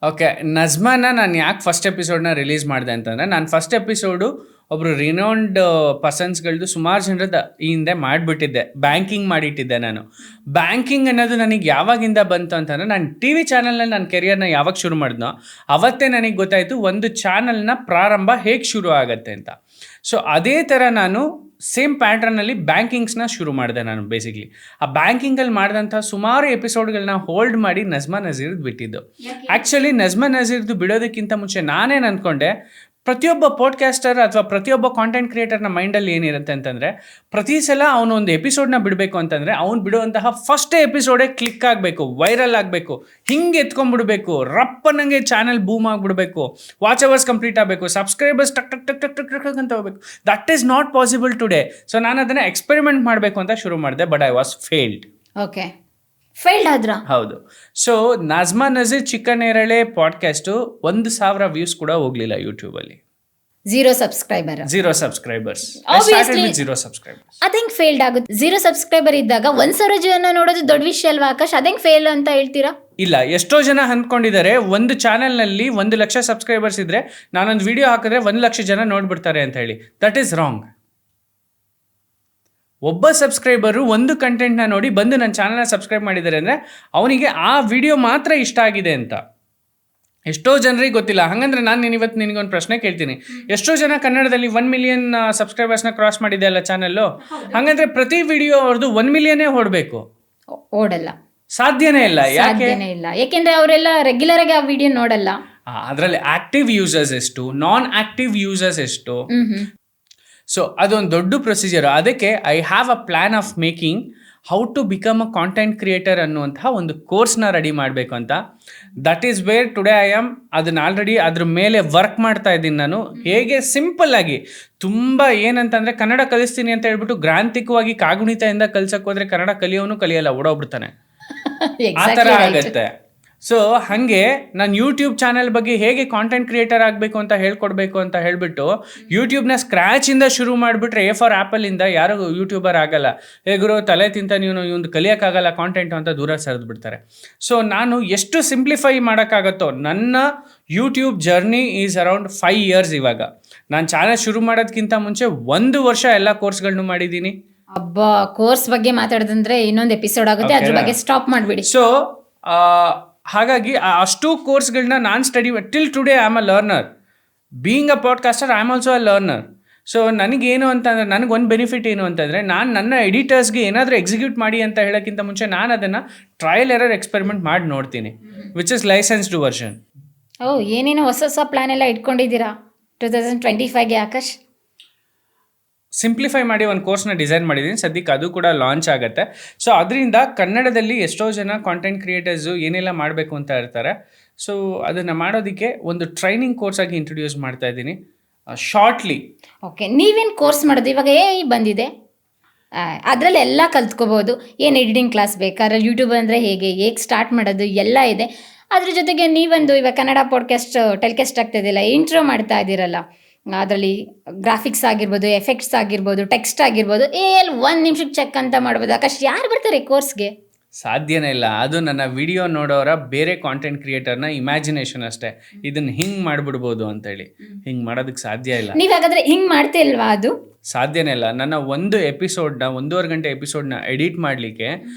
ಓಕೆ, ನಜ್ಮಾನ ನಾನು ಯಾಕೆ ಫಸ್ಟ್ ಎಪಿಸೋಡ್ನ ರಿಲೀಸ್ ಮಾಡಿದೆ ಅಂತಂದರೆ, ನಾನು ಫಸ್ಟ್ ಎಪಿಸೋಡು ಒಬ್ಬರು ರಿನೌಂಡ್ ಪರ್ಸನ್ಸ್ಗಳದ್ದು ಸುಮಾರು ಜನರದ್ದು ಈ ಹಿಂದೆ ಮಾಡಿಬಿಟ್ಟಿದ್ದೆ. ಬ್ಯಾಂಕಿಂಗ್ ಮಾಡಿಟ್ಟಿದ್ದೆ ನಾನು. ಬ್ಯಾಂಕಿಂಗ್ ಅನ್ನೋದು ನನಗೆ ಯಾವಾಗಿಂದ ಬಂತು ಅಂತಂದರೆ, ನಾನು ಟಿ ವಿ ಚಾನಲ್ನಲ್ಲಿ ನನ್ನ ಕೆರಿಯರ್ನ ಯಾವಾಗ ಶುರು ಮಾಡಿದ್ನೋ ಅವತ್ತೇ ನನಗೆ ಗೊತ್ತಾಯಿತು ಒಂದು ಚಾನಲ್ನ ಪ್ರಾರಂಭ ಹೇಗೆ ಶುರು ಆಗುತ್ತೆ ಅಂತ. ಸೊ ಅದೇ ಥರ ನಾನು ಸೇಮ್ ಪ್ಯಾಟ್ರನಲ್ಲಿ ಬ್ಯಾಂಕಿಂಗ್ಸ್ನ ಶುರು ಮಾಡಿದೆ ನಾನು. ಬೇಸಿಕ್ಲಿ ಆ ಬ್ಯಾಂಕಿಂಗಲ್ಲಿ ಮಾಡಿದಂಥ ಸುಮಾರು ಎಪಿಸೋಡ್ಗಳನ್ನ ಹೋಲ್ಡ್ ಮಾಡಿ ನಜ್ಮಾ ನಜೀರ್ದು ಬಿಟ್ಟಿದ್ದು. ಆ್ಯಕ್ಚುಲಿ ನಜ್ಮಾ ನಜೀರ್ದು ಬಿಡೋದಕ್ಕಿಂತ ಮುಂಚೆ ನಾನೇನು ಅಂದ್ಕೊಂಡೆ, ಪ್ರತಿಯೊಬ್ಬ ಪಾಡ್ಕಾಸ್ಟರ್ ಅಥವಾ ಪ್ರತಿಯೊಬ್ಬ ಕಾಂಟೆಂಟ್ ಕ್ರಿಯೇಟರ್ನ ಮೈಂಡಲ್ಲಿ ಏನಿರುತ್ತೆ ಅಂತಂದರೆ, ಪ್ರತಿ ಸಲ ಅವನು ಒಂದು ಎಪಿಸೋಡ್ನ ಬಿಡಬೇಕು ಅಂತಂದರೆ ಅವ್ನು ಬಿಡುವಂತಹ ಫಸ್ಟೇ ಎಪಿಸೋಡೇ ಕ್ಲಿಕ್ ಆಗಬೇಕು, ವೈರಲ್ ಆಗಬೇಕು, ಹಿಂಗೆ ಎತ್ಕೊಂಡ್ಬಿಡ್ಬೇಕು, ರಪ್ಪನಂಗೆ ಚಾನಲ್ ಬೂಮ್ ಆಗಿಬಿಡ್ಬೇಕು, ವಾಚ್ ಅವರ್ಸ್ ಕಂಪ್ಲೀಟ್ ಆಗಬೇಕು, ಸಬ್ಸ್ಕ್ರೈಬರ್ಸ್ ಟಕ್ ಟಕ್ ಟಕ್ ಟಕ್ ಟಕ್ ಟಕ್ ಅಂತ ಹೋಗ್ಬೇಕು. That is not possible today. So ನಾನು ಅದನ್ನು ಎಕ್ಸ್ಪೆರಿಮೆಂಟ್ ಮಾಡಬೇಕು ಅಂತ ಶುರು ಮಾಡಿದೆ. But I was failed. Okay, failed ಆದ್ರ? ಹೌದು. So Najma Nazeer Chikkanerale podcast 1,000 views ಕೂಡ ಹೋಗಲಿಲ್ಲ ಯೂಟ್ಯೂಬಲ್ಲಿ. Zero subscriber. ಅದೇಂಗ್ ಫೇಲ್ಡ್ ಆಗುತ್ತೆ? ಝೀರೋ ಸಬ್ಸ್ಕ್ರೈಬರ್ ಇದ್ದಾಗ 1,000 ಜನ ನೋಡೋದು ದೊಡ್ಡ ವಿಷಯ ಅಲ್ವಾ ಆಕಾಶ್? ಅದೇಂಗ್ ಫೇಲ್ ಅಂತ ಹೇಳ್ತೀರಾ? ಇಲ್ಲ, ಎಷ್ಟೋ ಜನ ಅಂದ್ಕೊಂಡಿದ್ದಾರೆ ಒಂದು ಚಾನೆಲ್ನಲ್ಲಿ 1 ಲಕ್ಷ ಸಬ್ಸ್ಕ್ರೈಬರ್ಸ್ ಇದ್ರೆ ನಾನೊಂದು ವಿಡಿಯೋ ಹಾಕಿದ್ರೆ 1 ಲಕ್ಷ ಜನ ನೋಡ್ಬಿಡ್ತಾರೆ ಅಂತ ಹೇಳಿ. That is wrong. ಒಬ್ಬ ಸಬ್ಸ್ಕ್ರೈಬರು ಒಂದು ಕಂಟೆಂಟ್ನ ನೋಡಿ ಬಂದು ನನ್ನ ಚಾನಲ್ನ ಸಬ್ಸ್ಕ್ರೈಬ್ ಮಾಡಿದ್ದಾರೆ ಅಂದರೆ ಅವನಿಗೆ ಆ ವಿಡಿಯೋ ಮಾತ್ರ ಇಷ್ಟ ಆಗಿದೆ ಅಂತ. ಎಷ್ಟೋ ಜನರಿಗೆ ಗೊತ್ತಿಲ್ಲ. ಹಾಗಂದ್ರೆ ನಾನು ಇವತ್ತು ನಿನಗೊಂದು ಪ್ರಶ್ನೆ ಕೇಳ್ತೀನಿ. ಎಷ್ಟೋ ಜನ ಕನ್ನಡದಲ್ಲಿ 1 ಮಿಲಿಯನ್ ಸಬ್ಸ್ಕ್ರೈಬರ್ಸ್ನ ಕ್ರಾಸ್ ಮಾಡಿದೆ ಅಲ್ಲ ಚಾನಲ್ಲು. ಹಾಗಂದ್ರೆ ಪ್ರತಿ ವಿಡಿಯೋ ಅವ್ರದ್ದು 1 ಮಿಲಿಯನ್ನೇ ಓಡಬೇಕು? ಓಡಲ್ಲ, ಸಾಧ್ಯನೇ ಇಲ್ಲ. ಸಾಧ್ಯನೇ ಇಲ್ಲ. ಯಾಕೆಂದ್ರೆ ಅವರೆಲ್ಲ ರೆಗ್ಯುಲರ್ ಆಗಿ ಆ ವಿಡಿಯೋ ನೋಡಲ್ಲ. ಅದರಲ್ಲಿ ಆಕ್ಟಿವ್ ಯೂಸರ್ಸ್ ಎಷ್ಟು, ನಾನ್ ಆಕ್ಟಿವ್ ಯೂಸರ್ಸ್ ಎಷ್ಟು. ಸೊ ಅದೊಂದು ದೊಡ್ಡ ಪ್ರೊಸೀಜರ್. ಅದಕ್ಕೆ I have a plan of making how to become a content creator ಅನ್ನುವಂತಹ ಒಂದು ಕೋರ್ಸ್ನ ರೆಡಿ ಮಾಡಬೇಕು ಅಂತ. That is where today I am. ಅದನ್ನ ಆಲ್ರೆಡಿ ಅದ್ರ ಮೇಲೆ ವರ್ಕ್ ಮಾಡ್ತಾ ಇದ್ದೀನಿ ನಾನು. ಹೇಗೆ ಸಿಂಪಲ್ ಆಗಿ, ತುಂಬ ಏನಂತಂದರೆ ಕನ್ನಡ ಕಲಿಸ್ತೀನಿ ಅಂತ ಹೇಳ್ಬಿಟ್ಟು ಗ್ರಾಂಥಿಕವಾಗಿ ಕಾಗುಣಿತದಿಂದ ಕಲ್ಸಕ್ಕೆ ಹೋದರೆ ಕನ್ನಡ ಕಲಿಯೋನು ಕಲಿಯಲ್ಲ, ಓಡೋಗ್ಬಿಡ್ತಾನೆ. ಆ ಥರ ಆಗುತ್ತೆ. ಸೊ ಹಾಗೆ ನಾನು ಯೂಟ್ಯೂಬ್ ಚಾನೆಲ್ ಬಗ್ಗೆ ಹೇಗೆ ಕಾಂಟೆಂಟ್ ಕ್ರಿಯೇಟರ್ ಆಗಬೇಕು ಅಂತ ಹೇಳ್ಕೊಡ್ಬೇಕು ಅಂತ ಹೇಳ್ಬಿಟ್ಟು ಯೂಟ್ಯೂಬ್ನ ಸ್ಕ್ರ್ಯಾಚಿಂದ ಶುರು ಮಾಡಿಬಿಟ್ರೆ ಎ ಫಾರ್ ಆ್ಯಪಲಿಂದ ಯಾರು ಯೂಟ್ಯೂಬರ್ ಆಗಲ್ಲ. ಹೇಗಿರೋ ತಲೆ ತಿಂತ ನೀವು ಇವ್ನು ಕಲಿಯೋಕ್ಕಾಗಲ್ಲ ಕಾಂಟೆಂಟ್ ಅಂತ ದೂರ ಸರಿದು ಬಿಡ್ತಾರೆ. ಸೊ ನಾನು ಎಷ್ಟು ಸಿಂಪ್ಲಿಫೈ ಮಾಡೋಕ್ಕಾಗತ್ತೋ, ನನ್ನ YouTube journey is around 5 years. ಇವಾಗ ನಾನು ಚಾನಲ್ ಶುರು ಮಾಡೋದಕ್ಕಿಂತ ಮುಂಚೆ 1 ವರ್ಷ ಎಲ್ಲ ಕೋರ್ಸ್ಗಳನ್ನು ಮಾಡಿದ್ದೀನಿ. ಅಬ್ಬಾ, ಕೋರ್ಸ್ ಬಗ್ಗೆ ಮಾತಾಡೋದಂದ್ರೆ ಇನ್ನೊಂದು ಎಪಿಸೋಡ್ ಆಗುತ್ತೆ, ಅದ್ರ ಬಗ್ಗೆ ಸ್ಟಾಪ್ ಮಾಡಿಬಿಡಿ. ಸೊ ಹಾಗಾಗಿ ಅಷ್ಟು ಕೋರ್ಸ್ಗಳನ್ನ ನಾನು study till today I am a learner. Being a podcaster I am also a learner. So ನನಗೇನು ಅಂತಂದರೆ, ನನಗೊಂದು ಬೆನಿಫಿಟ್ ಏನು ಅಂತಂದರೆ, ನಾನು ನನ್ನ ಎಡಿಟರ್ಸ್ಗೆ ಏನಾದರೂ ಎಕ್ಸಿಕ್ಯೂಟ್ ಮಾಡಿ ಅಂತ ಹೇಳೋಕ್ಕಿಂತ ಮುಂಚೆ ನಾನು ಅದನ್ನು ಟ್ರಯಲ್ ಎರರ್ ಎಕ್ಸ್ಪೆರಿಮೆಂಟ್ ಮಾಡಿ ನೋಡ್ತೀನಿ, ವಿಚ್ ಇಸ್ ಲೈಸೆನ್ಸ್ಡ್ ವರ್ಷನ್. ಏನೇನೋ ಹೊಸ ಪ್ಲಾನ್ ಎಲ್ಲ ಇಟ್ಕೊಂಡಿದ್ದೀರಾ 2025ಗೆ ಆಕಾಶ್? ಸಿಂಪ್ಲಿಫೈ ಮಾಡಿ ಒಂದು ಕೋರ್ಸ್ನ ಡಿಸೈನ್ ಮಾಡಿದ್ದೀನಿ. ಸದ್ಯಕ್ಕೆ ಅದು ಕೂಡ ಲಾಂಚ್ ಆಗುತ್ತೆ. ಸೊ ಅದರಿಂದ ಕನ್ನಡದಲ್ಲಿ ಎಷ್ಟೋ ಜನ ಕಾಂಟೆಂಟ್ ಕ್ರಿಯೇಟರ್ಸು ಏನೆಲ್ಲ ಮಾಡಬೇಕು ಅಂತ ಇರ್ತಾರೆ. ಸೊ ಅದನ್ನು ಮಾಡೋದಕ್ಕೆ ಒಂದು ಟ್ರೈನಿಂಗ್ ಕೋರ್ಸ್ ಆಗಿ ಇಂಟ್ರೊಡ್ಯೂಸ್ ಮಾಡ್ತಾ ಇದ್ದೀನಿ ಶಾರ್ಟ್ಲಿ. ಓಕೆ, ನೀವೇನು ಕೋರ್ಸ್ ಮಾಡೋದು? ಇವಾಗ ಬಂದಿದೆ, ಅದರಲ್ಲಿ ಎಲ್ಲ ಕಲ್ತ್ಕೋಬೋದು. ಏನು ಎಡಿಟಿಂಗ್ ಕ್ಲಾಸ್ ಬೇಕಾದ್ರೆ, ಯೂಟ್ಯೂಬ್ ಅಂದರೆ ಹೇಗೆ ಸ್ಟಾರ್ಟ್ ಮಾಡೋದು ಎಲ್ಲ ಇದೆ. ಅದ್ರ ಜೊತೆಗೆ ನೀವೊಂದು ಇವಾಗ ಕನ್ನಡ ಪಾಡ್ಕಾಸ್ಟ್ ಟೆಲಿಕಾಸ್ಟ್ ಆಗ್ತಾ ಇದೆಯಲ್ಲ, ಇಂಟ್ರೋ ಮಾಡ್ತಾ ಇದ್ದೀರಲ್ಲ, ಅದರಲ್ಲಿ ಗ್ರಾಫಿಕ್ಸ್ ಆಗಿರ್ಬೋದು, ಎಫೆಕ್ಟ್ಸ್ ಆಗಿರ್ಬೋದು, ಟೆಕ್ಸ್ಟ್ ಆಗಿರ್ಬೋದು, 1 ನಿಮಿಷಕ್ಕೆ ಚೆಕ್ ಅಂತ ಮಾಡ್ಬೋದು. ಆಕಾಶ್, ಯಾರು ಬರ್ತಾರೆ ಕೋರ್ಸ್ಗೆ? ಸಾಧ್ಯನೇ ಇಲ್ಲ. ಅದು ನನ್ನ ವಿಡಿಯೋ ನೋಡೋರ ಬೇರೆ ಕಾಂಟೆಂಟ್ ಕ್ರಿಯೇಟರ್ನ ಇಮ್ಯಾಜಿನೇಷನ್ ಅಷ್ಟೇ. ಇದನ್ನು ಹಿಂಗೆ ಮಾಡಿಬಿಡ್ಬೋದು ಅಂತೇಳಿ. ಹಿಂಗೆ ಮಾಡೋದಕ್ಕೆ ಸಾಧ್ಯ ಇಲ್ಲ. ನೀವು ಹಾಗಾದರೆ ಹಿಂಗೆ ಮಾಡ್ತಿಲ್ವಾ? ಅದು ಸಾಧ್ಯನೇ ಇಲ್ಲ. ನನ್ನ ಒಂದು ಎಪಿಸೋಡ್ನ 1.5 ಗಂಟೆ ಎಪಿಸೋಡ್ನ ಎಡಿಟ್ ಮಾಡಲಿಕ್ಕೆ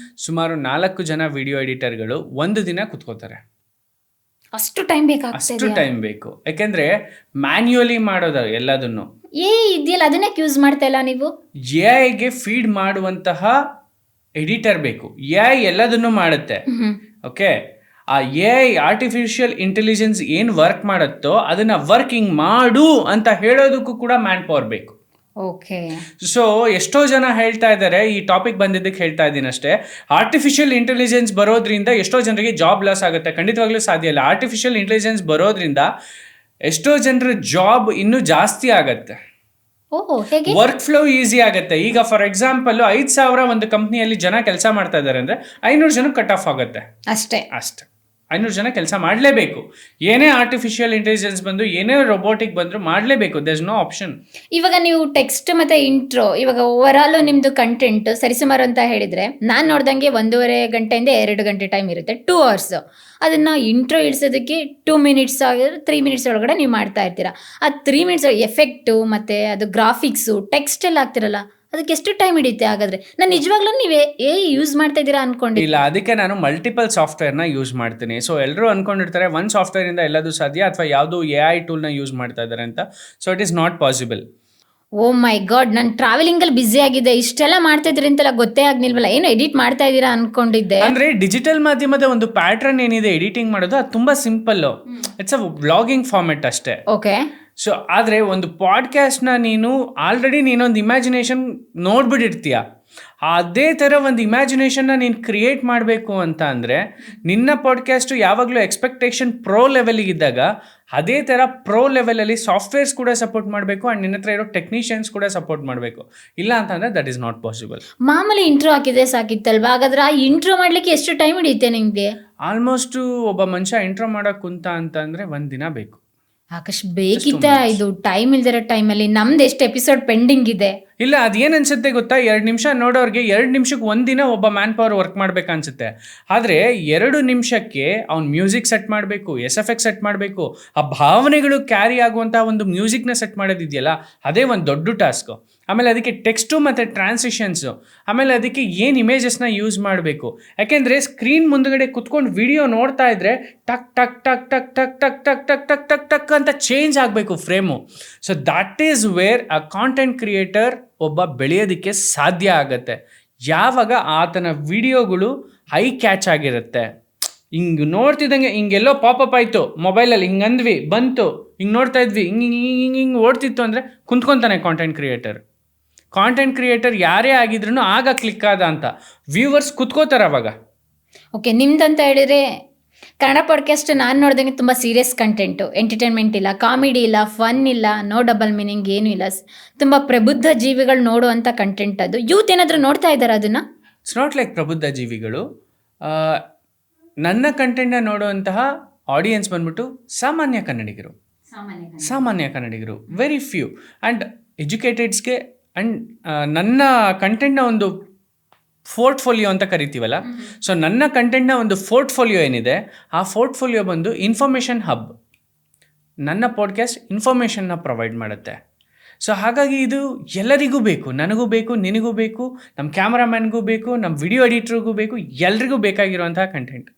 ಸುಮಾರು 4 ಜನ ವಿಡಿಯೋ ಎಡಿಟರ್ಗಳು ಒಂದು ದಿನ ಕುತ್ಕೋತಾರೆ. ಅಷ್ಟು ಟೈಮ್ ಬೇಕಾಗ್ತದೆ? ಅಷ್ಟು ಟೈಮ್ ಬೇಕು. ಯಾಕೆಂದರೆ ಮ್ಯಾನ್ಯುಯಲಿ ಮಾಡೋದು ಎಲ್ಲದನ್ನು. ಇದೆಯಲ್ಲ, ಅದನ್ನೇ ಯೂಸ್ ಮಾಡ್ತಾ ಇಲ್ಲ ನೀವು? AI ಫೀಡ್ ಮಾಡುವಂತಹ ಎಡಿಟರ್ ಬೇಕು. AI ಎಲ್ಲದನ್ನು ಮಾಡುತ್ತೆ. ಓಕೆ, ಆ AI ಆರ್ಟಿಫಿಷಿಯಲ್ ಇಂಟೆಲಿಜೆನ್ಸ್ ಏನು ವರ್ಕ್ ಮಾಡುತ್ತೋ ಅದನ್ನು ವರ್ಕಿಂಗ್ ಮಾಡು ಅಂತ ಹೇಳೋದಕ್ಕೂ ಕೂಡ ಮ್ಯಾನ್ ಪವರ್ ಬೇಕು. ಓಕೆ. ಸೊ ಎಷ್ಟೋ ಜನ ಹೇಳ್ತಾ ಇದ್ದಾರೆ, ಈ ಟಾಪಿಕ್ ಬಂದಿದ್ದಕ್ಕೆ ಹೇಳ್ತಾ ಇದ್ದೀನಿ ಅಷ್ಟೇ, ಆರ್ಟಿಫಿಷಿಯಲ್ ಇಂಟೆಲಿಜೆನ್ಸ್ ಬರೋದ್ರಿಂದ ಎಷ್ಟೋ ಜನರಿಗೆ ಜಾಬ್ ಲಾಸ್ ಆಗುತ್ತೆ. ಖಂಡಿತವಾಗ್ಲೂ ಸಾಧ್ಯ ಇಲ್ಲ. ಆರ್ಟಿಫಿಷಿಯಲ್ ಇಂಟೆಲಿಜೆನ್ಸ್ ಬರೋದ್ರಿಂದ ಎಷ್ಟೋ ಜನರ ಜಾಬ್ ಇನ್ನೂ ಜಾಸ್ತಿ ಆಗತ್ತೆ. ಓ ಹೇಗೆ? ವರ್ಕ್ ಫ್ಲೋ ಈಸಿ ಆಗುತ್ತೆ. ಈಗ ಫಾರ್ ಎಕ್ಸಾಂಪಲ್ 5,000 ಒಂದು ಕಂಪ್ನಿಯಲ್ಲಿ ಜನ ಕೆಲಸ ಮಾಡ್ತಾ ಇದ್ದಾರೆ ಅಂದ್ರೆ 500 ಜನ ಕಟ್ ಆಫ್ ಆಗುತ್ತೆ ಅಷ್ಟೇ. 500 ಜನ ಕೆಲಸ ಮಾಡಲೇಬೇಕು. ಏನೇ ಆರ್ಟಿಫಿಷಿಯಲ್ ಇಂಟೆಲಿಜೆನ್ಸ್ ಬಂದು ಏನೇ ರೋಬೋಟಿಕ್ ಬಂದ್ರು ಮಾಡಲೇಬೇಕು. There is no option. ಇವಾಗ ನೀವು ಟೆಕ್ಸ್ಟ್ ಮತ್ತೆ ಇಂಟ್ರೋ, ಇವಾಗ ಓವರ್ ಆಲ್ ನಿಮ್ದು ಕಂಟೆಂಟ್ ಸರಿಸುಮಾರು ಅಂತ ಹೇಳಿದ್ರೆ ನಾನು ನೋಡ್ದಂಗೆ 1.5 ಗಂಟೆಯಿಂದ 2 ಗಂಟೆ ಟೈಮ್ ಇರುತ್ತೆ, 2 hours. ಅದನ್ನ ಇಂಟ್ರೋ ಇಳಿಸೋದಕ್ಕೆ 2 minutes ಆಗಿದ್ರೆ 3 minutes ಒಳಗಡೆ ನೀವು ಮಾಡ್ತಾ ಇರ್ತೀರಾ. ಆ 3 minutes ಎಫೆಕ್ಟು ಮತ್ತೆ ಅದು ಗ್ರಾಫಿಕ್ಸು ಟೆಕ್ಸ್ಟ್ ಎಲ್ಲ ಆಗ್ತಿರಲ್ಲ, ಅದಕ್ಕೆ ಎಷ್ಟು ಟೈಮ್ ಹಿಡಿಯುತ್ತೆ? ಹಾಗಾದ್ರೆ ನಾನು ನಿಜವಾಗ್ಲೂ ನೀವೇ ಯೂಸ್ ಮಾಡ್ತಾ ಇದ್ದೀರಾ ಅನ್ಕೊಂಡಿಲ್ಲ. ಇಲ್ಲ, ಅದಕ್ಕೆ ನಾನು ಮಲ್ಟಿಪಲ್ ಸಾಫ್ಟ್ವೇರ್ನ ಯೂಸ್ ಮಾಡ್ತೀನಿ. ಸೊ ಎಲ್ಲರೂ ಅನ್ಕೊಂಡಿರ್ತಾರೆ ಒಂದು ಸಾಫ್ಟ್ವೇರಿಂದ ಎಲ್ಲದೂ ಸಾಧ್ಯ ಅಥವಾ ಯಾವುದು AI ಟೂಲ್ನ ಯೂಸ್ ಮಾಡ್ತಾ ಇದ್ದಾರೆ ಅಂತ. So it is not possible. Oh my god, ನಾನು ಟ್ರಾವೆಲಿಂಗಲ್ಲಿ ಬ್ಯುಸಿ ಆಗಿದೆ, ಇಷ್ಟೆಲ್ಲ ಮಾಡ್ತಾ ಇದ್ರಿ ಅಂತೆಲ್ಲ ಗೊತ್ತೇ ಆಗ್ನಿಲ್ವಲ್ಲ. ಏನು ಎಡಿಟ್ ಮಾಡ್ತಾ ಇದ್ದೀರಾ ಅನ್ಕೊಂಡಿದ್ದೆ. ಅಂದ್ರೆ ಡಿಜಿಟಲ್ ಮಾಧ್ಯಮದ ಒಂದು ಪ್ಯಾಟ್ರನ್ ಏನಿದೆ ಎಡಿಟಿಂಗ್ ಮಾಡೋದು, ಅದು ತುಂಬಾ simple. It's a vlogging format ಅಷ್ಟೇ. ಓಕೆ. ಸೊ ಆದರೆ ಒಂದು ಪಾಡ್ಕಾಸ್ಟ್ನ ಆಲ್ರೆಡಿ ನೀನೊಂದು ಇಮ್ಯಾಜಿನೇಷನ್ ನೋಡ್ಬಿಟ್ಟಿರ್ತೀಯ. ಅದೇ ಥರ ಒಂದು ಇಮ್ಯಾಜಿನೇಷನ್ನ ನೀನು ಕ್ರಿಯೇಟ್ ಮಾಡಬೇಕು ಅಂತ ಅಂದರೆ ನಿನ್ನ ಪಾಡ್ಕಾಸ್ಟು ಯಾವಾಗಲೂ ಎಕ್ಸ್ಪೆಕ್ಟೇಷನ್ ಪ್ರೋ ಲೆವೆಲಿಗಿದ್ದಾಗ ಅದೇ ಥರ ಪ್ರೋ ಲೆವೆಲಲ್ಲಿ ಸಾಫ್ಟ್ವೇರ್ಸ್ ಕೂಡ ಸಪೋರ್ಟ್ ಮಾಡಬೇಕು ಆ್ಯಂಡ್ ನಿನ್ನ ಹತ್ರ ಇರೋ ಟೆಕ್ನಿಷಿಯನ್ಸ್ ಕೂಡ ಸಪೋರ್ಟ್ ಮಾಡಬೇಕು. ಇಲ್ಲ ಅಂತಂದರೆ ದಟ್ ಈಸ್ ನಾಟ್ ಪಾಸಿಬಲ್. ಮಾಮೂಲಿ ಇಂಟ್ರೋ ಹಾಕಿದ್ರೆ ಸಾಕಿತ್ತಲ್ವಾ? ಹಾಗಾದ್ರೆ ಆ ಇಂಟ್ರೋ ಮಾಡ್ಲಿಕ್ಕೆ ಎಷ್ಟು ಟೈಮ್ ಹಿಡಿಯುತ್ತೆ ನಿಮಗೆ? ಆಲ್ಮೋಸ್ಟು ಒಬ್ಬ ಮನುಷ್ಯ ಇಂಟ್ರೋ ಮಾಡೋಕೆ ಕುಂತ ಅಂತಂದರೆ 1 ದಿನ ಬೇಕು. ಆಕಾಶ್ ಬೇಕಿತ್ತ ಇದು? ಟೈಮ್ ಇಲ್ದಿರೋ ಟೈಮಲ್ಲಿ ನಮ್ದು ಎಷ್ಟು ಎಪಿಸೋಡ್ ಪೆಂಡಿಂಗ್ ಇದೆ. ಇಲ್ಲ, ಅದೇನು ಅನ್ಸುತ್ತೆ ಗೊತ್ತಾ, 2 ನಿಮಿಷ ನೋಡೋರಿಗೆ 2 ನಿಮಿಷಕ್ಕೆ 1 ದಿನ ಒಬ್ಬ ಮ್ಯಾನ್ ಪವರ್ ವರ್ಕ್ ಮಾಡ್ಬೇಕನ್ಸುತ್ತೆ. ಆದರೆ 2 ನಿಮಿಷಕ್ಕೆ ಅವ್ನು ಮ್ಯೂಸಿಕ್ ಸೆಟ್ ಮಾಡಬೇಕು, SFX ಸೆಟ್ ಮಾಡಬೇಕು, ಆ ಭಾವನೆಗಳು ಕ್ಯಾರಿ ಆಗುವಂಥ ಒಂದು ಮ್ಯೂಸಿಕ್ನ ಸೆಟ್ ಮಾಡೋದಿದೆಯಲ್ಲ, ಅದೇ ಒಂದು ದೊಡ್ಡ ಟಾಸ್ಕು. ಆಮೇಲೆ ಅದಕ್ಕೆ ಟೆಕ್ಸ್ಟು ಮತ್ತು ಟ್ರಾನ್ಸಿಷನ್ಸು, ಆಮೇಲೆ ಅದಕ್ಕೆ ಏನು ಇಮೇಜಸ್ನ ಯೂಸ್ ಮಾಡಬೇಕು. ಯಾಕೆಂದರೆ ಸ್ಕ್ರೀನ್ ಮುಂದ್ಗಡೆ ಕುತ್ಕೊಂಡು ವಿಡಿಯೋ ನೋಡ್ತಾ ಇದ್ರೆ ಟಕ್ ಟಕ್ ಟಕ್ ಟಕ್ ಟಕ್ ಟಕ್ ಟಕ್ ಟಕ್ ಟಕ್ ಟಕ್ ಟಕ್ ಅಂತ ಚೇಂಜ್ ಆಗಬೇಕು frame. So that is wear a content creator ಒಬ್ಬ ಬೆಳೆಯೋದಕ್ಕೆ ಸಾಧ್ಯ ಆಗತ್ತೆ. ಯಾವಾಗ ಆತನ ವಿಡಿಯೋಗಳು ಹೈ ಕ್ಯಾಚ್ ಆಗಿರುತ್ತೆ. ಹಿಂಗೆ ನೋಡ್ತಿದ್ದಂಗೆ ಹಿಂಗೆಲ್ಲೋ ಪಾಪಪ್ ಆಯಿತು ಮೊಬೈಲಲ್ಲಿ, ಹಿಂಗೆ ಅಂದ್ವಿ ಬಂತು, ಹಿಂಗೆ ನೋಡ್ತಾ ಇದ್ವಿ, ಹಿಂಗೆ ಓಡ್ತಿತ್ತು ಅಂದರೆ ಕುಂತ್ಕೊತಾನೆ ಕಾಂಟೆಂಟ್ ಕ್ರಿಯೇಟರ್ ಯಾರೇ ಆಗಿದ್ರು ಆಗ ಕ್ಲಿಕ್ ಆದ ಅಂತ ವ್ಯೂವರ್ಸ್ ಕುತ್ಕೋತಾರೆ ಅವಾಗ. ಓಕೆ, ನಿಮ್ದಂತ ಹೇಳಿದ್ರೆ ಕನ್ನಡ ಪಾಡ್ಕಾಸ್ಟ್ ನಾನು ನೋಡ್ದಂಗೆ ತುಂಬ ಸೀರಿಯಸ್ ಕಂಟೆಂಟು, ಎಂಟರ್ಟೈನ್ಮೆಂಟ್ ಇಲ್ಲ, ಕಾಮಿಡಿ ಇಲ್ಲ, ಫನ್ ಇಲ್ಲ, ನೋ ಡಬಲ್ ಮೀನಿಂಗ್ ಏನೂ ಇಲ್ಲ, ತುಂಬ ಪ್ರಬುದ್ಧ ಜೀವಿಗಳು ನೋಡುವಂಥ ಕಂಟೆಂಟ್. ಅದು ಯೂತ್ ಏನಾದರೂ ನೋಡ್ತಾ ಇದ್ದಾರೆ ಅದನ್ನು? ಇಟ್ಸ್ ನಾಟ್ ಲೈಕ್ ಪ್ರಬುದ್ಧ ಜೀವಿಗಳು. ನನ್ನ ಕಂಟೆಂಟ್ನ ನೋಡುವಂತಹ ಆಡಿಯನ್ಸ್ ಬಂದ್ಬಿಟ್ಟು ಸಾಮಾನ್ಯ ಕನ್ನಡಿಗರು, ವೆರಿ ಫ್ಯೂ ಆ್ಯಂಡ್ ಎಜುಕೇಟೆಡ್ಸ್ಗೆ. ಆ್ಯಂಡ್ ನನ್ನ ಕಂಟೆಂಟ್ನ ಒಂದು ಪೋರ್ಟ್ಫೋಲಿಯೋ ಅಂತ ಕರಿತೀವಲ್ಲ, ಸೊ ನನ್ನ ಕಂಟೆಂಟ್ನ ಒಂದು ಪೋರ್ಟ್ಫೋಲಿಯೋ ಏನಿದೆ, ಆ ಪೋರ್ಟ್ಫೋಲಿಯೋ ಬಂದು ಇನ್ಫಾರ್ಮೇಷನ್ ಹಬ್. ನನ್ನ ಪಾಡ್ಕಾಸ್ಟ್ ಇನ್ಫಾರ್ಮೇಷನ್ನ ಪ್ರೊವೈಡ್ ಮಾಡುತ್ತೆ. ಸೊ ಹಾಗಾಗಿ ಇದು ಎಲ್ಲರಿಗೂ ಬೇಕು, ನನಗೂ ಬೇಕು, ನಿನಗೂ ಬೇಕು, ನಮ್ಮ ಕ್ಯಾಮ್ರಾಮ್ಯಾನ್ಗೂ ಬೇಕು, ನಮ್ಮ ವಿಡಿಯೋ ಎಡಿಟ್ರಿಗೂ ಬೇಕು, ಎಲ್ರಿಗೂ ಬೇಕಾಗಿರುವಂತಹ ಕಂಟೆಂಟ್.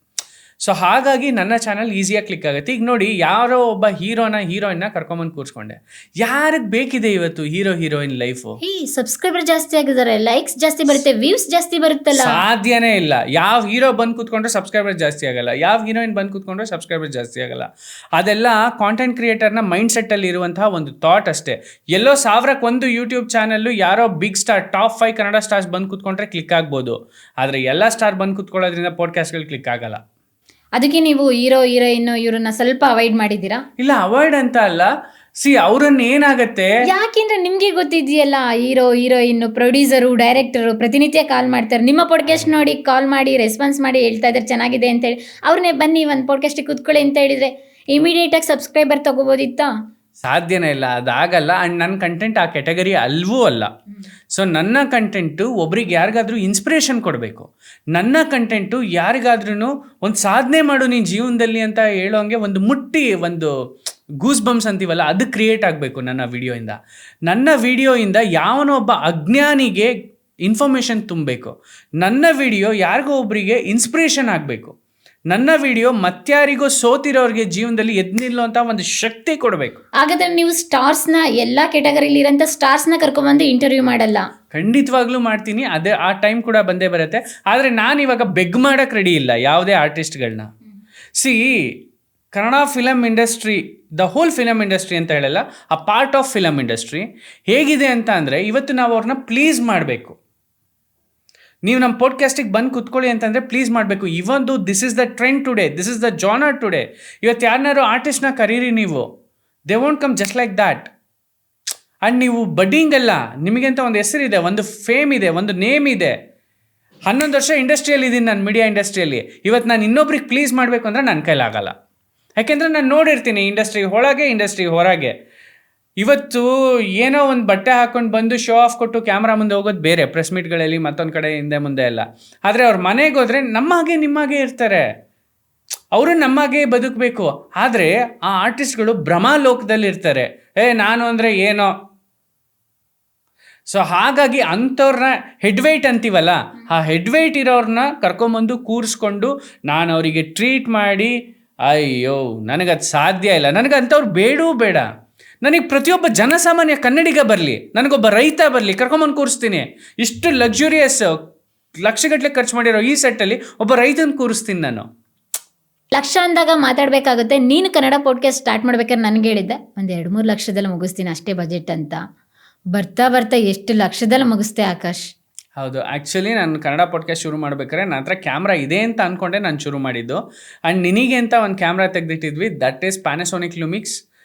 ಸೊ ಹಾಗಾಗಿ ನನ್ನ ಚಾನಲ್ ಈಸಿಯಾಗಿ ಕ್ಲಿಕ್ ಆಗುತ್ತೆ. ಈಗ ನೋಡಿ, ಯಾರೋ ಒಬ್ಬ ಹೀರೋಯಿನ್ನ ಕರ್ಕೊಂಬಂದು ಕೂರಿಸ್ಕೊಂಡೆ. ಯಾರಿಗೆ ಬೇಕಿದೆ ಇವತ್ತು ಹೀರೋಯಿನ್ ಲೈಫು? ಸಬ್ಸ್ಕ್ರೈಬರ್ ಜಾಸ್ತಿ ಆಗಿದ್ದಾರೆ, ಲೈಕ್ಸ್ ಜಾಸ್ತಿ ಬರುತ್ತೆ, ವ್ಯೂಸ್ ಜಾಸ್ತಿ ಬರುತ್ತಲ್ಲ. ಸಾಧ್ಯನೇ ಇಲ್ಲ. ಯಾವ ಹೀರೋ ಬಂದು ಕೂತ್ಕೊಂಡ್ರೆ ಸಬ್ಸ್ಕ್ರೈಬರ್ ಜಾಸ್ತಿ ಆಗಲ್ಲ, ಯಾವ ಹೀರೋಯಿನ್ ಬಂದು ಕೂತ್ಕೊಂಡ್ರೆ ಸಬ್ಸ್ಕ್ರೈಬರ್ ಜಾಸ್ತಿ ಆಗಲ್ಲ. ಅದೆಲ್ಲ ಕಾಂಟೆಂಟ್ ಕ್ರಿಯೇಟರ್ನ ಮೈಂಡ್ ಸೆಟ್ಟಲ್ಲಿ ಇರುವಂತಹ ಒಂದು ಥಾಟ್ ಅಷ್ಟೇ. ಎಲ್ಲೋ 1000ಕ್ಕೆ ಯೂಟ್ಯೂಬ್ ಚಾನಲ್ಲು ಯಾರೋ big star, top 5 Kannada stars ಬಂದು ಕೂತ್ಕೊಂಡ್ರೆ ಕ್ಲಿಕ್ ಆಗ್ಬೋದು. ಆದರೆ ಎಲ್ಲ ಸ್ಟಾರ್ ಬಂದು ಕೂತ್ಕೊಳ್ಳೋದ್ರಿಂದ ಪಾಡ್ಕಾಸ್ಟ್ಗಳು ಕ್ಲಿಕ್ ಆಗಲ್ಲ. ಅದಕ್ಕೆ ನೀವು ಹೀರೋಯಿನ್ ಇವ್ರನ್ನ ಸ್ವಲ್ಪ ಅವಾಯ್ಡ್ ಮಾಡಿದ್ದೀರಾ? ಇಲ್ಲ, ಅವಾಯ್ಡ್ ಅಂತ ಅಲ್ಲ. ಅವ್ರನ್ನ ಏನಾಗತ್ತೆ, ಯಾಕೆಂದ್ರೆ ನಿಮ್ಗೆ ಗೊತ್ತಿದೆಯಲ್ಲ, ಹೀರೋಯಿನ್, ಪ್ರೊಡ್ಯೂಸರು, ಡೈರೆಕ್ಟರು ಪ್ರತಿನಿತ್ಯ ಕಾಲ್ ಮಾಡ್ತಾರೆ. ನಿಮ್ಮ ಪಾಡ್ಕಾಸ್ಟ್ ನೋಡಿ ಕಾಲ್ ಮಾಡಿ ರೆಸ್ಪಾನ್ಸ್ ಮಾಡಿ ಹೇಳ್ತಾ ಇದ್ದಾರೆ ಚೆನ್ನಾಗಿದೆ ಅಂತೇಳಿ. ಅವ್ರನ್ನೇ ಬನ್ನಿ ಒಂದು ಪಾಡ್ಕಾಸ್ಟಿಗೆ ಕೂತ್ಕೊಳ್ಳಿ ಅಂತ ಹೇಳಿದ್ರೆ ಇಮಿಡಿಯೇಟಾಗಿ ಸಬ್ಸ್ಕ್ರೈಬರ್ ತಗೋಬೋದಿತ್ತಾ? ಸಾಧ್ಯನೇ ಇಲ್ಲ, ಅದಾಗಲ್ಲ. ಆ್ಯಂಡ್ ನನ್ನ ಕಂಟೆಂಟ್ ಆ ಕ್ಯಾಟಗರಿ ಅಲ್ವೂ ಅಲ್ಲ. ಸೊ ನನ್ನ ಕಂಟೆಂಟು ಒಬ್ರಿಗೆ ಯಾರಿಗಾದ್ರೂ ಇನ್ಸ್ಪಿರೇಷನ್ ಕೊಡಬೇಕು. ನನ್ನ ಕಂಟೆಂಟು ಯಾರಿಗಾದ್ರೂ ಒಂದು ಸಾಧನೆ ಮಾಡು ನೀನು ಜೀವನದಲ್ಲಿ ಅಂತ ಹೇಳೋಂಗೆ ಒಂದು ಗೂಸ್ ಬಂಪ್ಸ್ ಅಂತೀವಲ್ಲ, ಅದು ಕ್ರಿಯೇಟ್ ಆಗಬೇಕು ನನ್ನ ವಿಡಿಯೋಯಿಂದ. ನನ್ನ ವಿಡಿಯೋಯಿಂದ ಯಾವನೋ ಒಬ್ಬ ಅಜ್ಞಾನಿಗೆ ಇನ್ಫಾರ್ಮೇಷನ್ ತುಂಬಬೇಕು. ನನ್ನ ವಿಡಿಯೋ ಯಾರಿಗೋ ಒಬ್ಬರಿಗೆ ಇನ್ಸ್ಪಿರೇಷನ್ ಆಗಬೇಕು. ನನ್ನ ವಿಡಿಯೋ ಮತ್ತಾರಿಗೋ ಸೋತಿರೋರಿಗೆ ಜೀವನದಲ್ಲಿ ಎದ್ದು ನಿಲ್ಲುವಂಥ ಒಂದು ಶಕ್ತಿ ಕೊಡಬೇಕು. ಹಾಗಾದ್ರೆ ನೀವು ಸ್ಟಾರ್ಸ್ನ ಎಲ್ಲ ಕ್ಯಾಟಗರಿಲಿ ಇರೋಂಥ ಸ್ಟಾರ್ಸ್ನ ಕರ್ಕೊಂಡ್ಬಂದು ಇಂಟರ್ವ್ಯೂ ಮಾಡಲ್ಲ? ಖಂಡಿತವಾಗ್ಲೂ ಮಾಡ್ತೀನಿ. ಅದೇ ಆ ಟೈಮ್ ಕೂಡ ಬಂದೇ ಬರುತ್ತೆ. ಆದರೆ ನಾನು ಇವಾಗ ಬೆಗ್ ಮಾಡೋಕ್ಕೆ ರೆಡಿ ಇಲ್ಲ ಯಾವುದೇ ಆರ್ಟಿಸ್ಟ್ಗಳನ್ನ. Kannada film industry, the whole film industry ಅಂತ ಹೇಳಲ್ಲ, ಆ ಪಾರ್ಟ್ ಆಫ್ ಫಿಲಮ್ ಇಂಡಸ್ಟ್ರಿ ಹೇಗಿದೆ ಅಂತ ಅಂದರೆ, ಇವತ್ತು ನಾವು ಅವ್ರನ್ನ ಪ್ಲೀಸ್ ಮಾಡಬೇಕು. ನೀವು ನಮ್ಮ ಪಾಡ್ಕಾಸ್ಟಿಗೆ ಬಂದು ಕುತ್ಕೊಳ್ಳಿ ಅಂತಂದರೆ ಪ್ಲೀಸ್ ಮಾಡಬೇಕು. ಇವೊಂದು this is the trend today, this is the genre today. ಇವತ್ತು ಯಾರನ್ನಾರು ಆರ್ಟಿಸ್ಟ್ನ ಕರೀರಿ ನೀವು, they won't come just like that. And ನೀವು ಬಡ್ಡಿಂಗ್ ಅಲ್ಲ, ನಿಮಗೆಂತ ಒಂದು ಹೆಸರಿದೆ, ಒಂದು ಫೇಮ್ ಇದೆ, ಒಂದು ನೇಮ್ ಇದೆ. 11 ವರ್ಷ ಇಂಡಸ್ಟ್ರಿಯಲ್ಲಿ ಇದ್ದೀನಿ ನಾನು, ಮೀಡಿಯಾ ಇಂಡಸ್ಟ್ರಿಯಲ್ಲಿ. ಇವತ್ತು ನಾನು ಇನ್ನೊಬ್ರಿಗೆ ಪ್ಲೀಸ್ ಮಾಡಬೇಕು ಅಂದರೆ ನನ್ನ ಕೈಲಾಗಲ್ಲ. ಯಾಕೆಂದರೆ ನಾನು ನೋಡಿರ್ತೀನಿ ಇಂಡಸ್ಟ್ರಿ ಒಳಗೆ, ಇಂಡಸ್ಟ್ರಿ ಹೊರಗೆ. ಇವತ್ತು ಏನೋ ಒಂದು ಬಟ್ಟೆ ಹಾಕ್ಕೊಂಡು ಬಂದು ಶೋ ಆಫ್ ಕೊಟ್ಟು ಕ್ಯಾಮ್ರಾ ಮುಂದೆ ಹೋಗೋದು ಬೇರೆ, ಪ್ರೆಸ್ ಮೀಟ್ಗಳಲ್ಲಿ ಮತ್ತೊಂದು ಕಡೆ ಹಿಂದೆ ಮುಂದೆ ಎಲ್ಲ. ಆದರೆ ಅವ್ರ ಮನೆಗೆ ಹೋದರೆ ನಮ್ಮ ಹಾಗೆ ನಿಮ್ಮಾಗೆ ಇರ್ತಾರೆ, ಅವರು ನಮ್ಮಾಗೆ ಬದುಕಬೇಕು. ಆದರೆ ಆ ಆರ್ಟಿಸ್ಟ್ಗಳು ಭ್ರಮಾಲೋಕದಲ್ಲಿ ಇರ್ತಾರೆ, ನಾನು ಅಂದರೆ ಏನೋ. ಸೊ ಹಾಗಾಗಿ ಅಂಥವ್ರನ್ನ ಹೆಡ್ ವೆಯ್ಟ್ ಅಂತೀವಲ್ಲ, ಆ ಹೆಡ್ ವೆಯ್ಟ್ ಇರೋರನ್ನ ಕರ್ಕೊಂಬಂದು ಕೂರಿಸ್ಕೊಂಡು ನಾನು ಅವರಿಗೆ ಟ್ರೀಟ್ ಮಾಡಿ, ಅಯ್ಯೋ ನನಗದು ಸಾಧ್ಯ ಇಲ್ಲ, ನನಗೆ ಅಂಥವ್ರು ಬೇಡ. ನನಗೆ ಪ್ರತಿಯೊಬ್ಬ ಜನಸಾಮಾನ್ಯ ಕನ್ನಡಿಗ ಬರಲಿ, ನನಗೊಬ್ಬ ರೈತ ಬರಲಿ, ಕರ್ಕೊಂಬಂದು ಕೂರಿಸ್ತೀನಿ. ಇಷ್ಟು ಲಕ್ಸುರಿಯಸ್ ಲಕ್ಷಗಟ್ಟಲೆ ಖರ್ಚು ಮಾಡಿರೋ ಈ ಸೆಟ್ಟಲ್ಲಿ ಒಬ್ಬ ರೈತನ ಕೂರಿಸ್ತೀನಿ ನಾನು. ಲಕ್ಷ ಅಂದಾಗ ಮಾತಾಡಬೇಕಾಗುತ್ತೆ. ನೀನು ಕನ್ನಡ ಪಾಡ್ಕಾಸ್ಟ್ ಸ್ಟಾರ್ಟ್ ಮಾಡ್ಬೇಕಾದ್ರೆ ನನಗೆ ಹೇಳಿದ್ದೆ ಒಂದು 2-3 ಲಕ್ಷದಲ್ಲಿ ಮುಗಿಸ್ತೀನಿ ಅಷ್ಟೇ ಬಜೆಟ್ ಅಂತ. ಬರ್ತಾ ಎಷ್ಟು ಲಕ್ಷದಲ್ಲಿ ಮುಗಿಸ್ತೆ ಆಕಾಶ್? ಹೌದು, ಆ್ಯಕ್ಚುಲಿ ನಾನು ಕನ್ನಡ ಪಾಡ್ಕಾಸ್ಟ್ ಶುರು ಮಾಡ್ಬೇಕಾದ್ರೆ ನನ್ನ ಹತ್ರ ಕ್ಯಾಮ್ರಾ ಇದೆ ಅಂತ ಅಂದ್ಕೊಂಡೆ ನಾನು ಶುರು ಮಾಡಿದ್ದು. ಆ್ಯಂಡ್ ನಿನಗೆ ಅಂತ ಒಂದು ಕ್ಯಾಮ್ರಾ ತೆಗೆದಿಟ್ಟಿದ್ವಿ, that is Panasonic Lumix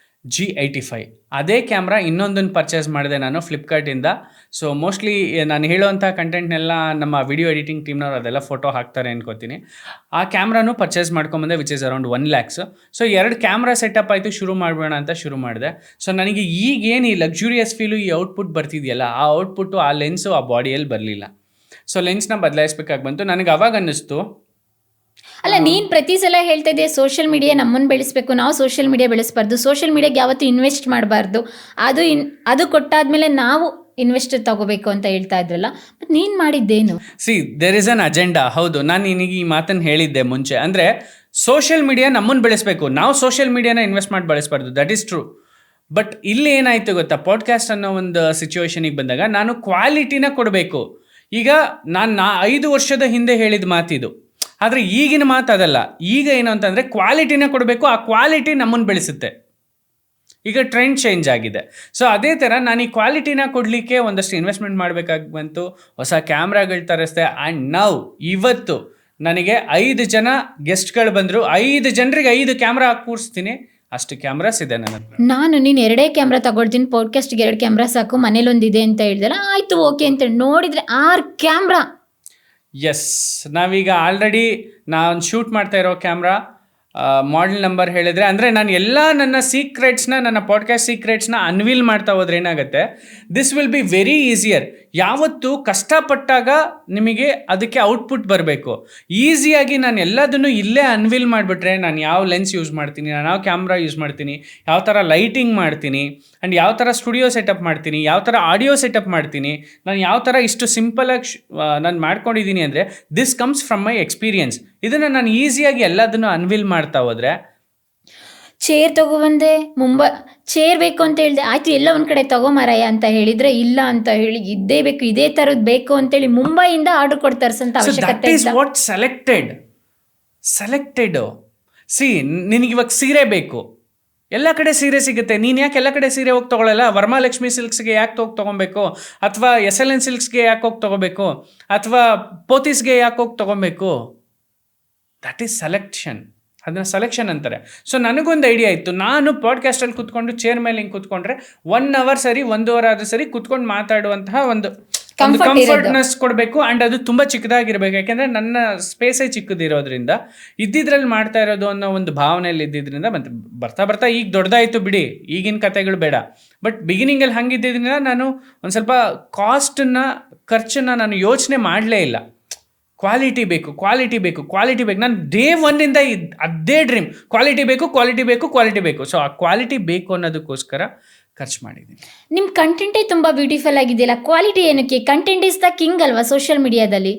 G85. ಅದೇ ಕ್ಯಾಮ್ರಾ ಇನ್ನೊಂದನ್ನು ಪರ್ಚೇಸ್ ಮಾಡಿದೆ ನಾನು ಫ್ಲಿಪ್ಕಾರ್ಟಿಂದ. ಸೊ ಮೋಸ್ಟ್ಲಿ ನಾನು ಹೇಳೋವಂಥ ಕಂಟೆಂಟ್ನೆಲ್ಲ ನಮ್ಮ ವಿಡಿಯೋ ಎಡಿಟಿಂಗ್ ಟೀಮ್ನವ್ರು ಅದೆಲ್ಲ ಫೋಟೋ ಹಾಕ್ತಾರೆ ಅನ್ಕೋತೀನಿ. ಆ ಕ್ಯಾಮ್ರಾನು ಪರ್ಚೇಸ್ ಮಾಡ್ಕೊಂಬಂದೆ, which is around 1 lakhs. So 2 camera setup ಆಯಿತು, ಶುರು ಮಾಡೋಣ ಅಂತ ಶುರು ಮಾಡಿದೆ. ಸೊ ನನಗೆ ಈಗೇನು ಈ ಲಕ್ಸುರಿಯಸ್ ಫೀಲು, ಈ ಔಟ್ಪುಟ್ ಬರ್ತಿದೆಯಲ್ಲ, ಆ ಔಟ್ಪುಟ್ಟು ಆ ಲೆನ್ಸು ಆ ಬಾಡಿಯಲ್ಲಿ ಬರಲಿಲ್ಲ. ಸೊ ಲೆನ್ಸ್ನ ಬದಲಾಯಿಸ್ಬೇಕಾಗಿ ಬಂತು. ನನಗೆ ಅವಾಗ ಅನ್ನಿಸ್ತು, ಅಲ್ಲ, ನೀನು ಪ್ರತಿ ಸಲ ಹೇಳ್ತಾ ಇದೆಯಾ ಸೋಷಿಯಲ್ ಮೀಡಿಯಾ ನಮ್ಮನ್ನು ಬೆಳೆಸಬೇಕು, ನಾವು ಸೋಷಿಯಲ್ ಮೀಡಿಯಾ ಬೆಳೆಸಬಾರ್ದು, ಸೋಷಿಯಲ್ ಮೀಡಿಯಾಗೆ ಯಾವತ್ತೂ ಇನ್ವೆಸ್ಟ್ ಮಾಡಬಾರ್ದು, ಅದು ಕೊಟ್ಟಾದ್ಮೇಲೆ ನಾವು ಇನ್ವೆಸ್ಟ್ ತಗೋಬೇಕು ಅಂತ ಹೇಳ್ತಾ ಇದ್ರಲ್ಲ, ಮತ್ತು ನೀನು ಮಾಡಿದ್ದೇನು? There is an agenda. ಹೌದು, ನಾನು ನಿನಗೆ ಈ ಮಾತನ್ನು ಹೇಳಿದ್ದೆ ಮುಂಚೆ. ಅಂದರೆ ಸೋಷಿಯಲ್ ಮೀಡಿಯಾ ನಮ್ಮನ್ನು ಬೆಳೆಸಬೇಕು, ನಾವು ಸೋಷಿಯಲ್ ಮೀಡಿಯಾನ ಇನ್ವೆಸ್ಟ್ ಮಾಡಿ ಬೆಳೆಸಬಾರ್ದು. That is true. ಬಟ್ ಇಲ್ಲಿ ಏನಾಯಿತು ಗೊತ್ತಾ, ಪಾಡ್ಕಾಸ್ಟ್ ಅನ್ನೋ ಒಂದು ಸಿಚುವೇಶನಿಗೆ ಬಂದಾಗ ನಾನು ಕ್ವಾಲಿಟಿನ ಕೊಡಬೇಕು. ಈಗ ನಾನು 5 ವರ್ಷದ ಹಿಂದೆ ಹೇಳಿದ ಮಾತಿದು, ಆದರೆ ಈಗಿನ ಮಾತು ಅದಲ್ಲ. ಈಗ ಏನು ಅಂತಂದರೆ ಕ್ವಾಲಿಟಿನ ಕೊಡಬೇಕು, ಆ ಕ್ವಾಲಿಟಿ ನಮ್ಮನ್ನು ಬೆಳೆಸುತ್ತೆ. ಈಗ ಟ್ರೆಂಡ್ ಚೇಂಜ್ ಆಗಿದೆ. ಸೊ ಅದೇ ಥರ ನಾನು ಈ ಕ್ವಾಲಿಟಿನ ಕೊಡಲಿಕ್ಕೆ ಒಂದಷ್ಟು ಇನ್ವೆಸ್ಟ್ಮೆಂಟ್ ಮಾಡಬೇಕಾಗಿ ಬಂತು, ಹೊಸ ಕ್ಯಾಮ್ರಾಗಳು ತರಿಸ್ದೆ. ಆ್ಯಂಡ್ ನಾವು ಇವತ್ತು ನನಗೆ 5 ಜನ ಗೆಸ್ಟ್ಗಳು ಬಂದರು, 5 ಜನರಿಗೆ 5 ಕ್ಯಾಮ್ರಾ ಕೂರಿಸ್ತೀನಿ, ಅಷ್ಟು ಕ್ಯಾಮ್ರಾಸ್ ಇದೆ ನನ್ನ ಹತ್ರ. ನೀನು 2 ಕ್ಯಾಮ್ರಾ ತಗೊಳ್ತೀನಿ, ಪಾಡ್ಕಾಸ್ಟ್ಗೆ 2 ಕ್ಯಾಮ್ರಾ ಸಾಕು, ಮನೇಲೊಂದಿದೆ ಅಂತ ಹೇಳಿದಲ್ಲ, ಆಯಿತು ಓಕೆ ಅಂತ ನೋಡಿದರೆ 6 ಕ್ಯಾಮ್ರಾ. ಎಸ್, ನಾವೀಗ ಆಲ್ರೆಡಿ ನಾನು ಶೂಟ್ ಮಾಡ್ತಾ ಇರೋ ಕ್ಯಾಮ್ರಾ ಮಾಡೆಲ್ ನಂಬರ್ ಹೇಳಿದರೆ, ಅಂದರೆ ನಾನು ಎಲ್ಲ ನನ್ನ ಸೀಕ್ರೆಟ್ಸ್ನ, ನನ್ನ ಪಾಡ್ಕಾಸ್ಟ್ ಸೀಕ್ರೆಟ್ಸ್ನ ಅನ್ವೀಲ್ ಮಾಡ್ತಾ ಹೋದ್ರೆ ಏನಾಗುತ್ತೆ, this will be very easier. ಯಾವತ್ತು ಕಷ್ಟಪಟ್ಟಾಗ ನಿಮಗೆ ಅದಕ್ಕೆ ಔಟ್ಪುಟ್ ಬರಬೇಕು. ಈಸಿಯಾಗಿ ನಾನು ಎಲ್ಲದನ್ನು ಇಲ್ಲೇ ಅನ್ವೀಲ್ ಮಾಡಿಬಿಟ್ರೆ, ನಾನು ಯಾವ ಲೆನ್ಸ್ ಯೂಸ್ ಮಾಡ್ತೀನಿ, ನಾನು ಯಾವ ಕ್ಯಾಮ್ರಾ ಯೂಸ್ ಮಾಡ್ತೀನಿ, ಯಾವ ಥರ ಲೈಟಿಂಗ್ ಮಾಡ್ತೀನಿ, ಆ್ಯಂಡ್ ಯಾವ ಥರ ಸ್ಟುಡಿಯೋ ಸೆಟಪ್ ಮಾಡ್ತೀನಿ, ಯಾವ ಥರ ಆಡಿಯೋ ಸೆಟಪ್ ಮಾಡ್ತೀನಿ, ನಾನು ಯಾವ ಥರ ಇಷ್ಟು ಸಿಂಪಲಾಗಿ ನಾನು ಮಾಡ್ಕೊಂಡಿದ್ದೀನಿ ಅಂದರೆ, this comes from my experience. ಇದನ್ನು ನಾನು ಈಸಿಯಾಗಿ ಎಲ್ಲದನ್ನು ಅನ್ವೀಲ್ ಮಾಡ್ತಾ ಹೋದರೆ. ಚೇರ್ ತಗೊಬಂದೆ, ಚೇರ್ ಬೇಕು ಅಂತ ಹೇಳಿದೆ, ಆಯ್ತು ಎಲ್ಲ ಒಂದು ಕಡೆ ತಗೊಂಬಾರಯ್ಯ ಅಂತ ಹೇಳಿದರೆ, ಇಲ್ಲ ಅಂತ ಹೇಳಿ ಇದೇ ಬೇಕು, ಇದೇ ಥರದ್ದು ಬೇಕು ಅಂತೇಳಿ ಮುಂಬೈಯಿಂದ ಆರ್ಡರ್ ಕೊಟ್ಟು ತರಿಸಂತ ಅವಶ್ಯಕತೆ ಇಲ್ಲ. ವಾಟ್ ಸೆಲೆಕ್ಟೆಡ್ ಸಿ, ನಿನಗಿವಾಗ ಸೀರೆ ಬೇಕು, ಎಲ್ಲ ಕಡೆ ಸೀರೆ ಸಿಗುತ್ತೆ, ನೀನು ಯಾಕೆ ಎಲ್ಲ ಕಡೆ ಸೀರೆ ಹೋಗಿ ತೊಗೊಳ್ಳಲ್ಲ? ವರಮಹಾಲಕ್ಷ್ಮಿ ಸಿಲ್ಕ್ಸ್ಗೆ ಯಾಕೆ ಹೋಗಿ ತೊಗೊಬೇಕು, ಅಥವಾ SLN ಸಿಲ್ಕ್ಸ್ಗೆ ಯಾಕೆ ಹೋಗಿ ತೊಗೋಬೇಕು, ಅಥವಾ ಪೋತೀಸ್ಗೆ ಯಾಕೆ ಹೋಗಿ ತೊಗೊಬೇಕು? That is selection. ಅದನ್ನ ಸೆಲೆಕ್ಷನ್ ಅಂತಾರೆ. ಸೊ ನನಗೊಂದು ಐಡಿಯಾ ಇತ್ತು, ನಾನು ಪಾಡ್ಕಾಸ್ಟಲ್ಲಿ ಕೂತ್ಕೊಂಡು ಚೇರ್ ಮೇಲೆ ಹಿಂಗೆ ಕೂತ್ಕೊಂಡ್ರೆ 1 hour ಸರಿ, 1 hour ಆದರೂ ಸರಿ ಕೂತ್ಕೊಂಡು ಮಾತಾಡುವಂತಹ ಒಂದು ಕಂಫರ್ಟ್ನೆಸ್ ಕೊಡಬೇಕು. ಆ್ಯಂಡ್ ಅದು ತುಂಬ ಚಿಕ್ಕದಾಗಿರ್ಬೇಕು, ಯಾಕೆಂದರೆ ನನ್ನ ಸ್ಪೇಸೇ ಚಿಕ್ಕದಿರೋದ್ರಿಂದ, ಇದ್ದಿದ್ರಲ್ಲಿ ಮಾಡ್ತಾ ಇರೋದು ಅನ್ನೋ ಒಂದು ಭಾವನೆಯಲ್ಲಿ ಇದ್ದಿದ್ದರಿಂದ. ಮತ್ತು ಬರ್ತಾ ಈಗ ದೊಡ್ಡದಾಯಿತು ಬಿಡಿ, ಈಗಿನ ಕತೆಗಳು ಬೇಡ. ಬಟ್ ಬಿಗಿನಿಂಗಲ್ಲಿ ಹಂಗಿದ್ದಿದ್ದರಿಂದ ನಾನು ಒಂದು ಸ್ವಲ್ಪ ಖರ್ಚನ್ನು ನಾನು ಯೋಚನೆ ಮಾಡಲೇ ಇಲ್ಲ. ಕ್ವಾಲಿಟಿ ಬೇಕು. ನಾನು ಡೇ 1 ಅದೇ ಡ್ರೀಮ್, ಕ್ವಾಲಿಟಿ ಬೇಕು. ಸೊ ಆ ಕ್ವಾಲಿಟಿ ಬೇಕು ಅನ್ನೋದಕ್ಕೋಸ್ಕರ ಖರ್ಚು ಮಾಡಿದ್ದೀನಿ. ನಿಮ್ಮ ಕಂಟೆಂಟೇ ತುಂಬ ಬ್ಯೂಟಿಫುಲ್ ಆಗಿದೆಯಲ್ಲ, ಕ್ವಾಲಿಟಿ ಏನಕ್ಕೆ? ಕಂಟೆಂಟ್ ಇಸ್ ದ ಕಿಂಗ್ ಅಲ್ವಾ ಸೋಷಿಯಲ್ ಮೀಡಿಯಾದಲ್ಲಿ?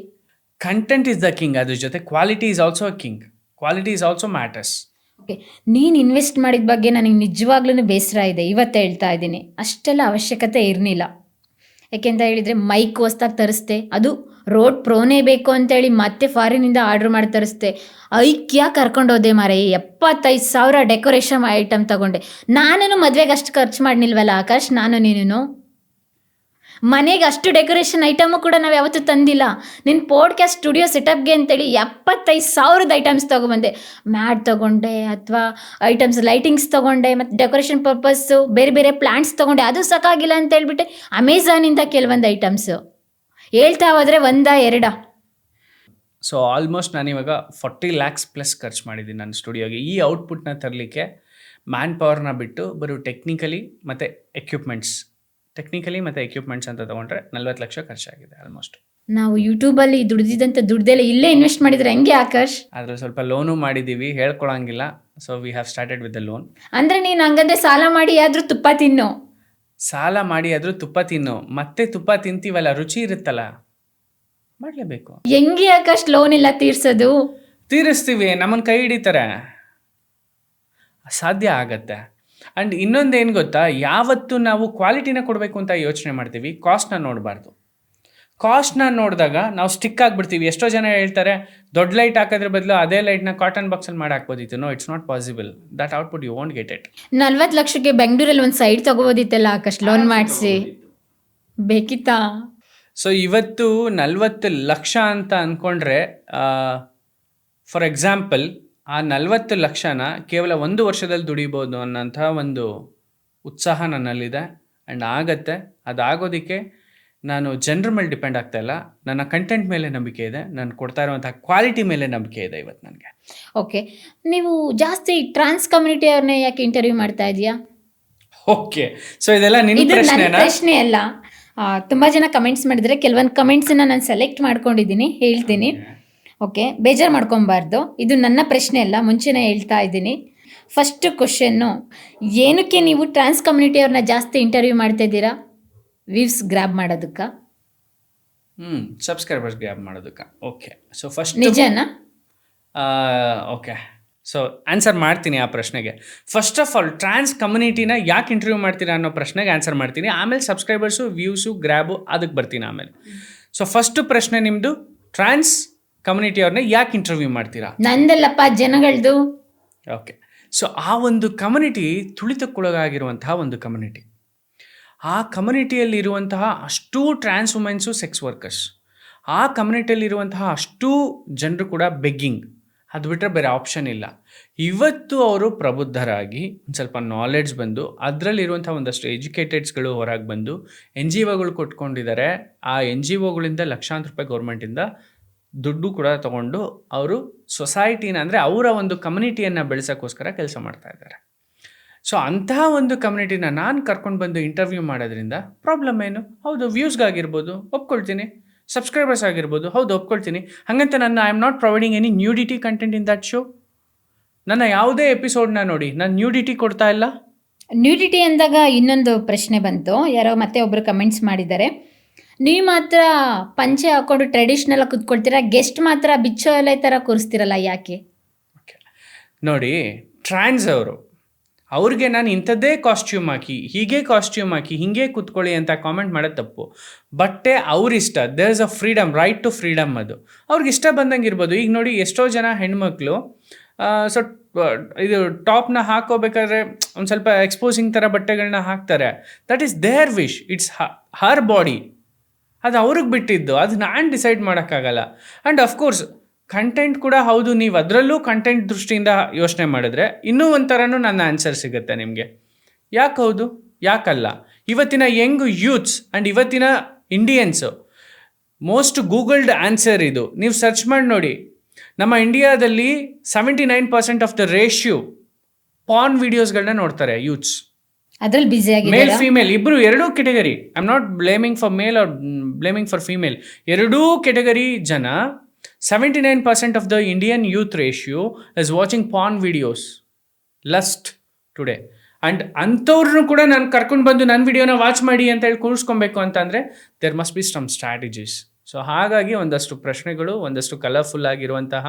ಕಂಟೆಂಟ್ ಇಸ್ ದ ಕಿಂಗ್, ಅದ್ರ ಜೊತೆ quality is also a king. Quality is also matters. Okay, ನೀನು ಇನ್ವೆಸ್ಟ್ ಮಾಡಿದ ಬಗ್ಗೆ ನನಗೆ ನಿಜವಾಗ್ಲೂ ಬೇಸರ ಇದೆ. ಇವತ್ತು ಹೇಳ್ತಾ ಇದ್ದೀನಿ, ಅಷ್ಟೆಲ್ಲ ಅವಶ್ಯಕತೆ ಇರಲಿಲ್ಲ. ಯಾಕೆಂತ ಹೇಳಿದರೆ ಮೈಕ್ ಹೊಸ್ದಾಗಿ ತರಿಸ್ದೆ, ಅದು ರೋಡ್ ಪ್ರೋನೇ ಬೇಕು ಅಂತೇಳಿ ಮತ್ತೆ ಫಾರಿನಿಂದ ಆರ್ಡ್ರ್ ಮಾಡಿ ತರಿಸ್ದೆ. ಐಕ್ಯ ಕರ್ಕೊಂಡೋದೆ ಮಾರೇ, 75,000 ಡೆಕೋರೇಷನ್ ಐಟಮ್ ತಗೊಂಡೆ. ನಾನು ಮದುವೆಗೆ ಅಷ್ಟು ಖರ್ಚು ಮಾಡಿಲ್ವಲ್ಲ ಆಕಾಶ್, ನೀನು ಮನೆಗೆ ಅಷ್ಟು ಡೆಕೋರೇಷನ್ ಐಟಮು ಕೂಡ ನಾವು ಯಾವತ್ತೂ ತಂದಿಲ್ಲ. ನಿನ್ನ ಪಾಡ್ಕಾಸ್ಟ್ ಸ್ಟುಡಿಯೋ ಸೆಟಪ್ಗೆ ಅಂತೇಳಿ 75,000 ಐಟಮ್ಸ್ ತೊಗೊಂಬಂದೆ. ಮ್ಯಾಟ್ ತೊಗೊಂಡೆ, ಅಥವಾ ಐಟಮ್ಸ್ ಲೈಟಿಂಗ್ಸ್ ತೊಗೊಂಡೆ, ಮತ್ತು ಡೆಕೋರೇಷನ್ ಪರ್ಪಸ್ಸು ಬೇರೆ ಬೇರೆ ಪ್ಲಾಂಟ್ಸ್ ತೊಗೊಂಡೆ. ಅದು ಸಾಕಾಗಿಲ್ಲ ಅಂತ ಹೇಳ್ಬಿಟ್ಟು ಅಮೆಝಾನಿಂದ ಕೆಲವೊಂದು ಐಟಮ್ಸು ಹೇಳ್ತಾ ಹೋದರೆ 1-2. ಸೊ ಆಲ್ಮೋಸ್ಟ್ ನಾನಿವಾಗ 40 lakhs ಪ್ಲಸ್ ಖರ್ಚು ಮಾಡಿದ್ದೀನಿ ನನ್ನ ಸ್ಟುಡಿಯೋಗೆ. ಈ ಔಟ್ಪುಟ್ನ ತರಲಿಕ್ಕೆ ಮ್ಯಾನ್ ಪವರ್ನ ಬಿಟ್ಟು ಬರೋ ಟೆಕ್ನಿಕಲಿ ಮತ್ತು ಎಕ್ವಿಪ್ಮೆಂಟ್ಸ್ ಅಂತ ತೊಗೊಂಡ್ರೆ 40 ಲಕ್ಷ ಖರ್ಚಾಗಿದೆ ಆಲ್ಮೋಸ್ಟ್. ನಾವು ಯೂಟ್ಯೂಬಲ್ಲಿ ದುಡ್ದಿದ್ದಂಥ ದುಡ್ಡೆಲ್ಲ ಇಲ್ಲೇ ಇನ್ವೆಸ್ಟ್ ಮಾಡಿದ್ರೆ ಹೆಂಗೆ ಆಕಾಶ್? ಅದ್ರಲ್ಲಿ ಸ್ವಲ್ಪ ಲೋನು ಮಾಡಿದ್ದೀವಿ, ಹೇಳ್ಕೊಳಂಗಿಲ್ಲ. So we have started with the loan. ಅಂದರೆ ನೀನು ಹಂಗಂದ್ರೆ ಸಾಲ ಮಾಡಿ ಆದರೂ ತುಪ್ಪ ತಿನ್ನು. ಸಾಲ ಮಾಡಿ ಆದರೂ ತುಪ್ಪ ತಿನ್ನು, ಮತ್ತೆ ತುಪ್ಪ ತಿಂತೀವಲ್ಲ, ರುಚಿ ಇರುತ್ತಲ್ಲ, ಮಾಡಲೇಬೇಕು. ಹೆಂಗೆ ಆಕಾಶ್ ಲೋನ್ ಎಲ್ಲ ತೀರ್ಸೋದು? ತೀರಿಸ್ತೀವಿ, ನಮ್ಮನ್ನು ಕೈ ಹಿಡಿತಾರೆ, ಸಾಧ್ಯ ಆಗತ್ತೆ. ಆ್ಯಂಡ್ ಇನ್ನೊಂದೇನು ಗೊತ್ತಾ, ಯಾವತ್ತು ನಾವು ಕ್ವಾಲಿಟಿನ ಕೊಡಬೇಕು ಅಂತ ಯೋಚನೆ ಮಾಡ್ತೀವಿ, ಕಾಸ್ಟ್ನ ನೋಡಬಾರ್ದು. ಕಾಸ್ಟ್ನ ನೋಡಿದಾಗ ನಾವು ಸ್ಟಿಕ್ ಆಗಿಬಿಡ್ತೀವಿ. ಎಷ್ಟೋ ಜನ ಹೇಳ್ತಾರೆ ದೊಡ್ಡ ಲೈಟ್ ಹಾಕೋದ್ರ ಬದಲು ಅದೇ ಲೈಟ್ನ ಕಾಟನ್ ಬಾಕ್ಸಲ್ಲಿ ಮಾಡಿ ಹಾಕ್ಬೋದಿತ್ತು. No, it's not possible. That output you won't get it. 40 ಲಕ್ಷಕ್ಕೆ ಬೆಂಗಳೂರಲ್ಲಿ ಒಂದು ಸೈಡ್ ತಗೋಬೋದಿತ್ತಲ್ಲ ಆಕಾಶ್, ಲೋನ್ ಮಾಡಿಸಿ. ಬೇಕಿತ್ತಾ? ಸೊ ಇವತ್ತು 40 ಲಕ್ಷ ಅಂತ ಅಂದ್ಕೊಂಡ್ರೆ, ಫಾರ್ ಎಕ್ಸಾಂಪಲ್ ಆ 40 ಲಕ್ಷನ ಕೇವಲ 1 ವರ್ಷದಲ್ಲಿ ದುಡಿಬೋದು ಅನ್ನೋಂಥ ಒಂದು ಉತ್ಸಾಹ ನನ್ನಲ್ಲಿದೆ. ಆ್ಯಂಡ್ ಆಗತ್ತೆ. ಅದಾಗೋದಕ್ಕೆ ನಾನು ಜನರ ಮೇಲೆ ಡಿಪೆಂಡ್ ಆಗ್ತಾ ಇಲ್ಲ. ನನ್ನ ಕಂಟೆಂಟ್ ಮೇಲೆ ನಂಬಿಕೆ ಇದೆ, ನಾನು ಕೊಡ್ತಾ ಇರುವಂಥ ಕ್ವಾಲಿಟಿ ಮೇಲೆ ನಂಬಿಕೆ ಇದೆ ಇವತ್ತು ನನಗೆ. ಓಕೆ, ನೀವು ಜಾಸ್ತಿ ಟ್ರಾನ್ಸ್ ಕಮ್ಯುನಿಟಿ ಅವ್ರನ್ನೇ ಯಾಕೆ ಇಂಟರ್ವ್ಯೂ ಮಾಡ್ತಾ ಇದೆಯಾ? ಓಕೆ, ಸೊ ಇದೆಲ್ಲ ನಿನ್ನ ಇದು ನನ್ನ ಪ್ರಶ್ನೆನಾ? ಪ್ರಶ್ನೆ ಅಲ್ಲ. ತುಂಬ ಜನ ಕಮೆಂಟ್ಸ್ ಮಾಡಿದರೆ ಕೆಲವೊಂದು ಕಮೆಂಟ್ಸನ್ನು ನಾನು ಸೆಲೆಕ್ಟ್ ಮಾಡ್ಕೊಂಡಿದ್ದೀನಿ, ಹೇಳ್ತೀನಿ. ಓಕೆ, ಬೇಜಾರು ಮಾಡ್ಕೊಬಾರ್ದು. ಇದು ನನ್ನ ಪ್ರಶ್ನೆ ಅಲ್ಲ, ಮುಂಚೆನೇ ಹೇಳ್ತಾ ಇದ್ದೀನಿ. ಫಸ್ಟ್ ಕ್ವಶನ್ನು, ಏನಕ್ಕೆ ನೀವು ಟ್ರಾನ್ಸ್ ಕಮ್ಯುನಿಟಿ ಅವ್ರನ್ನ ಜಾಸ್ತಿ ಇಂಟರ್ವ್ಯೂ ಮಾಡ್ತಾ ಇದ್ದೀರಾ? ವ್ಯೂಸ್ ಗ್ರ್ಯಾಬ್ ಮಾಡೋದಕ್ಕೆ? ಸಬ್ಸ್ಕ್ರೈಬರ್ಸ್ ಗ್ರ್ಯಾಬ್ ಮಾಡೋದಕ್ಕೆ. ಓಕೆ, ಸೊ ಫಸ್ಟ್ ನಿಜನಾ? ಓಕೆ, ಸೊ ಆನ್ಸರ್ ಮಾಡ್ತೀನಿ ಆ ಪ್ರಶ್ನೆಗೆ. ಫಸ್ಟ್ ಆಫ್ ಆಲ್, ಟ್ರಾನ್ಸ್ ಕಮ್ಯುನಿಟಿನ ಯಾಕೆ ಇಂಟರ್ವ್ಯೂ ಮಾಡ್ತೀರಾ ಅನ್ನೋ ಪ್ರಶ್ನೆಗೆ ಆನ್ಸರ್ ಮಾಡ್ತೀನಿ. ಆಮೇಲೆ ಸಬ್ಸ್ಕ್ರೈಬರ್ಸು, ವ್ಯೂಸು, ಗ್ರ್ಯಾಬು ಅದಕ್ಕೆ ಬರ್ತೀನಿ ಆಮೇಲೆ. ಸೊ ಫಸ್ಟ್ ಪ್ರಶ್ನೆ ನಿಮ್ಮದು, ಟ್ರಾನ್ಸ್ ಕಮ್ಯುನಿಟಿ ಅವ್ರನ್ನ ಯಾಕೆ ಇಂಟರ್ವ್ಯೂ ಮಾಡ್ತೀರಾ? ನಂದಲ್ಲಪ್ಪ, ಜನಗಳದು. ಓಕೆ, ಸೊ ಆ ಒಂದು ಕಮ್ಯುನಿಟಿ ತುಳಿತಕ್ಕೊಳಗಾಗಿರುವಂತಹ ಒಂದು ಕಮ್ಯುನಿಟಿ. ಆ ಕಮ್ಯುನಿಟಿಯಲ್ಲಿರುವಂತಹ ಅಷ್ಟೂ ಟ್ರಾನ್ಸ್ ವುಮೆನ್ಸು ಸೆಕ್ಸ್ ವರ್ಕರ್ಸ್. ಆ ಕಮ್ಯುನಿಟಿಯಲ್ಲಿರುವಂತಹ ಅಷ್ಟೂ ಜನರು ಕೂಡ ಬೆಗ್ಗಿಂಗ್. ಅದು ಬಿಟ್ಟರೆ ಬೇರೆ ಆಪ್ಷನ್ ಇಲ್ಲ. ಇವತ್ತು ಅವರು ಪ್ರಬುದ್ಧರಾಗಿ ಒಂದು ಸ್ವಲ್ಪ ನಾಲೆಡ್ಜ್ ಬಂದು, ಅದರಲ್ಲಿರುವಂಥ ಒಂದಷ್ಟು ಎಜುಕೇಟೆಡ್ಸ್ಗಳು ಹೊರಗೆ ಬಂದು NGOಗಳು ಕೊಟ್ಕೊಂಡಿದ್ದಾರೆ. ಆ NGOಗಳಿಂದ ಲಕ್ಷಾಂತರ ರೂಪಾಯಿ ಗೌರ್ಮೆಂಟಿಂದ ದುಡ್ಡು ಕೂಡ ತೊಗೊಂಡು ಅವರು ಸೊಸೈಟಿನ, ಅಂದರೆ ಅವರ ಒಂದು ಕಮ್ಯುನಿಟಿಯನ್ನು ಬೆಳೆಸೋಕ್ಕೋಸ್ಕರ ಕೆಲಸ ಮಾಡ್ತಾ ಇದ್ದಾರೆ. ಸೊ ಅಂತಹ ಒಂದು ಕಮ್ಯುನಿಟಿನ ನಾನು ಕರ್ಕೊಂಡು ಬಂದು ಇಂಟರ್ವ್ಯೂ ಮಾಡೋದ್ರಿಂದ ಪ್ರಾಬ್ಲಮ್ ಏನು? ಹೌದು, ವ್ಯೂಸ್ಗಾಗಿರ್ಬೋದು ಒಪ್ಕೊಳ್ತೀನಿ, ಸಬ್ಸ್ಕ್ರೈಬರ್ಸ್ ಆಗಿರ್ಬೋದು, ಹೌದು ಒಪ್ಕೊಳ್ತೀನಿ. ಹಾಗಂತ I am not providing any nudity content in that show. ನನ್ನ ಯಾವುದೇ ಎಪಿಸೋಡ್ನ ನೋಡಿ ನಾನು ನ್ಯೂಡಿಟಿ ಕೊಡ್ತಾ ಇಲ್ಲ. ನ್ಯೂಡಿಟಿ ಅಂದಾಗ ಇನ್ನೊಂದು ಪ್ರಶ್ನೆ ಬಂತು. ಯಾರೋ ಮತ್ತೆ ಒಬ್ಬರು ಕಮೆಂಟ್ಸ್ ಮಾಡಿದ್ದಾರೆ, ನೀವು ಮಾತ್ರ ಪಂಚೆ ಹಾಕ್ಕೊಂಡು ಟ್ರೆಡಿಷ್ನಲ್ ಆಗಿ ಕೂತ್ಕೊಳ್ತೀರಾ, ಗೆಸ್ಟ್ ಮಾತ್ರ ಬಿಚ್ಚೋ ಎಲೆ ಥರ ಕೂರಿಸ್ತಿರಲ್ಲ, ಯಾಕೆ? ಓಕೆ, ನೋಡಿ, ಟ್ರಾನ್ಸ್ ಅವ್ರಿಗೆ ನಾನು ಇಂಥದ್ದೇ ಕಾಸ್ಟ್ಯೂಮ್ ಹಾಕಿ, ಹೀಗೆ ಕಾಸ್ಟ್ಯೂಮ್ ಹಾಕಿ, ಹೀಗೆ ಕೂತ್ಕೊಳ್ಳಿ ಅಂತ ಕಾಮೆಂಟ್ ಮಾಡೋದು ತಪ್ಪು. ಬಟ್ಟೆ ಅವ್ರಿಷ್ಟ. There is a freedom, right to freedom. ಅದು ಅವ್ರಿಗೆ ಇಷ್ಟ ಬಂದಂಗೆ ಇರ್ಬೋದು. ಈಗ ನೋಡಿ, ಎಷ್ಟೋ ಜನ ಹೆಣ್ಮಕ್ಳು ಸೊ ಇದು ಟಾಪ್ನ ಹಾಕೋಬೇಕಾದ್ರೆ ಒಂದು ಸ್ವಲ್ಪ ಎಕ್ಸ್ಪೋಸಿಂಗ್ ಥರ ಬಟ್ಟೆಗಳನ್ನ ಹಾಕ್ತಾರೆ. That is their wish, it's her body. ಅದು ಅವ್ರಿಗೆ ಬಿಟ್ಟಿದ್ದು, ಅದು ನಾನು ಡಿಸೈಡ್ ಮಾಡೋಕ್ಕಾಗಲ್ಲ. ಆ್ಯಂಡ್ ಅಫ್ಕೋರ್ಸ್ ಕಂಟೆಂಟ್ ಕೂಡ ಹೌದು. ನೀವು ಅದರಲ್ಲೂ ಕಂಟೆಂಟ್ ದೃಷ್ಟಿಯಿಂದ ಯೋಚನೆ ಮಾಡಿದ್ರೆ ಇನ್ನೂ ಒಂಥರನೂ ನನ್ನ ಆನ್ಸರ್ ಸಿಗುತ್ತೆ ನಿಮಗೆ. ಯಾಕೆ ಹೌದು, ಯಾಕಲ್ಲ? ಇವತ್ತಿನ ಯಂಗ್ ಯೂತ್ಸ್ ಆ್ಯಂಡ್ ಇವತ್ತಿನ ಇಂಡಿಯನ್ಸು ಮೋಸ್ಟ್ ಗೂಗಲ್ಡ್ ಆನ್ಸರ್ ಇದು. ನೀವು ಸರ್ಚ್ ಮಾಡಿ ನೋಡಿ, ನಮ್ಮ ಇಂಡಿಯಾದಲ್ಲಿ 79% ಆಫ್ ದ ರೇಷ್ಯೂ ಪಾರ್ನ್ ವಿಡಿಯೋಸ್ಗಳನ್ನ ನೋಡ್ತಾರೆ ಯೂತ್ಸ್. ಅದ್ರಲ್ಲಿ ಬ್ಯುಸಿ ಆಗಿ ಮೇಲ್ ಫೀಮೇಲ್ ಇಬ್ಬರು, ಎರಡೂ category. I am not blaming for male or blaming for female. ಎರಡೂ ಕೆಟಗರಿ ಜನ, 79% of the Indian youth ratio is watching porn videos, lust today. And ಅಂಥವ್ರನ್ನೂ ಕೂಡ ನಾನು ಕರ್ಕೊಂಡು ಬಂದು ನನ್ನ ವಿಡಿಯೋನ ವಾಚ್ ಮಾಡಿ ಅಂತ ಹೇಳಿ ಕೂರಿಸ್ಕೊಬೇಕು ಅಂತಂದರೆ there must be some strategies. So ಹಾಗಾಗಿ ಒಂದಷ್ಟು ಪ್ರಶ್ನೆಗಳು, ಒಂದಷ್ಟು ಕಲರ್ಫುಲ್ ಆಗಿರುವಂತಹ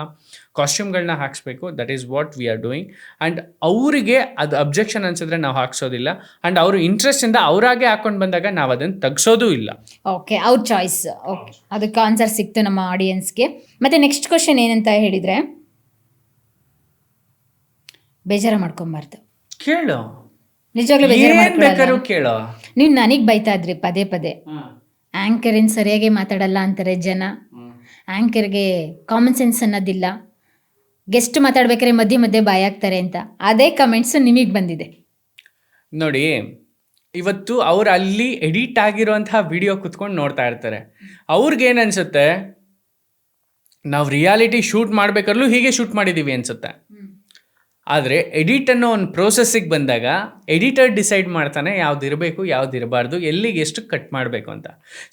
ಕಾಸ್ಟ್ಯೂಮ್ಗಳನ್ನ ಹಾಕಿಸ್ಬೇಕು. That is what we are doing. And ಅವರಿಗೆ ಅದು ಅಬ್ಜೆಕ್ಷನ್ ಅನ್ಸಿದ್ರೆ ನಾವು ಹಾಕ್ಸೋದಿಲ್ಲ. ಆ್ಯಂಡ್ ಅವರು ಇಂಟ್ರೆಸ್ಟಿಂದ ಅವರಾಗೆ ಹಾಕೊಂಡು ಬಂದಾಗ ನಾವು ಅದನ್ನು ತೆಗ್ಸೋದೂ ಇಲ್ಲ. ಓಕೆ, ಅವ್ರ ಚಾಯ್ಸ್. ಓಕೆ, ಅದಕ್ಕೆ ಆನ್ಸರ್ ಸಿಕ್ತು ನಮ್ಮ ಆಡಿಯನ್ಸ್ಗೆ. ಮತ್ತು ನೆಕ್ಸ್ಟ್ ಕ್ವಶನ್ ಏನಂತ ಹೇಳಿದರೆ, ಬೇಜಾರ ಮಾಡ್ಕೊಬಾರ್ದು. ಕೇಳು, ನಿಜವಾಗ್ಲೂ ಬೇಜಾರು ಬೇಕಾದ್ರೂ ಕೇಳೋ. ನೀವು ನನಗೆ ಬೈತಾ ಇದ್ರಿ ಪದೇ ಪದೇ. ಆ್ಯಂಕರ್ ಏನು ಸರಿಯಾಗಿ ಮಾತಾಡಲ್ಲ ಅಂತಾರೆ ಜನ. ಆ್ಯಂಕರ್ಗೆ ಕಾಮನ್ ಸೆನ್ಸ್ ಅನ್ನೋದಿಲ್ಲ, ಗೆಸ್ಟ್ ಮಾತಾಡ್ಬೇಕಾದ್ರೆ ಮಧ್ಯೆ ಮಧ್ಯೆ ಬಾಯಾಗ್ತಾರೆ ಅಂತ. ಅದೇ ಕಮೆಂಟ್ಸು ನಿಮಗೆ ಬಂದಿದೆ. ನೋಡಿ, ಇವತ್ತು ಅವ್ರು ಅಲ್ಲಿ ಎಡಿಟ್ ಆಗಿರುವಂತಹ ವಿಡಿಯೋ ಕುತ್ಕೊಂಡು ನೋಡ್ತಾ ಇರ್ತಾರೆ. ಅವ್ರಿಗೇನು ಅನಿಸುತ್ತೆ, ನಾವು ರಿಯಾಲಿಟಿ ಶೂಟ್ ಮಾಡ್ಬೇಕಾದ್ರೂ ಹೀಗೆ ಶೂಟ್ ಮಾಡಿದ್ದೀವಿ ಅನಿಸುತ್ತೆ. ಆದರೆ ಎಡಿಟ್ ಅನ್ನೋ ಒಂದು ಪ್ರೋಸೆಸ್ಸಿಗೆ ಬಂದಾಗ ಎಡಿಟರ್ ಡಿಸೈಡ್ ಮಾಡ್ತಾನೆ ಯಾವ್ದು ಇರಬೇಕು, ಯಾವ್ದು ಇರಬಾರ್ದು, ಎಲ್ಲಿಗೆ ಎಷ್ಟು ಕಟ್ ಮಾಡಬೇಕು ಅಂತ.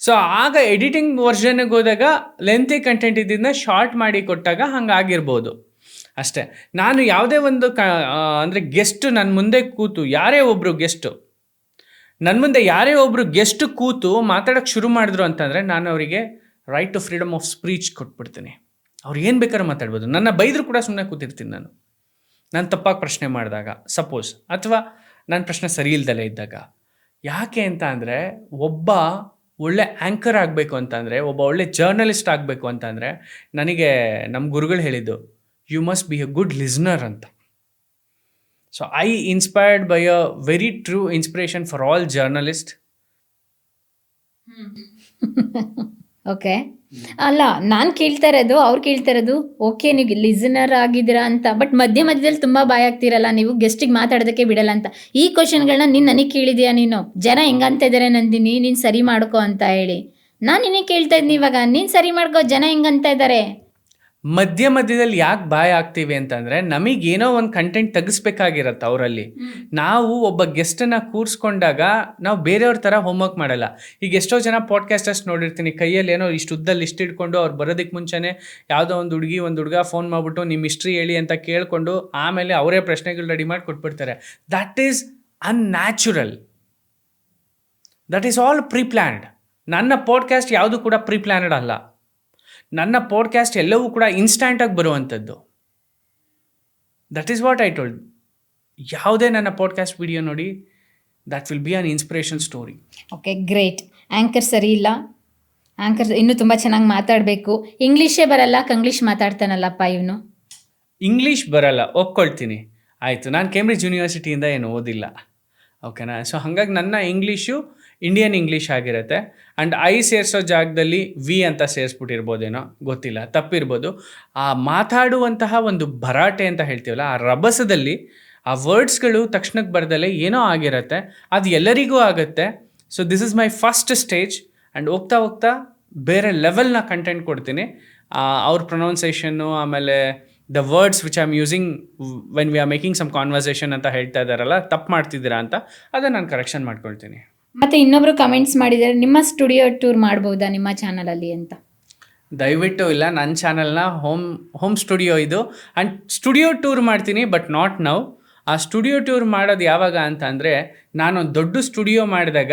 ಸೊ ಆಗ ಎಡಿಟಿಂಗ್ ವರ್ಷನ್ಗೆ ಹೋದಾಗ ಲೆಂತಿ ಕಂಟೆಂಟ್ ಇದ್ದಿದ್ದನ್ನ ಶಾರ್ಟ್ ಮಾಡಿ ಕೊಟ್ಟಾಗ ಹಂಗಾಗಿರ್ಬೋದು ಅಷ್ಟೇ. ನಾನು ಯಾವುದೇ ಒಂದು ಅಂದರೆ ಗೆಸ್ಟು ನನ್ನ ಮುಂದೆ ಕೂತು, ಯಾರೇ ಒಬ್ಬರು ಗೆಸ್ಟು ನನ್ನ ಮುಂದೆ ಯಾರೇ ಒಬ್ಬರು ಗೆಸ್ಟ್ ಕೂತು ಮಾತಾಡೋಕ್ಕೆ ಶುರು ಮಾಡಿದ್ರು ಅಂತಂದರೆ ನಾನು ಅವರಿಗೆ right to freedom of speech ಕೊಟ್ಬಿಡ್ತೀನಿ. ಅವ್ರು ಏನು ಬೇಕಾದ್ರೂ ಮಾತಾಡ್ಬೋದು. ನನ್ನ ಬೈದರೂ ಕೂಡ ಸುಮ್ಮನೆ ಕೂತಿರ್ತೀನಿ. ನಾನು ತಪ್ಪಾಗಿ ಪ್ರಶ್ನೆ ಮಾಡಿದಾಗ ಸಪೋಸ್, ಅಥವಾ ನನ್ನ ಪ್ರಶ್ನೆ ಸರಿ ಇಲ್ದಲೇ ಇದ್ದಾಗ. ಯಾಕೆ ಅಂತ ಅಂದರೆ, ಒಬ್ಬ ಒಳ್ಳೆ ಆ್ಯಂಕರ್ ಆಗಬೇಕು ಅಂತಂದರೆ, ಒಬ್ಬ ಒಳ್ಳೆ ಜರ್ನಲಿಸ್ಟ್ ಆಗಬೇಕು ಅಂತಂದರೆ, ನನಗೆ ನಮ್ಮ ಗುರುಗಳು ಹೇಳಿದ್ದು, you must be a good listener ಅಂತ. So I inspired by a very true inspiration for all journalist. Okay, ಅಲ್ಲ ನಾನು ಕೇಳ್ತಾ ಇರೋದು, ಅವ್ರು ಕೇಳ್ತಾ ಇರೋದು, ಓಕೆ ನೀವು ಲಿಸನರ್ ಆಗಿದ್ದೀರಾ ಅಂತ, ಬಟ್ ಮಧ್ಯ ಮಧ್ಯದಲ್ಲಿ ತುಂಬ ಬಾಯಾಗ್ತಿರಲ್ಲ, ನೀವು ಗೆಸ್ಟಿಗೆ ಮಾತಾಡೋದಕ್ಕೆ ಬಿಡಲ್ಲ ಅಂತ. ಈ ಕ್ವಶನ್ಗಳನ್ನ ನೀನು ನನಗೆ ಕೇಳಿದೀಯಾ? ನೀನು ಜನ ಹೆಂಗಂತ ಇದ್ದಾರೆ ನಂದಿನಿ, ನೀನು ಸರಿ ಮಾಡ್ಕೋ ಅಂತ ಹೇಳಿ ನಾನು ನಿನಗೆ ಕೇಳ್ತಾ ಇದ್ದೀನಿ. ಇವಾಗ ನೀನು ಸರಿ ಮಾಡ್ಕೋ, ಜನ ಹೆಂಗಂತ ಇದ್ದಾರೆ. ಮಧ್ಯ ಮಧ್ಯದಲ್ಲಿ ಯಾಕೆ ಬಾಯ್ ಆಗ್ತೀವಿ ಅಂತಂದರೆ, ನಮಗೇನೋ ಒಂದು ಕಂಟೆಂಟ್ ತೆಗಿಸ್ಬೇಕಾಗಿರತ್ತೆ ಅವರಲ್ಲಿ. ನಾವು ಒಬ್ಬ ಗೆಸ್ಟನ್ನು ಕೂರಿಸ್ಕೊಂಡಾಗ ನಾವು ಬೇರೆಯವ್ರ ಥರ ಹೋಮ್ವರ್ಕ್ ಮಾಡಲ್ಲ. ಈಗ ಎಷ್ಟೋ ಜನ ಪಾಡ್ಕಾಸ್ಟರ್ಸ್ ನೋಡಿರ್ತೀನಿ, ಕೈಯಲ್ಲಿ ಏನೋ ಇಷ್ಟು ಉದ್ದಲ್ಲಿ ಲಿಸ್ಟ್ ಇಟ್ಕೊಂಡು ಅವ್ರು ಬರೋದಕ್ಕೆ ಮುಂಚೆನೇ ಯಾವುದೋ ಒಂದು ಹುಡುಗ ಫೋನ್ ಮಾಡಿಬಿಟ್ಟು ನಿಮ್ಮ ಹಿಸ್ಟ್ರಿ ಹೇಳಿ ಅಂತ ಕೇಳಿಕೊಂಡು ಆಮೇಲೆ ಅವರೇ ಪ್ರಶ್ನೆಗಳು ರೆಡಿ ಮಾಡಿ ಕೊಟ್ಬಿಡ್ತಾರೆ. That is unnatural. That is all pre planned. ನನ್ನ ಪಾಡ್ಕಾಸ್ಟ್ ಯಾವುದು ಕೂಡ ಪ್ರೀ ಪ್ಲ್ಯಾನ್ಡ್ ಅಲ್ಲ. ನನ್ನ ಪಾಡ್ಕಾಸ್ಟ್ ಎಲ್ಲವೂ ಕೂಡ ಇನ್ಸ್ಟ್ಯಾಂಟಾಗಿ ಬರುವಂಥದ್ದು. That is what I told. ಯಾವುದೇ ನನ್ನ ಪಾಡ್ಕಾಸ್ಟ್ ವಿಡಿಯೋ ನೋಡಿ, that will be an inspiration story. Okay, great. Anchor ಸರಿ ಇಲ್ಲ, ಆ್ಯಂಕರ್ ಇನ್ನೂ ತುಂಬ ಚೆನ್ನಾಗಿ ಮಾತಾಡಬೇಕು. ಇಂಗ್ಲೀಷೇ ಬರಲ್ಲ, ಕಂಗ್ಲೀಷ್ ಮಾತಾಡ್ತಾನಲ್ಲಪ್ಪ ಇವನು. ಇಂಗ್ಲೀಷ್ ಬರಲ್ಲ ಒಪ್ಕೊಳ್ತೀನಿ, ಆಯಿತು. ನಾನು ಕೇಂಬ್ರಿಡ್ಜ್ ಯೂನಿವರ್ಸಿಟಿಯಿಂದ ಏನು ಓದಿಲ್ಲ, ಓಕೆನಾ. ಸೊ ಹಾಗಾಗಿ ನನ್ನ ಇಂಗ್ಲೀಷು ಇಂಡಿಯನ್ ಇಂಗ್ಲೀಷ್ ಆಗಿರುತ್ತೆ. ಆ್ಯಂಡ್ ಐ ಸೇರಿಸೋ ಜಾಗದಲ್ಲಿ ವಿ ಅಂತ ಸೇರಿಸ್ಬಿಟ್ಟಿರ್ಬೋದೇನೋ, ಗೊತ್ತಿಲ್ಲ, ತಪ್ಪಿರ್ಬೋದು. ಆ ಮಾತಾಡುವಂತಹ ಒಂದು ಭರಾಟೆ ಅಂತ ಹೇಳ್ತೀವಲ್ಲ, ಆ ರಭಸದಲ್ಲಿ ಆ ವರ್ಡ್ಸ್ಗಳು ತಕ್ಷಣಕ್ಕೆ ಬರ್ದಲ್ಲೇ ಏನೋ ಆಗಿರುತ್ತೆ. ಅದು ಎಲ್ಲರಿಗೂ ಆಗುತ್ತೆ. So this is my first stage. And ಹೋಗ್ತಾ ಹೋಗ್ತಾ ಬೇರೆ ಲೆವೆಲ್ನ ಕಂಟೆಂಟ್ ಕೊಡ್ತೀನಿ. ಅವ್ರ ಪ್ರೊನೌನ್ಸೇಷನ್ನು, ಆಮೇಲೆ the words which I am using when we are making some conversation ಅಂತ ಹೇಳ್ತಾ ಇದ್ದಾರಲ್ಲ, ತಪ್ಪು ಮಾಡ್ತಿದ್ದೀರಾ ಅಂತ, ಅದನ್ನು ನಾನು ಕರೆಕ್ಷನ್ ಮಾಡ್ಕೊಳ್ತೀನಿ. ಮತ್ತು ಇನ್ನೊಬ್ರು ಕಮೆಂಟ್ಸ್ ಮಾಡಿದ್ದಾರೆ, ನಿಮ್ಮ ಸ್ಟುಡಿಯೋ ಟೂರ್ ಮಾಡ್ಬೋದಾ ನಿಮ್ಮ ಚಾನಲಲ್ಲಿ ಅಂತ. ದಯವಿಟ್ಟು ಇಲ್ಲ, ನನ್ನ ಚಾನಲ್ನ ಹೋಮ್ ಸ್ಟುಡಿಯೋ ಇದು. ಆ್ಯಂಡ್ ಸ್ಟುಡಿಯೋ ಟೂರ್ ಮಾಡ್ತೀನಿ, ಬಟ್ ನಾಟ್ ನೌ. ಆ ಸ್ಟುಡಿಯೋ ಟೂರ್ ಮಾಡೋದು ಯಾವಾಗ ಅಂತ ಅಂದರೆ, ನಾನೊಂದು ದೊಡ್ಡ ಸ್ಟುಡಿಯೋ ಮಾಡಿದಾಗ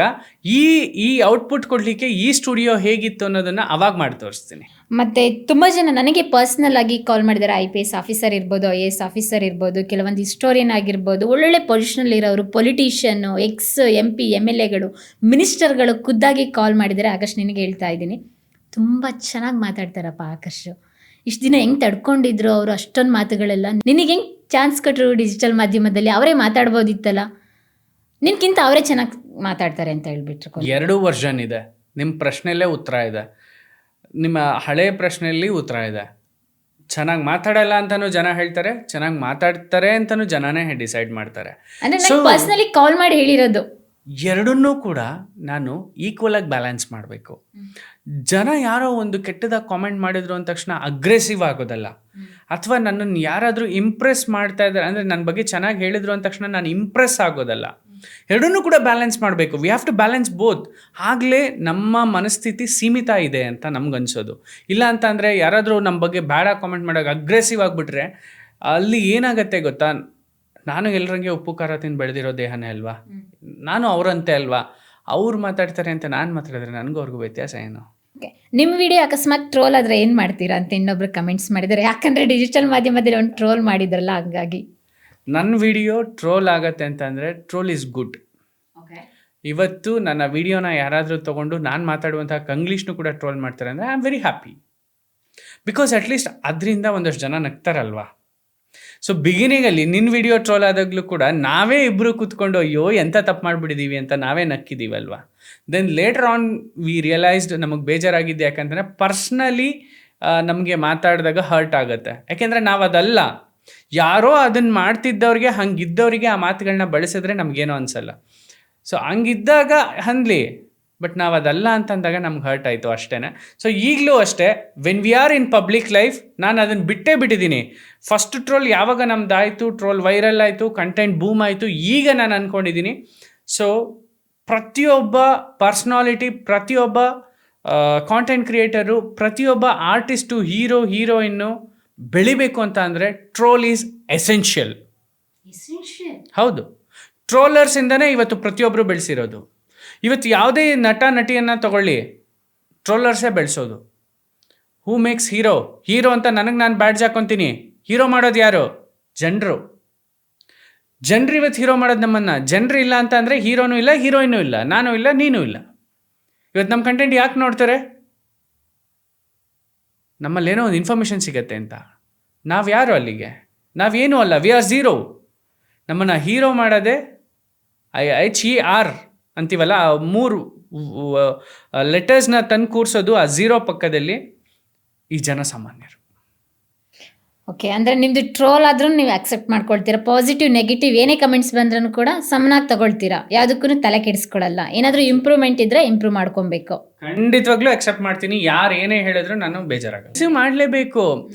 ಈ ಔಟ್ಪುಟ್ ಕೊಡಲಿಕ್ಕೆ ಈ ಸ್ಟುಡಿಯೋ ಹೇಗಿತ್ತು ಅನ್ನೋದನ್ನು ಅವಾಗ ಮಾಡಿ ತೋರಿಸ್ತೀನಿ. ಮತ್ತು ತುಂಬ ಜನ ನನಗೆ ಪರ್ಸ್ನಲ್ ಆಗಿ ಕಾಲ್ ಮಾಡಿದ್ದಾರೆ. IPS ಆಫೀಸರ್ ಇರ್ಬೋದು, IAS ಆಫೀಸರ್ ಇರ್ಬೋದು, ಕೆಲವೊಂದು ಹಿಸ್ಟೋರಿಯನ್ ಆಗಿರ್ಬೋದು, ಒಳ್ಳೊಳ್ಳೆ ಪೊಸಿಷನಲ್ಲಿ ಇರೋರು, ಪೊಲಿಟಿಷಿಯನ್ನು, MP, MLAಗಳು, ಮಿನಿಸ್ಟರ್ಗಳು ಖುದ್ದಾಗಿ ಕಾಲ್ ಮಾಡಿದ್ದಾರೆ. ಆಕಾಶ್, ನಿನಗೆ ಹೇಳ್ತಾ ಇದ್ದೀನಿ, ತುಂಬ ಚೆನ್ನಾಗಿ ಮಾತಾಡ್ತಾರಪ್ಪ ಆಕಾಶ್. ಇಷ್ಟು ದಿನ ಹೆಂಗೆ ತಡ್ಕೊಂಡಿದ್ರು ಅವರು, ಅಷ್ಟೊಂದು ಮಾತುಗಳೆಲ್ಲ ನಿನಗೆ ಹೆಂಗೆ ಚಾನ್ಸ್ ಕೊಟ್ಟರು ಡಿಜಿಟಲ್ ಮಾಧ್ಯಮದಲ್ಲಿ, ಅವರೇ ಮಾತಾಡ್ಬೋದಿತ್ತಲ್ಲ, ನಿನ್ಗಿಂತ ಅವರೇ ಚೆನ್ನಾಗಿ ಮಾತಾಡ್ತಾರೆ ಅಂತ ಹೇಳ್ಬಿಟ್ರು. 2 ವರ್ಷನ್ ಇದೆ. ನಿಮ್ಮ ಪ್ರಶ್ನೆಯಲ್ಲೇ ಉತ್ತರ ಇದೆ, ನಿಮ್ಮ ಹಳೆ ಪ್ರಶ್ನೆಯಲ್ಲಿ ಉತ್ತರ ಇದೆ. ಚೆನ್ನಾಗಿ ಮಾತಾಡಲ್ಲ ಅಂತಲೂ ಜನ ಹೇಳ್ತಾರೆ, ಚೆನ್ನಾಗಿ ಮಾತಾಡ್ತಾರೆ ಅಂತಲೂ ಜನನೇ ಡಿಸೈಡ್ ಮಾಡ್ತಾರೆ. ಅಂದರೆ ನಾನು ಪರ್ಸ್ನಲಿ ಕಾಲ್ ಮಾಡಿ ಹೇಳಿರೋದು. ಎರಡನ್ನೂ ಕೂಡ ನಾನು ಈಕ್ವಲಾಗಿ ಬ್ಯಾಲೆನ್ಸ್ ಮಾಡಬೇಕು. ಜನ ಯಾರೋ ಒಂದು ಕೆಟ್ಟದಾಗಿ ಕಾಮೆಂಟ್ ಮಾಡಿದ್ರು ಅಂದ ತಕ್ಷಣ ಅಗ್ರೆಸಿವ್ ಆಗೋದಲ್ಲ, ಅಥವಾ ನನ್ನನ್ನು ಯಾರಾದರೂ ಇಂಪ್ರೆಸ್ ಮಾಡ್ತಾ ಇದ್ದಾರೆ ಅಂದರೆ ನನ್ನ ಬಗ್ಗೆ ಚೆನ್ನಾಗಿ ಹೇಳಿದ್ರು ಅಂದ ತಕ್ಷಣ ನಾನು ಇಂಪ್ರೆಸ್ ಆಗೋದಲ್ಲ. ಎರಡನ್ನೂ ಕೂಡ ಬ್ಯಾಲೆನ್ಸ್ ಮಾಡಬೇಕು. We have to balance both. ಆಗಲೇ ನಮ್ಮ ಮನಸ್ಥಿತಿ ಸೀಮಿತ ಇದೆ ಅಂತ ನಮ್ಗನ್ಸೋದು. ಇಲ್ಲ ಅಂತ ಅಂದರೆ ಯಾರಾದರೂ ನಮ್ಮ ಬಗ್ಗೆ ಬ್ಯಾಡ ಕಾಮೆಂಟ್ ಮಾಡೋಕೆ ಅಗ್ರೆಸಿವ್ ಆಗಿಬಿಟ್ರೆ ಅಲ್ಲಿ ಏನಾಗುತ್ತೆ ಗೊತ್ತಾ, ನಾನು ಎಲ್ಲರಂಗೆ ಉಪ್ಪು ಖಾರ ತಿಂದು ಬೆಳೆದಿರೋ ದೇಹನೇ ಅಲ್ವಾ, ನಾನು ಅವರಂತೆ ಅಲ್ವಾ, ಅವ್ರು ಮಾತಾಡ್ತಾರೆ ಅಂತ ನಾನು ಮಾತಾಡಿದ್ರೆ ನನಗೂ ಅವ್ರಿಗೂ ವ್ಯತ್ಯಾಸ ಏನು? ನಿಮ್ಮ ವಿಡಿಯೋ ಅಕಸ್ಮಾತ್ ಟ್ರೋಲ್ ಆದರೆ ಏನು ಮಾಡ್ತೀರಾ ಅಂತ ಇನ್ನೊಬ್ರು ಕಮೆಂಟ್ಸ್ ಮಾಡಿದ್ದಾರೆ. ಯಾಕಂದರೆ ಡಿಜಿಟಲ್ ಮಾಧ್ಯಮದಲ್ಲಿ ಒಂದು ಟ್ರೋಲ್ ಮಾಡಿದ್ರಲ್ಲ, ಹಂಗಾಗಿ. ನನ್ನ ವಿಡಿಯೋ ಟ್ರೋಲ್ ಆಗತ್ತೆ ಅಂತಂದರೆ ಟ್ರೋಲ್ ಈಸ್ ಗುಡ್. ಇವತ್ತು ನನ್ನ ವಿಡಿಯೋನ ಯಾರಾದರೂ ತೊಗೊಂಡು ನಾನು ಮಾತಾಡುವಂಥ ಕಂಗ್ಲೀಷ್ನು ಕೂಡ ಟ್ರೋಲ್ ಮಾಡ್ತಾರೆ ಅಂದರೆ I am very happy. Because at least ಅದರಿಂದ ಒಂದಷ್ಟು ಜನ ನಗ್ತಾರಲ್ವಾ. ಸೊ ಬಿಗಿನಿಂಗಲ್ಲಿ ನಿನ್ನ ವಿಡಿಯೋ ಟ್ರೋಲ್ ಆದಾಗಲೂ ಕೂಡ ನಾವೇ ಇಬ್ಬರು ಕೂತ್ಕೊಂಡು ಅಯ್ಯೋ ಎಂಥ ತಪ್ಪು ಮಾಡಿಬಿಟ್ಟಿದ್ದೀವಿ ಅಂತ ನಾವೇ ನಕ್ಕಿದ್ದೀವಲ್ವಾ. Then later on we realised ನಮಗೆ ಬೇಜಾರಾಗಿದ್ದು ಯಾಕಂದರೆ ಪರ್ಸ್ನಲಿ ನಮಗೆ ಮಾತಾಡಿದಾಗ ಹರ್ಟ್ ಆಗುತ್ತೆ. ಯಾಕೆಂದರೆ ನಾವು ಅದಲ್ಲ, ಯಾರೋ ಅದನ್ನು ಮಾಡ್ತಿದ್ದವ್ರಿಗೆ ಹಂಗಿದ್ದವರಿಗೆ ಆ ಮಾತುಗಳನ್ನ ಬಳಸಿದ್ರೆ ನಮಗೇನೋ ಅನಿಸಲ್ಲ. ಸೊ ಹಂಗಿದ್ದಾಗ ಹಂದ್ಲಿ, ಬಟ್ ನಾವು ಅದಲ್ಲ ಅಂತಂದಾಗ ನಮ್ಗೆ ಹರ್ಟ್ ಆಯಿತು ಅಷ್ಟೇ. ಸೊ ಈಗಲೂ ಅಷ್ಟೇ, when we R in public life ನಾನು ಅದನ್ನು ಬಿಟ್ಟೇ ಬಿಟ್ಟಿದ್ದೀನಿ. ಫಸ್ಟ್ ಟ್ರೋಲ್ ಯಾವಾಗ ನಮ್ದಾಯಿತು, ಟ್ರೋಲ್ ವೈರಲ್ ಆಯಿತು, ಕಂಟೆಂಟ್ ಬೂಮ್ ಆಯಿತು, ಈಗ ನಾನು ಅಂದ್ಕೊಂಡಿದ್ದೀನಿ ಸೊ ಪ್ರತಿಯೊಬ್ಬ ಪರ್ಸ್ನಾಲಿಟಿ, ಪ್ರತಿಯೊಬ್ಬ ಕಾಂಟೆಂಟ್ ಕ್ರಿಯೇಟರು, ಪ್ರತಿಯೊಬ್ಬ ಆರ್ಟಿಸ್ಟು, ಹೀರೋಯಿನ್ನು ಬೆಳಿಬೇಕು ಅಂತ ಅಂದರೆ ಟ್ರೋಲ್ ಈಸ್ ಎಸೆನ್ಷಿಯಲ್. ಹೌದು, ಟ್ರೋಲರ್ಸಿಂದನೇ ಇವತ್ತು ಪ್ರತಿಯೊಬ್ಬರು ಬೆಳೆಸಿರೋದು. ಇವತ್ತು ಯಾವುದೇ ನಟ ನಟಿಯನ್ನು ತಗೊಳ್ಳಿ, ಟ್ರೋಲರ್ಸೇ ಬೆಳೆಸೋದು. ಹೂ ಮೇಕ್ಸ್ ಹೀರೋ ಅಂತ ನನಗೆ ನಾನು ಬ್ಯಾಡ್ಜ್ ಹಾಕೊತೀನಿ. ಹೀರೋ ಮಾಡೋದು ಯಾರು? ಜನರು ಇವತ್ತು ಹೀರೋ ಮಾಡೋದು ನಮ್ಮನ್ನು. ಜನರು ಇಲ್ಲ ಅಂತ ಅಂದರೆ ಹೀರೋನೂ ಇಲ್ಲ, ಹೀರೋಯಿನೂ ಇಲ್ಲ, ನಾನು ಇಲ್ಲ, ನೀನು ಇಲ್ಲ. ಇವತ್ತು ನಮ್ಮ ಕಂಟೆಂಟ್ ಯಾಕೆ ನೋಡ್ತಾರೆ? ನಮ್ಮಲ್ಲೇನೋ ಒಂದು ಇನ್ಫಾರ್ಮೇಷನ್ ಸಿಗತ್ತೆ ಅಂತ. ನಾವು ಯಾರು ಅಲ್ಲಿಗೆ? ನಾವೇನೂ ಅಲ್ಲ, ವಿ ಆರ್ ಝೀರೋ. ನಮ್ಮನ್ನು ಹೀರೋ ಮಾಡೋದೇ HER ಅಂತೀವಲ್ಲ, ಆ 3 ಲೆಟರ್ಸ್ನ ತಂದು ಕೂರಿಸೋದು ಆ ಝೀರೋ ಪಕ್ಕದಲ್ಲಿ ಈ ಜನಸಾಮಾನ್ಯರು. ಓಕೆ, ಅಂದರೆ ನಿಮ್ಮದು ಟ್ರೋಲ್ ಆದ್ರೂ ನೀವು ಅಕ್ಸೆಪ್ಟ್ ಮಾಡ್ಕೊಳ್ತೀರಾ, ಪಾಸಿಟಿವ್ ನೆಗೆಟಿವ್ ಏನೇ ಕಮೆಂಟ್ಸ್ ಬಂದ್ರೂ ಕೂಡ ಸಮನಾಗಿ ತಗೊಳ್ತೀರಾ, ಯಾವುದಕ್ಕೂ ತಲೆ ಕೆಡಿಸ್ಕೊಳ್ಳಲ್ಲ. ಏನಾದರೂ ಇಂಪ್ರೂವ್ಮೆಂಟ್ ಇದ್ದರೆ ಇಂಪ್ರೂವ್ ಮಾಡ್ಕೊಬೇಕು. ಖಂಡಿತವಾಗ್ಲೂ ಅಕ್ಸೆಪ್ಟ್ ಮಾಡ್ತೀನಿ. ಯಾರು ಏನೇ ಹೇಳಿದ್ರು ನಾನು ಬೇಜಾರಾಗಲ್ಲ. ರಿಸೀವ್ ಮಾಡಲೇಬೇಕು.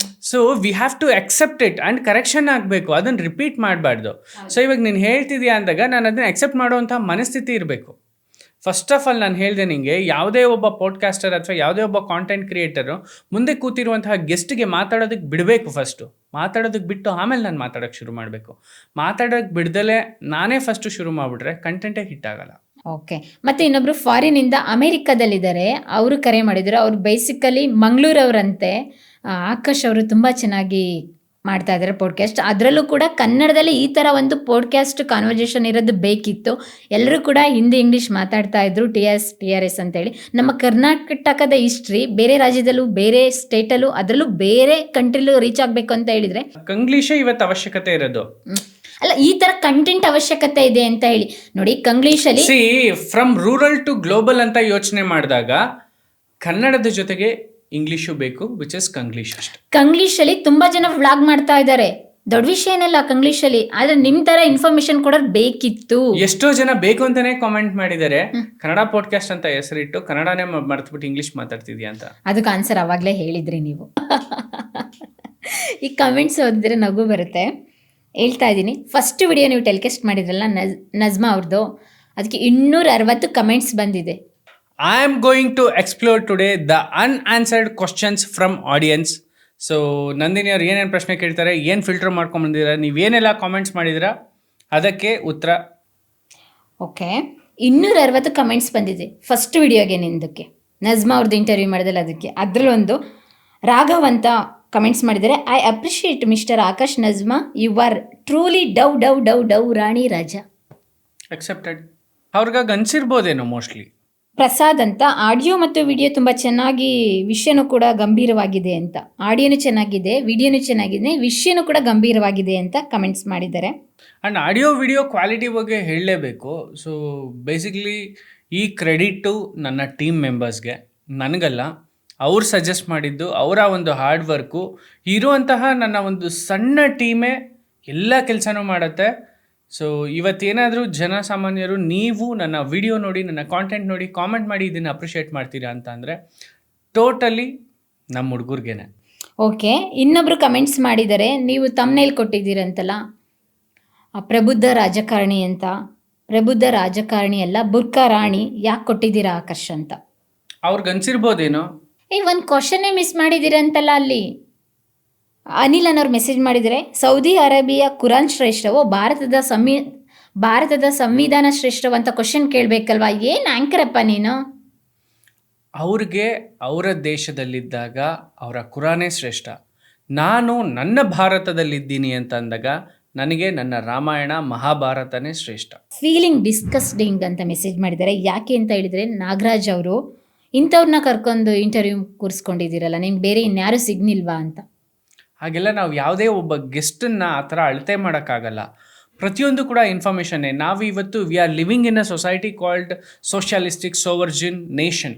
So we have to accept it and correction ಆಗಬೇಕು, ಅದನ್ನು ರಿಪೀಟ್ ಮಾಡಬಾರ್ದು. ಸೊ ಇವಾಗ ನೀನು ಹೇಳ್ತಿದ್ಯಾ ಅಂದಾಗ ನಾನು ಅದನ್ನು ಅಕ್ಸೆಪ್ಟ್ ಮಾಡುವಂಥ ಮನಸ್ಥಿತಿ ಇರಬೇಕು. ಫಸ್ಟ್ ಆಫ್ ಆಲ್ ನಾನು ಹೇಳಿದೆ ನಿಮಗೆ, ಯಾವುದೇ ಒಬ್ಬ ಪಾಡ್ಕಾಸ್ಟರ್ ಅಥವಾ ಯಾವುದೇ ಒಬ್ಬ ಕಾಂಟೆಂಟ್ ಕ್ರಿಯೇಟರು ಮುಂದೆ ಕೂತಿರುವಂತಹ ಗೆಸ್ಟ್ಗೆ ಮಾತಾಡೋದಕ್ಕೆ ಬಿಡಬೇಕು. ಫಸ್ಟು ಮಾತಾಡೋದಕ್ಕೆ ಬಿಟ್ಟು ಆಮೇಲೆ ನಾನು ಮಾತಾಡೋಕ್ಕೆ ಶುರು ಮಾಡಬೇಕು. ಮಾತಾಡೋಕ್ಕೆ ಬಿಡ್ದಲೇ ನಾನೇ ಫಸ್ಟು ಶುರು ಮಾಡಿಬಿಟ್ರೆ ಕಂಟೆಂಟೇ ಹಿಟ್ ಆಗಲ್ಲ. ಓಕೆ, ಮತ್ತು ಇನ್ನೊಬ್ಬರು ಫಾರಿನಿಂದ ಅಮೇರಿಕಾದಲ್ಲಿದ್ದಾರೆ, ಅವರು ಕರೆ ಮಾಡಿದ್ರು. ಅವರು ಬೇಸಿಕಲಿ ಮಂಗಳೂರವರಂತೆ. ಆಕಾಶ್ ಅವರು ತುಂಬ ಚೆನ್ನಾಗಿ ಮಾಡ್ತಾ ಇದ್ದಾರೆ ಪಾಡ್ಕಾಸ್ಟ್. ಅದರಲ್ಲೂ ಕೂಡ ಕನ್ನಡದಲ್ಲಿ ಈ ಥರ ಒಂದು ಪಾಡ್ಕಾಸ್ಟ್ ಕಾನ್ವರ್ಜೇಷನ್ ಇರೋದು ಬೇಕಿತ್ತು. ಎಲ್ಲರೂ ಕೂಡ ಹಿಂದಿ ಇಂಗ್ಲೀಷ್ ಮಾತಾಡ್ತಾ ಇದ್ರು, TRS ಅಂತೇಳಿ. ನಮ್ಮ ಕರ್ನಾಟಕದ ಹಿಸ್ಟ್ರಿ ಬೇರೆ ರಾಜ್ಯದಲ್ಲೂ, ಬೇರೆ ಸ್ಟೇಟಲ್ಲೂ, ಅದರಲ್ಲೂ ಬೇರೆ ಕಂಟ್ರಿಲೂ ರೀಚ್ ಆಗಬೇಕು ಅಂತ ಹೇಳಿದರೆ ಕಂಗ್ಲೀಷೇ ಇವತ್ತು ಅವಶ್ಯಕತೆ ಇರೋದು. ಅಲ್ಲ, ಈ ಥರ ಕಂಟೆಂಟ್ ಅವಶ್ಯಕತೆ ಇದೆ ಅಂತ ಹೇಳಿ ನೋಡಿ. ಕಂಗ್ಲೀಷಲ್ಲಿ ಫ್ರಮ್ ರೂರಲ್ ಟು ಗ್ಲೋಬಲ್ ಅಂತ ಯೋಚನೆ ಮಾಡಿದಾಗ ಕನ್ನಡದ ಜೊತೆಗೆ ಇಂಗ್ಲೀಷು ಬೇಕು, ವಿಚ್ ಇಸ್ ಕಂಗ್ಲೀಷ್. ಅಷ್ಟೇ. ಕಂಗ್ಲೀಷಲ್ಲಿ ತುಂಬ ಜನ ವ್ಲಾಗ್ ಮಾಡ್ತಾ ಇದ್ದಾರೆ, ದೊಡ್ಡ ವಿಷಯ ಏನಲ್ಲ ಕಂಗ್ಲೀಷಲ್ಲಿ. ಆದರೆ ನಿಮ್ಮ ಥರ ಇನ್ಫಾರ್ಮೇಶನ್ ಕೊಡೋದು ಬೇಕಿತ್ತು. ಎಷ್ಟೋ ಜನ ಬೇಕು ಅಂತಾನೆ ಕಾಮೆಂಟ್ ಮಾಡಿದ್ದಾರೆ, ಕನ್ನಡ ಪಾಡ್ಕಾಸ್ಟ್ ಅಂತ ಹೆಸರಿಟ್ಟು ಕನ್ನಡನೇ ಮರೆತುಬಿಟ್ಟು ಇಂಗ್ಲೀಷ್ ಮಾತಾಡ್ತಿದ್ಯಾ ಅಂತ. ಅದಕ್ಕೆ ಆನ್ಸರ್ ಅವಾಗಲೇ ಹೇಳಿದ್ರಿ ನೀವು. ಈ ಕಮೆಂಟ್ಸ್ ಓದಿದ್ರೆ ನಗು ಬರುತ್ತೆ. ಹೇಳ್ತಾ ಇದ್ದೀನಿ, ಫಸ್ಟ್ ವಿಡಿಯೋ ನೀವು ಟೆಲಿಕಾಸ್ಟ್ ಮಾಡಿದ್ರಲ್ಲ ನಜ್ಮಾ ಅವ್ರದ್ದು, ಅದಕ್ಕೆ 260 ಕಮೆಂಟ್ಸ್ ಬಂದಿದೆ. I am going to explore today the unanswered questions from audience. So Nandini ಅವ್ರು ಏನೇನು ಪ್ರಶ್ನೆ ಕೇಳ್ತಾರೆ, ಏನು ಫಿಲ್ಟರ್ ಮಾಡ್ಕೊಂಬಂದಿದ್ದೀರಾ, ನೀವೇನೆಲ್ಲ ಕಾಮೆಂಟ್ಸ್ ಮಾಡಿದ್ದೀರಾ, ಅದಕ್ಕೆ ಉತ್ತರ. ಓಕೆ, 260 ಕಮೆಂಟ್ಸ್ ಬಂದಿದೆ ಫಸ್ಟ್ ವಿಡಿಯೋಗೆ ನಿಂದಕ್ಕೆ, ನಜ್ಮಾ ಅವ್ರದ್ದು ಇಂಟರ್ವ್ಯೂ ಮಾಡಿದಲ್ಲ ಅದಕ್ಕೆ. ಅದರಲ್ಲೊಂದು ರಾಘವ್ ಅಂತ ಕಮೆಂಟ್ಸ್ ಮಾಡಿದ್ದಾರೆ. I appreciate mister Akash Najma, you are truly ಡವ್ ರಾಣಿ ರಾಜ. ಅಕ್ಸೆಪ್ಟೆಡ್. ಅವ್ರಿಗಾಗಿ ಅನ್ಸಿರ್ಬೋದೇನೋ ಮೋಸ್ಟ್ಲಿ. ಪ್ರಸಾದ್ ಅಂತ, ಆಡಿಯೋ ಮತ್ತು ವಿಡಿಯೋ ತುಂಬ ಚೆನ್ನಾಗಿ, ವಿಷಯನೂ ಕೂಡ ಗಂಭೀರವಾಗಿದೆ ಅಂತ. ಆಡಿಯೋನು ಚೆನ್ನಾಗಿದೆ, ವಿಡಿಯೋನು ಚೆನ್ನಾಗಿದೆ, ವಿಷಯನೂ ಕೂಡ ಗಂಭೀರವಾಗಿದೆ ಅಂತ ಕಮೆಂಟ್ಸ್ ಮಾಡಿದ್ದಾರೆ. ಆ್ಯಂಡ್ ಆಡಿಯೋ ವಿಡಿಯೋ ಕ್ವಾಲಿಟಿ ಬಗ್ಗೆ ಹೇಳಲೇಬೇಕು. ಸೊ ಬೇಸಿಕ್ಲಿ ಈ ಕ್ರೆಡಿಟು ನನ್ನ ಟೀಮ್ ಮೆಂಬರ್ಸ್ಗೆ, ನನಗಲ್ಲ. ಅವ್ರು ಸಜೆಸ್ಟ್ ಮಾಡಿದ್ದು, ಅವರ ಒಂದು ಹಾರ್ಡ್ ವರ್ಕು, ಇರುವಂತಹ ನನ್ನ ಒಂದು ಸಣ್ಣ ಟೀಮೇ ಎಲ್ಲ ಕೆಲಸನೂ ಮಾಡುತ್ತೆ. ಸೊ ಇವತ್ತೇನಾದರೂ ಜನಸಾಮಾನ್ಯರು ನೀವು ನನ್ನ ವಿಡಿಯೋ ನೋಡಿ, ನನ್ನ ಕಾಂಟೆಂಟ್ ನೋಡಿ ಕಾಮೆಂಟ್ ಮಾಡಿ ಇದನ್ನು ಅಪ್ರಿಷಿಯೇಟ್ ಮಾಡ್ತೀರಾ ಅಂತ ಅಂದರೆ ಟೋಟಲಿ ನಮ್ಮ ಹುಡುಗರಿಗೇನೆ. ಓಕೆ, ಇನ್ನೊಬ್ಬರು ಕಮೆಂಟ್ಸ್ ಮಾಡಿದ್ದಾರೆ, ನೀವು ತಮ್ನೇಲ್ ಕೊಟ್ಟಿದ್ದೀರಂತಲ್ಲ, ಪ್ರಬುದ್ಧ ರಾಜಕಾರಣಿ ಅಂತ. ಪ್ರಬುದ್ಧ ರಾಜಕಾರಣಿ ಅಲ್ಲ, ಬುರ್ಕಾ ರಾಣಿ ಯಾಕೆ ಕೊಟ್ಟಿದ್ದೀರಾ ಆಕರ್ಷ್ ಅಂತ. ಅವ್ರಿಗೆ ಅನ್ಸಿರ್ಬೋದೇನೋ. ಒಂದು ಕ್ವಶನ್ನೇ ಮಿಸ್ ಮಾಡಿದ್ದೀರಂತಲ್ಲ ಅಲ್ಲಿ. ಅನಿಲ್ ಅನ್ನೋರು ಮೆಸೇಜ್ ಮಾಡಿದರೆ, ಸೌದಿ ಅರೇಬಿಯಾ ಕುರಾನ್ ಶ್ರೇಷ್ಠವೋ ಭಾರತದ ಸಂವಿಧಾನ ಶ್ರೇಷ್ಠವೋ ಅಂತ ಕ್ವಶನ್ ಕೇಳಬೇಕಲ್ವಾ. ಏನು ಆ್ಯಂಕರಪ್ಪ ನೀನು. ಅವ್ರಿಗೆ ಅವರ ದೇಶದಲ್ಲಿದ್ದಾಗ ಅವರ ಕುರಾನೇ ಶ್ರೇಷ್ಠ. ನಾನು ನನ್ನ ಭಾರತದಲ್ಲಿದ್ದೀನಿ ಅಂತ ಅಂದಾಗ ನನಗೆ ನನ್ನ ರಾಮಾಯಣ ಮಹಾಭಾರತನೇ ಶ್ರೇಷ್ಠ. ಫೀಲಿಂಗ್ ಡಿಸ್ಕಸ್ಡಿಂಗ್ ಅಂತ ಮೆಸೇಜ್ ಮಾಡಿದ್ದಾರೆ. ಯಾಕೆ ಅಂತ ಹೇಳಿದರೆ, ನಾಗರಾಜ್ ಅವರು ಇಂಥವ್ರನ್ನ ಕರ್ಕೊಂಡು ಇಂಟರ್ವ್ಯೂ ಕೂರಿಸ್ಕೊಂಡಿದ್ದೀರಲ್ಲ, ನಿಮ್ಗೆ ಬೇರೆ ಇನ್ಯಾರು ಸಿಗ್ನಿಲ್ವಾ ಅಂತ. ಹಾಗೆಲ್ಲ ನಾವು ಯಾವುದೇ ಒಬ್ಬ ಗೆಸ್ಟನ್ನು ಆ ಥರ ಅಳತೆ ಮಾಡೋಕ್ಕಾಗಲ್ಲ. ಪ್ರತಿಯೊಂದು ಕೂಡ ಇನ್ಫಾರ್ಮೇಷನ್ನೇ. ನಾವು ಇವತ್ತು V are living in a society called socialistic sovereign nation.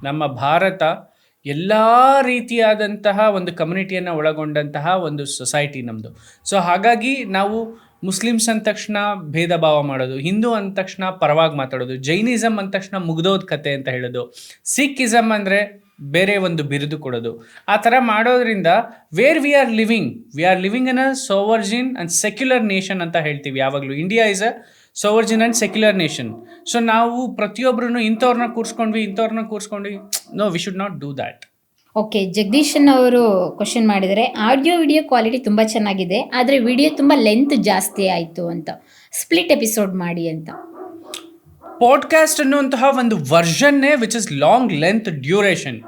ನಮ್ಮ ಭಾರತ ಎಲ್ಲ ರೀತಿಯಾದಂತಹ ಒಂದು ಕಮ್ಯುನಿಟಿಯನ್ನು ಒಳಗೊಂಡಂತಹ ಒಂದು ಸೊಸೈಟಿ ನಮ್ಮದು. ಸೊ ಹಾಗಾಗಿ ನಾವು ಮುಸ್ಲಿಮ್ಸ್ ಅಂದ ತಕ್ಷಣ ಭೇದ ಭಾವ ಮಾಡೋದು, ಹಿಂದೂ ಅಂದ ತಕ್ಷಣ ಪರವಾಗಿ ಮಾತಾಡೋದು, ಜೈನಿಸಮ್ ಅಂದ ತಕ್ಷಣ ಮುಗ್ದೋದ ಕತೆ ಅಂತ ಹೇಳೋದು, ಸಿಖಿಸಮ್ ಅಂದರೆ ಬೇರೆ ಒಂದು ಬಿರುದು ಕೊಡೋದು. ಆ ಥರ ಮಾಡೋದ್ರಿಂದ where we are living in a sovereign and secular nation ಅಂತ ಹೇಳ್ತೀವಿ ಯಾವಾಗಲೂ. India is a sovereign and secular nation. So ನಾವು ಪ್ರತಿಯೊಬ್ಬರೂ ಇಂಥವ್ರನ್ನ ಕೂರಿಸ್ಕೊಂಡ್ವಿ, no, we should not do that. Okay, Jagadeeshan ಅವರು ಕ್ವಶನ್ ಮಾಡಿದರೆ ಆಡಿಯೋ ವಿಡಿಯೋ ಕ್ವಾಲಿಟಿ ತುಂಬ ಚೆನ್ನಾಗಿದೆ, ಆದರೆ ವಿಡಿಯೋ ತುಂಬ ಲೆಂತ್ ಜಾಸ್ತಿ ಆಯಿತು ಅಂತ, ಸ್ಪ್ಲಿಟ್ ಎಪಿಸೋಡ್ ಮಾಡಿ ಅಂತ. ಪಾಡ್ಕ್ಯಾಸ್ಟ್ ಅನ್ನುವಂತಹ ಒಂದು ವರ್ಷನ್ನೇ which is long length duration.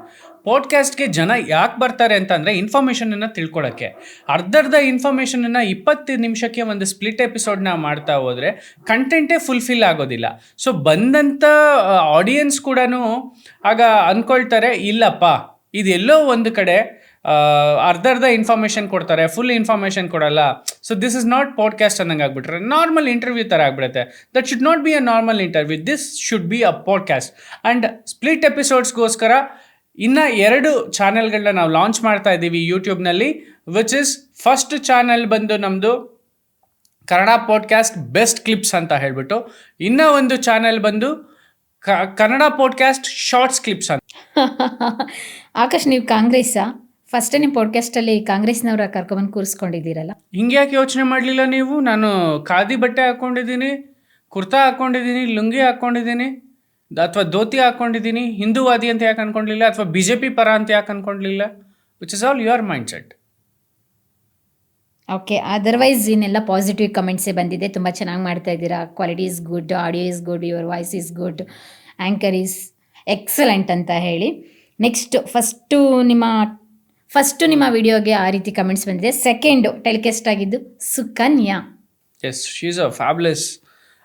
ಪಾಡ್ಕ್ಯಾಸ್ಟ್ಗೆ ಜನ ಯಾಕೆ ಬರ್ತಾರೆ ಅಂತಂದರೆ ಇನ್ಫಾರ್ಮೇಷನನ್ನು ತಿಳ್ಕೊಳ್ಳೋಕ್ಕೆ. ಅರ್ಧರ್ಧ ಇನ್ಫಾರ್ಮೇಷನನ್ನು 20 ನಿಮಿಷಕ್ಕೆ ಒಂದು ಸ್ಪ್ಲಿಟ್ ಎಪಿಸೋಡ್ನ ಮಾಡ್ತಾ ಹೋದರೆ ಕಂಟೆಂಟೇ ಫುಲ್ಫಿಲ್ ಆಗೋದಿಲ್ಲ. ಸೊ ಬಂದಂಥ ಆಡಿಯನ್ಸ್ ಕೂಡ ಆಗ ಅಂದ್ಕೊಳ್ತಾರೆ, ಇಲ್ಲಪ್ಪ ಇದೆಲ್ಲೋ ಒಂದು ಕಡೆ ಅರ್ಧರ್ಧ ಇನ್ಫಾರ್ಮೇಷನ್ ಕೊಡ್ತಾರೆ, ಫುಲ್ ಇನ್ಫಾರ್ಮೇಷನ್ ಕೊಡಲ್ಲ. So this is not podcast ಅನ್ನಂಗೆ ಆಗ್ಬಿಟ್ರೆ ನಾರ್ಮಲ್ ಇಂಟರ್ವ್ಯೂ ಥರ ಆಗಿಬಿಡುತ್ತೆ. That should not be a normal interview, this should be a podcast. And split ಎಪಿಸೋಡ್ಸ್ಗೋಸ್ಕರ ಇನ್ನು 2 ಚಾನೆಲ್ಗಳನ್ನ ನಾವು ಲಾಂಚ್ ಮಾಡ್ತಾ ಇದ್ದೀವಿ ಯೂಟ್ಯೂಬ್ನಲ್ಲಿ, ವಿಚ್ ಇಸ್ ಫಸ್ಟ್ ಚಾನೆಲ್ ಬಂದು ನಮ್ಮದು ಕನ್ನಡ ಪಾಡ್ಕ್ಯಾಸ್ಟ್ ಬೆಸ್ಟ್ ಕ್ಲಿಪ್ಸ್ ಅಂತ ಹೇಳ್ಬಿಟ್ಟು, ಇನ್ನೂ ಒಂದು ಚಾನೆಲ್ ಬಂದು ಕನ್ನಡ ಪಾಡ್ಕ್ಯಾಸ್ಟ್ ಶಾರ್ಟ್ಸ್ ಕ್ಲಿಪ್ಸ್ ಅಂತ. ಆಕಾಶ್, ನೀವು ಕಾಂಗ್ರೆಸ್ಸಾ? ಫಸ್ಟ್ ನಿಮ್ಮ ಪಾಡ್ಕಾಸ್ಟಲ್ಲಿ ಕಾಂಗ್ರೆಸ್ನವರ ಕರ್ಕೊಂಬಂದು ಕೂರಿಸ್ಕೊಂಡಿದ್ದೀರಲ್ಲ, ಹಿಂಗೆ ಯಾಕೆ ಯೋಚನೆ ಮಾಡಲಿಲ್ಲ ನೀವು? ನಾನು ಖಾದಿ ಬಟ್ಟೆ ಹಾಕ್ಕೊಂಡಿದ್ದೀನಿ, ಕುರ್ತಾ ಹಾಕ್ಕೊಂಡಿದ್ದೀನಿ, ಲುಂಗಿ ಹಾಕ್ಕೊಂಡಿದ್ದೀನಿ, ಅಥವಾ ಧೋತಿ ಹಾಕ್ಕೊಂಡಿದ್ದೀನಿ. ಹಿಂದೂವಾದಿ ಅಂತ ಯಾಕೆ ಅಂದ್ಕೊಂಡಿಲ್ಲ, ಅಥವಾ BJP ಪರ ಅಂತ ಯಾಕೆ ಅಂದ್ಕೊಂಡಿಲ್ಲ? Which is all your mind set. Okay, otherwise ಇನ್ನೆಲ್ಲ ಪಾಸಿಟಿವ್ ಕಮೆಂಟ್ಸೇ ಬಂದಿದೆ. ತುಂಬ ಚೆನ್ನಾಗಿ ಮಾಡ್ತಾ ಇದ್ದೀರಾ, quality is good, audio is good, your voice is good, anchor is excellent ಅಂತ ಹೇಳಿ. ನೆಕ್ಸ್ಟ್ ಫಸ್ಟು ನಿಮ್ಮ ವಿಡಿಯೋಗೆ ಆ ರೀತಿ ಕಮೆಂಟ್ಸ್ ಬಂದಿದೆ. ಸೆಕೆಂಡು ಟೆಲಿಕಾಸ್ಟ್ ಆಗಿದ್ದು Sukanya. Yes, she is a fabulous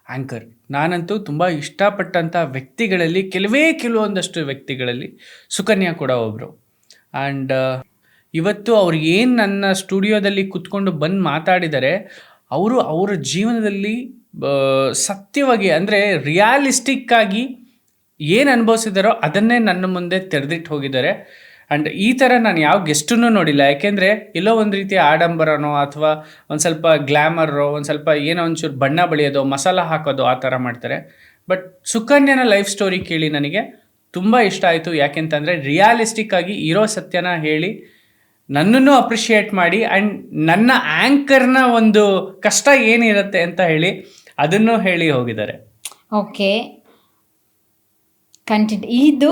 anchor. ನಾನಂತೂ ತುಂಬ ಇಷ್ಟಪಟ್ಟಂಥ ವ್ಯಕ್ತಿಗಳಲ್ಲಿ ಕೆಲವೊಂದಷ್ಟು ವ್ಯಕ್ತಿಗಳಲ್ಲಿ ಸುಕನ್ಯಾ ಕೂಡ ಒಬ್ಬರು. ಆ್ಯಂಡ್ ಇವತ್ತು ಅವ್ರು ಏನು ನನ್ನ ಸ್ಟುಡಿಯೋದಲ್ಲಿ ಕುತ್ಕೊಂಡು ಬಂದು ಮಾತಾಡಿದ್ದಾರೆ, ಅವರ ಜೀವನದಲ್ಲಿ ಸತ್ಯವಾಗಿ ಅಂದರೆ ರಿಯಾಲಿಸ್ಟಿಕ್ಕಾಗಿ ಏನು ಅನುಭವಿಸಿದಾರೋ ಅದನ್ನೇ ನನ್ನ ಮುಂದೆ ತೆರೆದಿಟ್ಟು ಹೋಗಿದ್ದಾರೆ. ಆ್ಯಂಡ್ ಈ ಥರ ನಾನು ಯಾವ ಗೆಸ್ಟನ್ನು ನೋಡಿಲ್ಲ. ಯಾಕೆಂದರೆ ಎಲ್ಲೋ ಒಂದು ರೀತಿಯ ಆಡಂಬರನೋ ಅಥವಾ ಒಂದು ಸ್ವಲ್ಪ ಗ್ಲ್ಯಾಮರೋ, ಒಂದು ಸ್ವಲ್ಪ ಏನೋ ಒಂಚೂರು ಬಣ್ಣ ಬಳಿಯೋದು, ಮಸಾಲ ಹಾಕೋದು, ಆ ಥರ ಮಾಡ್ತಾರೆ. ಬಟ್ ಸುಕನ್ಯನ ಲೈಫ್ ಸ್ಟೋರಿ ಕೇಳಿ ನನಗೆ ತುಂಬ ಇಷ್ಟ ಆಯಿತು. ಯಾಕೆಂತಂದರೆ ರಿಯಾಲಿಸ್ಟಿಕ್ಕಾಗಿ ಇರೋ ಸತ್ಯನ ಹೇಳಿ ನನ್ನನ್ನು ಅಪ್ರಿಷಿಯೇಟ್ ಮಾಡಿ, ಆ್ಯಂಡ್ ನನ್ನ ಆ್ಯಂಕರ್ನ ಒಂದು ಕಷ್ಟ ಏನಿರುತ್ತೆ ಅಂತ ಹೇಳಿ ಅದನ್ನು ಹೇಳಿ ಹೋಗಿದ್ದಾರೆ. ಓಕೆ, ಕಂಟೆಂಟ್ ಇದು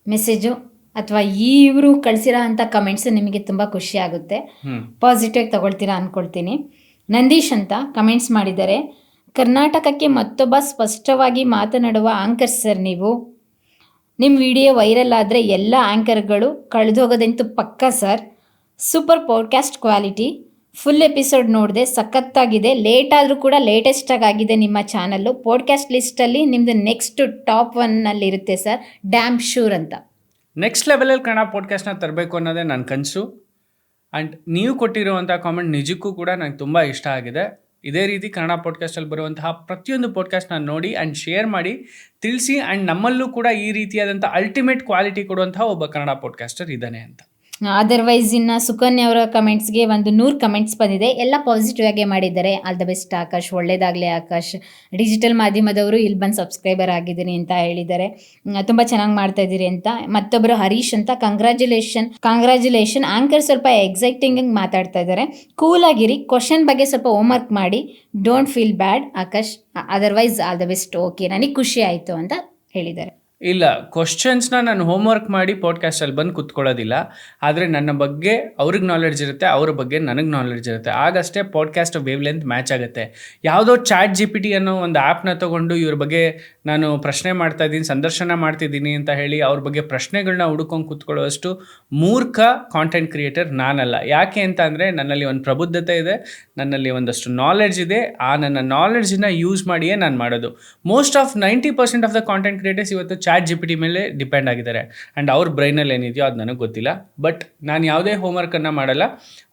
ಮೆಸೇಜು ಅಥವಾ ಇವರು ಕಳಿಸಿರೋ ಅಂಥ ಕಮೆಂಟ್ಸು ನಿಮಗೆ ತುಂಬ ಖುಷಿ ಆಗುತ್ತೆ, ಪಾಸಿಟಿವ್ ತಗೊಳ್ತೀರಾ ಅಂದ್ಕೊಳ್ತೀನಿ. ನಂದೀಶ್ ಅಂತ ಕಮೆಂಟ್ಸ್ ಮಾಡಿದ್ದಾರೆ. ಕರ್ನಾಟಕಕ್ಕೆ ಮತ್ತೊಬ್ಬ ಸ್ಪಷ್ಟವಾಗಿ ಮಾತನಾಡುವ ಆಂಕರ್ ಸರ್ ನೀವು. ನಿಮ್ಮ ವಿಡಿಯೋ ವೈರಲ್ ಆದರೆ ಎಲ್ಲ ಆ್ಯಂಕರ್ಗಳು ಕಳೆದೋಗೋದಂತೂ ಪಕ್ಕ sir. Super podcast quality, full episode ನೋಡಿದೆ, ಸಖತ್ತಾಗಿದೆ. ಲೇಟ್ ಆದರೂ ಕೂಡ ಲೇಟೆಸ್ಟಾಗಿ ಆಗಿದೆ ನಿಮ್ಮ ಚಾನಲ್ಲು. ಪಾಡ್ಕಾಸ್ಟ್ ಲಿಸ್ಟಲ್ಲಿ ನಿಮ್ಮದು ನೆಕ್ಸ್ಟ್ ಟಾಪ್ 1 ಇರುತ್ತೆ ಸರ್, ಡ್ಯಾಮ್ ಶೂರ್ ಅಂತ. ನೆಕ್ಸ್ಟ್ ಲೆವೆಲಲ್ಲಿ ಕನ್ನಡ ಪಾಡ್ಕಾಸ್ಟ್ನ ತರಬೇಕು ಅನ್ನೋದೇ ನನ್ನ ಕನಸು. ಆ್ಯಂಡ್ ನೀವು ಕೊಟ್ಟಿರುವಂಥ ಕಾಮೆಂಟ್ ನಿಜಕ್ಕೂ ಕೂಡ ನನಗೆ ತುಂಬ ಇಷ್ಟ ಆಗಿದೆ. ಇದೇ ರೀತಿ ಕನ್ನಡ ಪಾಡ್ಕಾಸ್ಟಲ್ಲಿ ಬರುವಂತಹ ಪ್ರತಿಯೊಂದು ಪಾಡ್ಕಾಸ್ಟ್ನ ನೋಡಿ ಆ್ಯಂಡ್ ಶೇರ್ ಮಾಡಿ ತಿಳಿಸಿ. ಆ್ಯಂಡ್ ನಮ್ಮಲ್ಲೂ ಕೂಡ ಈ ರೀತಿಯಾದಂಥ ಅಲ್ಟಿಮೇಟ್ ಕ್ವಾಲಿಟಿ ಕೊಡುವಂತಹ ಒಬ್ಬ ಕನ್ನಡ ಪಾಡ್ಕಾಸ್ಟರ್ ಇದ್ದಾನೆ ಅಂತ. ಅದರ್ವೈಸ್ ಇನ್ನು ಸುಕನ್ಯಾ ಅವರ ಕಮೆಂಟ್ಸ್ಗೆ ಒಂದು 100 ಕಮೆಂಟ್ಸ್ ಬಂದಿದೆ. ಎಲ್ಲ ಪಾಸಿಟಿವ್ ಆಗೇ ಮಾಡಿದ್ದಾರೆ. ಆಲ್ ದ ಬೆಸ್ಟ್ ಆಕಾಶ್, ಒಳ್ಳೇದಾಗಲಿ ಆಕಾಶ್. ಡಿಜಿಟಲ್ ಮಾಧ್ಯಮದವರು ಇಲ್ಲಿ ಬಂದು ಸಬ್ಸ್ಕ್ರೈಬರ್ ಆಗಿದ್ದೀನಿ ಅಂತ ಹೇಳಿದ್ದಾರೆ. ತುಂಬ ಚೆನ್ನಾಗಿ ಮಾಡ್ತಾ ಇದ್ದೀರಿ ಅಂತ. ಮತ್ತೊಬ್ಬರು ಹರೀಶ್ ಅಂತ ಕಾಂಗ್ರ್ಯಾಚುಲೇಷನ್ ಆಂಕರ್ ಸ್ವಲ್ಪ ಎಕ್ಸೈಟಿಂಗ್ ಆಗಿ ಮಾತಾಡ್ತಾ ಇದ್ದಾರೆ. ಕೂಲಾಗಿರಿ, ಕ್ವಶನ್ ಬಗ್ಗೆ ಸ್ವಲ್ಪ ಹೋಮ್ವರ್ಕ್ ಮಾಡಿ, don't feel bad Akash. Otherwise all the best. Okay, ನನಗೆ ಖುಷಿ ಆಯಿತು ಅಂತ ಹೇಳಿದ್ದಾರೆ. ಇಲ್ಲ, ಕ್ವಶನ್ಸ್ನ ನಾನು ಹೋಮ್ವರ್ಕ್ ಮಾಡಿ ಪಾಡ್ಕಾಸ್ಟಲ್ಲಿ ಬಂದು ಕೂತ್ಕೊಳ್ಳೋದಿಲ್ಲ. ಆದರೆ ನನ್ನ ಬಗ್ಗೆ ಅವ್ರಿಗೆ ನಾಲೆಡ್ಜ್ ಇರುತ್ತೆ, ಅವ್ರ ಬಗ್ಗೆ ನನಗೆ ನಾಲೆಡ್ಜ್ ಇರುತ್ತೆ. ಆಗಷ್ಟೇ ಪಾಡ್ಕಾಸ್ಟ್ ವೇವ್ ಲೆಂತ್ ಮ್ಯಾಚ್ ಆಗುತ್ತೆ. ಯಾವುದೋ ChatGPT ಅನ್ನೋ ಒಂದು ಆ್ಯಪ್ನ ತೊಗೊಂಡು ಇವ್ರ ಬಗ್ಗೆ ನಾನು ಪ್ರಶ್ನೆ ಮಾಡ್ತಾಯಿದ್ದೀನಿ, ಸಂದರ್ಶನ ಮಾಡ್ತಿದ್ದೀನಿ ಅಂತ ಹೇಳಿ ಅವ್ರ ಬಗ್ಗೆ ಪ್ರಶ್ನೆಗಳನ್ನ ಹುಡ್ಕೊಂಡು ಕೂತ್ಕೊಳ್ಳೋಷ್ಟು ಮೂರ್ಖ ಕಾಂಟೆಂಟ್ ಕ್ರಿಯೇಟರ್ ನಾನಲ್ಲ. ಯಾಕೆ ಅಂತ ಅಂದರೆ ನನ್ನಲ್ಲಿ ಒಂದು ಪ್ರಬುದ್ಧತೆ ಇದೆ, ನನ್ನಲ್ಲಿ ಒಂದಷ್ಟು ನಾಲೆಡ್ಜ್ ಇದೆ. ಆ ನನ್ನ ನಾಲೆಡ್ಜನ್ನ ಯೂಸ್ ಮಾಡಿಯೇ ನಾನು ಮಾಡೋದು. Most of 90% of the content creators ಇವತ್ತು ChatGPT ಮೇಲೆ ಡಿಪೆಂಡ್ ಆಗಿದ್ದಾರೆ. ಆ್ಯಂಡ್ ಅವ್ರ ಬ್ರೈನಲ್ಲಿ ಏನಿದೆಯೋ ಅದು ನನಗೆ ಗೊತ್ತಿಲ್ಲ. ಬಟ್ ನಾನು ಯಾವುದೇ ಹೋಮ್ವರ್ಕನ್ನು ಮಾಡಲ್ಲ.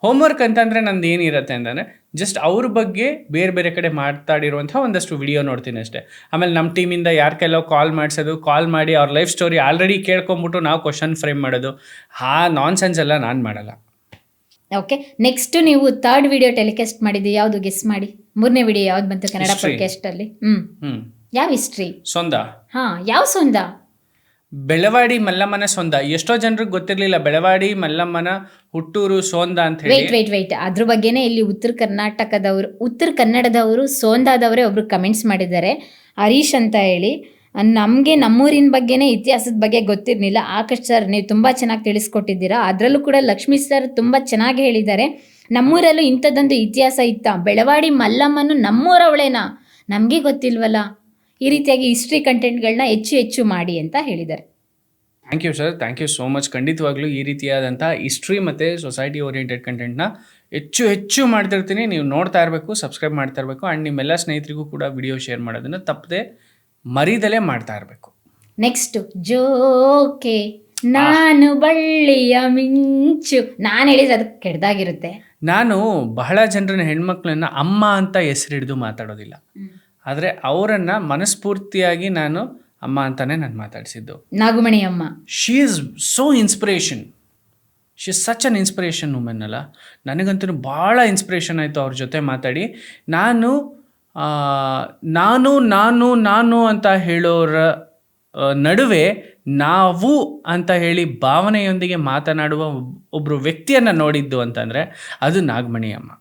ಹೋಮ್ವರ್ಕ್ ಅಂತಂದರೆ ನಂದು ಏನಿರುತ್ತೆ ಅಂತಂದರೆ ಜಸ್ಟ್ ಅವ್ರ ಬಗ್ಗೆ ಬೇರೆ ಬೇರೆ ಕಡೆ ಮಾತಾಡಿರುವಂಥ ಒಂದಷ್ಟು ವಿಡಿಯೋ ನೋಡ್ತೀನಿ ಅಷ್ಟೇ. ಆಮೇಲೆ ನಮ್ಮ ಟೀಮಿಂದ ಯಾರು ಕೆಲವು ಕಾಲ್ ಮಾಡಿ ಅವ್ರ ಲೈಫ್ ಸ್ಟೋರಿ ಆಲ್ರೆಡಿ ಕೇಳ್ಕೊಂಬಿಟ್ಟು ನಾವು ಕ್ವಶನ್ ಫ್ರೇಮ್ ಮಾಡೋದು, ಆ ನಾನ್ಸೆನ್ಸ್ ಎಲ್ಲ ನಾನು ಮಾಡಲ್ಲ. ಓಕೆ, ನೆಕ್ಸ್ಟ್ ನೀವು 3rd ವಿಡಿಯೋ ಟೆಲಿಕಾಸ್ಟ್ ಮಾಡಿದ್ದು ಯಾವುದು ಗೆಸ್ ಮಾಡಿ. 3ನೇ ವಿಡಿಯೋ ಯಾವ್ದು ಬಂತು ಕನ್ನಡ History. ಪಾಡ್ಕಾಸ್ಟ್ ಅಲ್ಲಿ? ಯಾವ ಹಿಸ್ಟ್ರಿ? ಸೊಂದ, ಯಾವ ಸೊಂದ? ಬೆಳವಾಡಿ ಮಲ್ಲಮ್ಮನ ಸೊಂದ. ಎಷ್ಟೋ ಜನರಿಗೆ ಗೊತ್ತಿರಲಿಲ್ಲ ಬೆಳವಾಡಿ ಮಲ್ಲಮ್ಮನ ಹುಟ್ಟೂರು ಸೋಂದ ಅಂತ ಹೇಳಿ. ವೆಯ್ಟ್ ಅದ್ರ ಬಗ್ಗೆನೇ ಇಲ್ಲಿ ಉತ್ತರ ಕನ್ನಡದವರು ಸೋಂದಾದವರೇ ಒಬ್ರು ಕಮೆಂಟ್ಸ್ ಮಾಡಿದ್ದಾರೆ, ಹರೀಶ್ ಅಂತ ಹೇಳಿ. ನಮಗೆ ನಮ್ಮೂರಿನ ಬಗ್ಗೆನೇ ಇತಿಹಾಸದ ಬಗ್ಗೆ ಗೊತ್ತಿರಲಿಲ್ಲ. ಆಕಾಶ್ ಸರ್ ನೀವು ತುಂಬ ಚೆನ್ನಾಗಿ ತಿಳಿಸ್ಕೊಟ್ಟಿದ್ದೀರಾ. ಅದರಲ್ಲೂ ಕೂಡ ಲಕ್ಷ್ಮೀ ಸರ್ ತುಂಬ ಚೆನ್ನಾಗಿ ಹೇಳಿದ್ದಾರೆ. ನಮ್ಮೂರಲ್ಲೂ ಇಂಥದ್ದೊಂದು ಇತಿಹಾಸ ಇತ್ತ, ಬೆಳವಾಡಿ ಮಲ್ಲಮ್ಮನು ನಮ್ಮೂರವಳೇನಾ, ನಮಗೆ ಗೊತ್ತಿಲ್ವಲ್ಲ. ಈ ರೀತಿಯಾಗಿ ಹಿಸ್ಟ್ರಿ ಕಂಟೆಂಟ್ಗಳನ್ನ ಹೆಚ್ಚು ಮಾಡಿ ಅಂತ ಹೇಳಿದ್ದಾರೆ. Thank you sir, thank you so much. ಖಂಡಿತವಾಗ್ಲೂ ಈ ರೀತಿಯಾದಂಥ ಹಿಸ್ಟ್ರಿ ಮತ್ತು ಸೊಸೈಟಿ ಓರಿಯೆಂಟೆಡ್ ಕಂಟೆಂಟ್ನ ಹೆಚ್ಚು ಮಾಡ್ತಿರ್ತೀನಿ. ನೀವು ನೋಡ್ತಾ ಇರಬೇಕು, ಸಬ್ಸ್ಕ್ರೈಬ್ ಮಾಡ್ತಾ ಇರಬೇಕು. ಆ್ಯಂಡ್ ನಿಮ್ಮೆಲ್ಲ ಸ್ನೇಹಿತರಿಗೂ ಕೂಡ ವಿಡಿಯೋ ಶೇರ್ ಮಾಡೋದನ್ನು ತಪ್ಪದೆ ಮರಿದಲೇ ಮಾಡ್ತಾ ಇರಬೇಕು. ನೆಕ್ಸ್ಟ್ ಜೋಕೆ ನಾನು ಬಳ್ಳಿಯ ಮಿಂಚು. ನಾನು ಹೇಳಿದ್ರೆ ಅದು ಕೆಡ್ದಾಗಿರುತ್ತೆ. ನಾನು ಬಹಳ ಜನರನ್ನ ಹೆಣ್ಮಕ್ಳನ್ನ ಅಮ್ಮ ಅಂತ ಹೆಸರಿಡಿದು ಮಾತಾಡೋದಿಲ್ಲ, ಆದರೆ ಅವರನ್ನು ಮನಸ್ಫೂರ್ತಿಯಾಗಿ ನಾನು ಅಮ್ಮ ಅಂತಾನೆ ನಾನು ಮಾತಾಡಿಸಿದ್ದು. ನಾಗುಮಣಿ ಅಮ್ಮ, she is so inspiration. She is such an inspiration women ಅಲ್ಲ. ನನಗಂತೂ ಭಾಳ ಇನ್ಸ್ಪಿರೇಷನ್ ಆಯಿತು ಅವ್ರ ಜೊತೆ ಮಾತಾಡಿ. ನಾನು ಅಂತ ಹೇಳೋರ ನಡುವೆ ನಾವು ಅಂತ ಹೇಳಿ ಭಾವನೆಯೊಂದಿಗೆ ಮಾತನಾಡುವ ಒಬ್ಬರು ವ್ಯಕ್ತಿಯನ್ನು ನೋಡಿದ್ದು ಅಂತಂದರೆ ಅದು ನಾಗಮಣಿ ಅಮ್ಮ.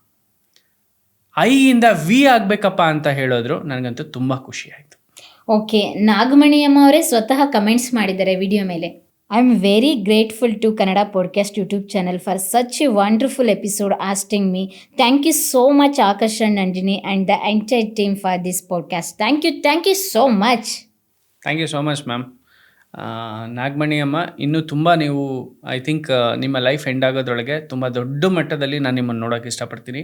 ಐಯಿಂದ ವಿ ಆಗಬೇಕಪ್ಪ ಅಂತ ಹೇಳಿದ್ರು, ನನಗಂತೂ ತುಂಬ ಖುಷಿ ಆಯಿತು. ಓಕೆ, ನಾಗಮಣಿ ಅಮ್ಮ ಅವರೇ ಸ್ವತಃ ಕಮೆಂಟ್ಸ್ ಮಾಡಿದ್ದಾರೆ ವಿಡಿಯೋ ಮೇಲೆ. I am very grateful to Kannada podcast YouTube channel for such a wonderful episode hosting me. Thank you so much Akash and Nandini and the entire team for this podcast. Thank you so much. Thank you so much ma'am. Nagamani ಅಮ್ಮ, ಇನ್ನೂ ತುಂಬ ನೀವು I think ನಿಮ್ಮ life end ಆಗೋದ್ರೊಳಗೆ ತುಂಬ ದೊಡ್ಡ ಮಟ್ಟದಲ್ಲಿ ನಾನು ನಿಮ್ಮನ್ನು ನೋಡೋಕ್ಕೆ ಇಷ್ಟಪಡ್ತೀನಿ.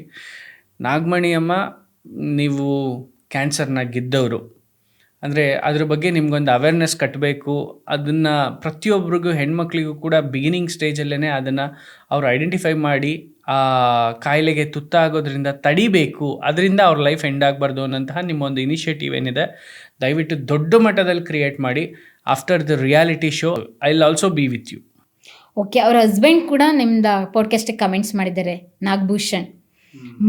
ನಾಗಮಣಿ ಅಮ್ಮ, ನೀವು ಕ್ಯಾನ್ಸರ್ನ ಗೆದ್ದವರು. ಅಂದರೆ ಅದ್ರ ಬಗ್ಗೆ ನಿಮ್ಗೊಂದು ಅವೇರ್ನೆಸ್ ಕಟ್ಟಬೇಕು. ಅದನ್ನು ಪ್ರತಿಯೊಬ್ಬರಿಗೂ ಹೆಣ್ಮಕ್ಳಿಗೂ ಕೂಡ ಬಿಗಿನಿಂಗ್ ಸ್ಟೇಜಲ್ಲೇ ಅದನ್ನು ಅವ್ರು ಐಡೆಂಟಿಫೈ ಮಾಡಿ ಆ ಕಾಯಿಲೆಗೆ ತುತ್ತಾಗೋದ್ರಿಂದ ತಡಿಬೇಕು, ಅದರಿಂದ ಅವ್ರ ಲೈಫ್ ಎಂಡ್ ಆಗಬಾರ್ದು ಅನ್ನೋಂತಹ ನಿಮ್ಮೊಂದು ಇನಿಷಿಯೇಟಿವ್ ಏನಿದೆ, ದಯವಿಟ್ಟು ದೊಡ್ಡ ಮಟ್ಟದಲ್ಲಿ ಕ್ರಿಯೇಟ್ ಮಾಡಿ. After the reality show I will also be with you. Okay, ಅವ್ರ ಹಸ್ಬೆಂಡ್ ಕೂಡ ನಿಮ್ದು ಪಾಡ್ಕಾಸ್ಟಿಗೆ ಕಮೆಂಟ್ಸ್ ಮಾಡಿದ್ದಾರೆ, Nagabhushan.